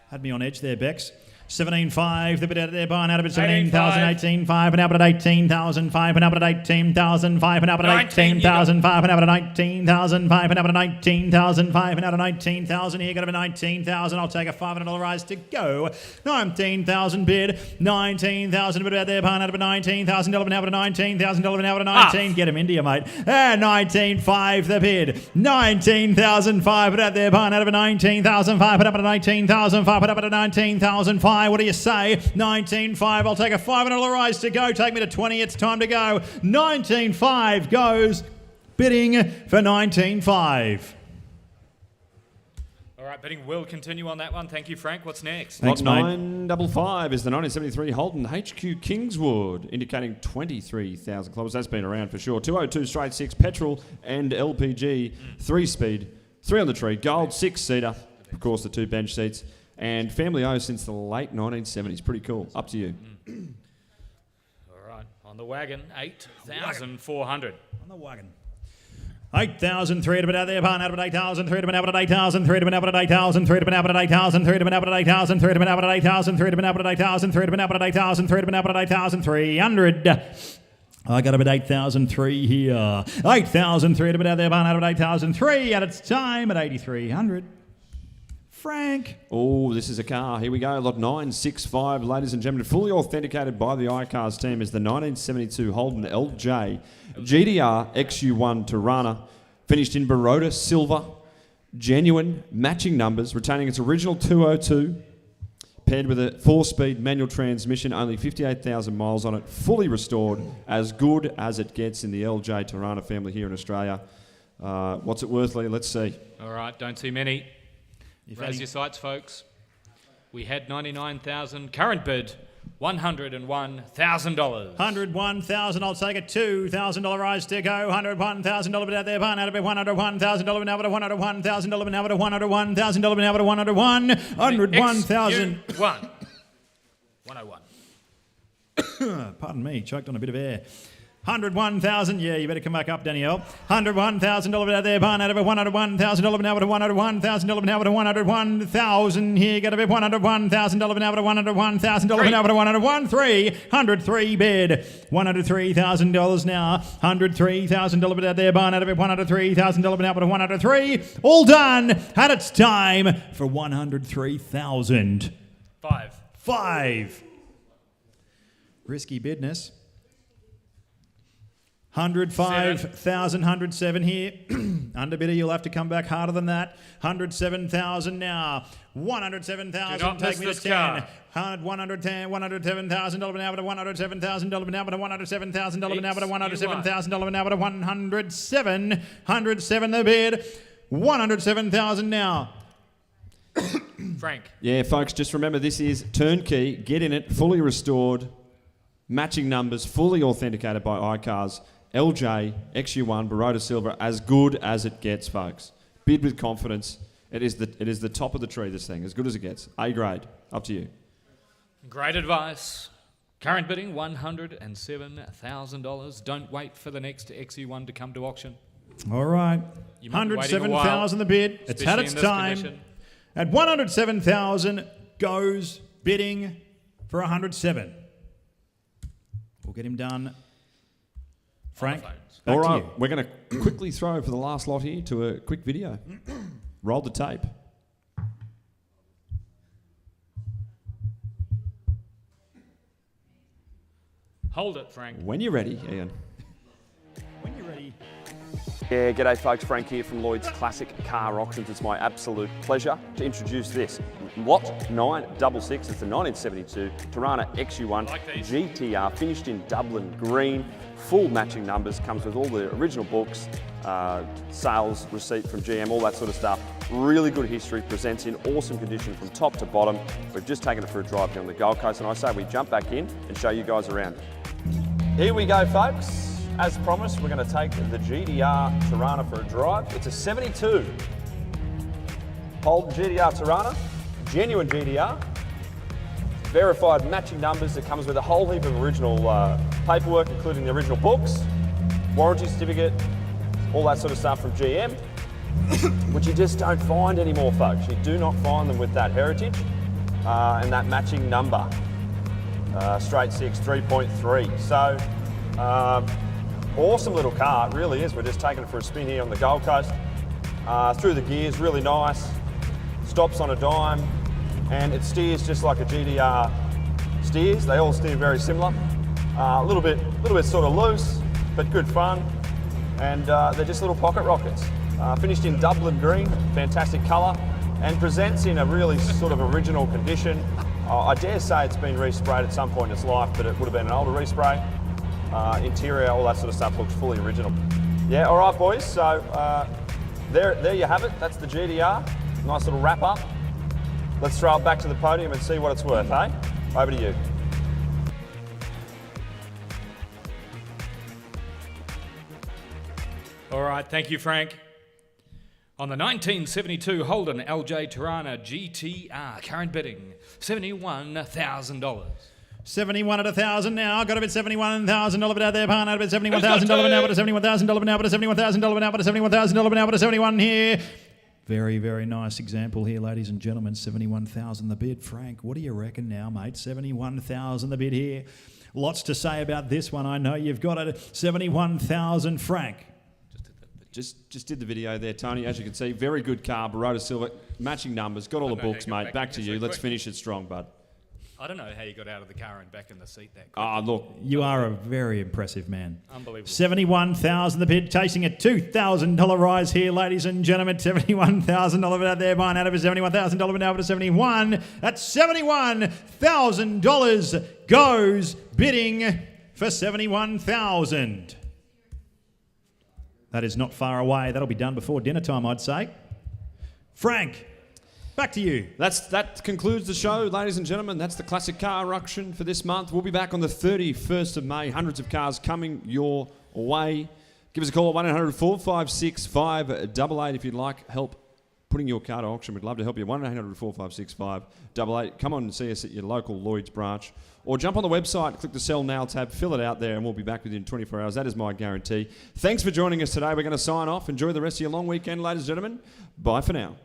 Had me on edge there, Bex. 17.5, the bid out of there, buying out of it, 17,000, 18.5, and out at 18,005, and out at 18,005, and out at 18,005, and out at 19,005, and out at 19,005, and out at 19,000. Here, got a 19,000. I'll take a $500 rise to go. 19,000 bid, 19,000 bid out there, buying out of it, $19,000, and out at 19,000, and out at 19. Get him into you, mate. 19.5, the bid, 19,005, but out there, buying out of it, 19,005, but up at 19,005, but up at 19,005. What do you say? 19.5. I'll take a $500 rise to go. Take me to 20. It's time to go. 19.5 goes. Bidding for 19.5. All right, bidding will continue on that one. Thank you, Frank. What's next? Thanks, Lot mate. 955 is the 1973 Holden HQ Kingswood, indicating 23,000 kilometres. That's been around for sure. 202 straight 6 petrol and LPG, 3-speed, 3 on the tree, gold 6-seater, of course the 2 bench seats, and family owned since the late 1970s. Pretty cool. Up to you. All right, on the wagon, 8,400. On the wagon. 8,003 to be out there, barn out of 8,003 to be out at 8,003 to be out at 8,003 to be out at 8,003 to be out at 8,003 to be out at 8,003 to be out at 8,003 to be out at 8,003 to be out at 8,300. I got a bit 8,003 here. 8,003 to be out there, barn out of 8,003, and it's time at 8,300. Frank. Oh, this is a car. Here we go. Lot 965, ladies and gentlemen. Fully authenticated by the iCars team is the 1972 Holden LJ GDR XU1 Torana. Finished in Baroda silver. Genuine matching numbers. Retaining its original 202. Paired with a 4-speed manual transmission. Only 58,000 miles on it. Fully restored. As good as it gets in the LJ Torana family here in Australia. What's it worth, Lee? Let's see. All right, don't see many. Raise your sights, folks. We had 99,000. Current bid, $101,000. 101,000. I'll take a $2,000 rise to go. $101,000 bid out there. Barn out of it. $101,000 now at $101,000 now at $101,000 now at $101. 101,000. 101. Pardon me, choked on a bit of air. 101,000. Yeah, you better come back up, Danielle. $101,000 out there. Barn out of it. $101,000 now at $101,000 now at $101,000. Here, got a bit. $101,000 now at $101,000 now at $101. 303 bid. $103,000 now. $103,000 bid out there. Barn out of it. $103,000 now at $103. All done. And it's time for $103,000. 5. Risky bidness. 105,000, 107 here. Underbidder, you'll have to come back harder than that. 107,000 now. 107,000. Take me to 10. 110, $107,000 now, but $107,000 now, but $107,000 now, but $107,000 now, but 107. 107 the bid. 107,000 now. Frank. Yeah, folks, just remember this is turnkey. Get in it, fully restored, matching numbers, fully authenticated by iCars. LJ, XU1, Baroda Silver, as good as it gets, folks. Bid with confidence. It is the top of the tree, this thing, as good as it gets. A grade. Up to you. Great advice. Current bidding, $107,000. Don't wait for the next XU1 to come to auction. All right. 107,000 the bid. It's had its time. At 107,000 goes bidding for 107. We'll get him done. Frank, back all right, to you. We're going to quickly throw for the last lot here to a quick video. Roll the tape. Hold it, Frank. When you're ready, Ian. When you're ready. Yeah, g'day folks, Frank here from Lloyds Classic Car Auctions. It's my absolute pleasure to introduce this Lot 966. It's a 1972 Torana XU1 GTR, finished in Dublin green, full matching numbers, comes with all the original books, sales receipt from GM, all that sort of stuff. Really good history, presents in awesome condition from top to bottom. We've just taken it for a drive here on the Gold Coast, and I say we jump back in and show you guys around. Here we go, folks. As promised, we're going to take the GTR Torana for a drive. It's a 72 Holden GTR Torana, genuine GTR, verified matching numbers. It comes with a whole heap of original paperwork, including the original books, warranty certificate, all that sort of stuff from GM, which you just don't find anymore, folks. You do not find them with that heritage and that matching number, straight 6, 3.3. So, awesome little car, it really is. We're just taking it for a spin here on the Gold Coast. Through the gears, really nice. Stops on a dime, and it steers just like a GTR steers. They all steer very similar. A little bit sort of loose, but good fun. And they're just little pocket rockets. Finished in Dublin green, fantastic colour, and presents in a really sort of original condition. I dare say it's been resprayed at some point in its life, but it would have been an older respray. Interior, all that sort of stuff looks fully original. Yeah, all right, boys. So there you have it. That's the GTR. Nice little wrap up. Let's throw it back to the podium and see what it's worth, eh? Over to you. All right, thank you, Frank. On the 1972 Holden LJ Torana GTR, current bidding, $71,000. 71 at 1,000 now. Got to bid $71,000 bid out there. Pan out of bid $71,000 now. But a $71,000 now. But a $71,000 now. But a $71,000 now. But a 71 here. Very, very nice example here, ladies and gentlemen. 71,000 the bid. Frank, what do you reckon now, mate? 71,000 the bid here. Lots to say about this one. I know you've got it. 71,000, Frank. Just did the video there, Tony. As you can see, very good car, Baroda Silver, matching numbers, got all the books, mate. Back to you. Let's finish it strong, bud. I don't know how you got out of the car and back in the seat that quick. Ah, look. You are a very impressive man. Unbelievable. 71,000 the bid, chasing a $2,000 rise here, ladies and gentlemen. $71,000 bid out there, buying out of a $71,000 now, but a 71. That's $71,000 goes bidding for 71,000. That is not far away. That'll be done before dinner time, I'd say. Frank, back to you. That concludes the show, ladies and gentlemen. That's the Classic Car Auction for this month. We'll be back on the 31st of May. Hundreds of cars coming your way. Give us a call at 1-800-456-588 if you'd like help putting your car to auction. We'd love to help you. 1-800-456-588. Come on and see us at your local Lloyds branch. Or jump on the website, click the Sell Now tab, fill it out there, and we'll be back within 24 hours. That is my guarantee. Thanks for joining us today. We're going to sign off. Enjoy the rest of your long weekend, ladies and gentlemen. Bye for now.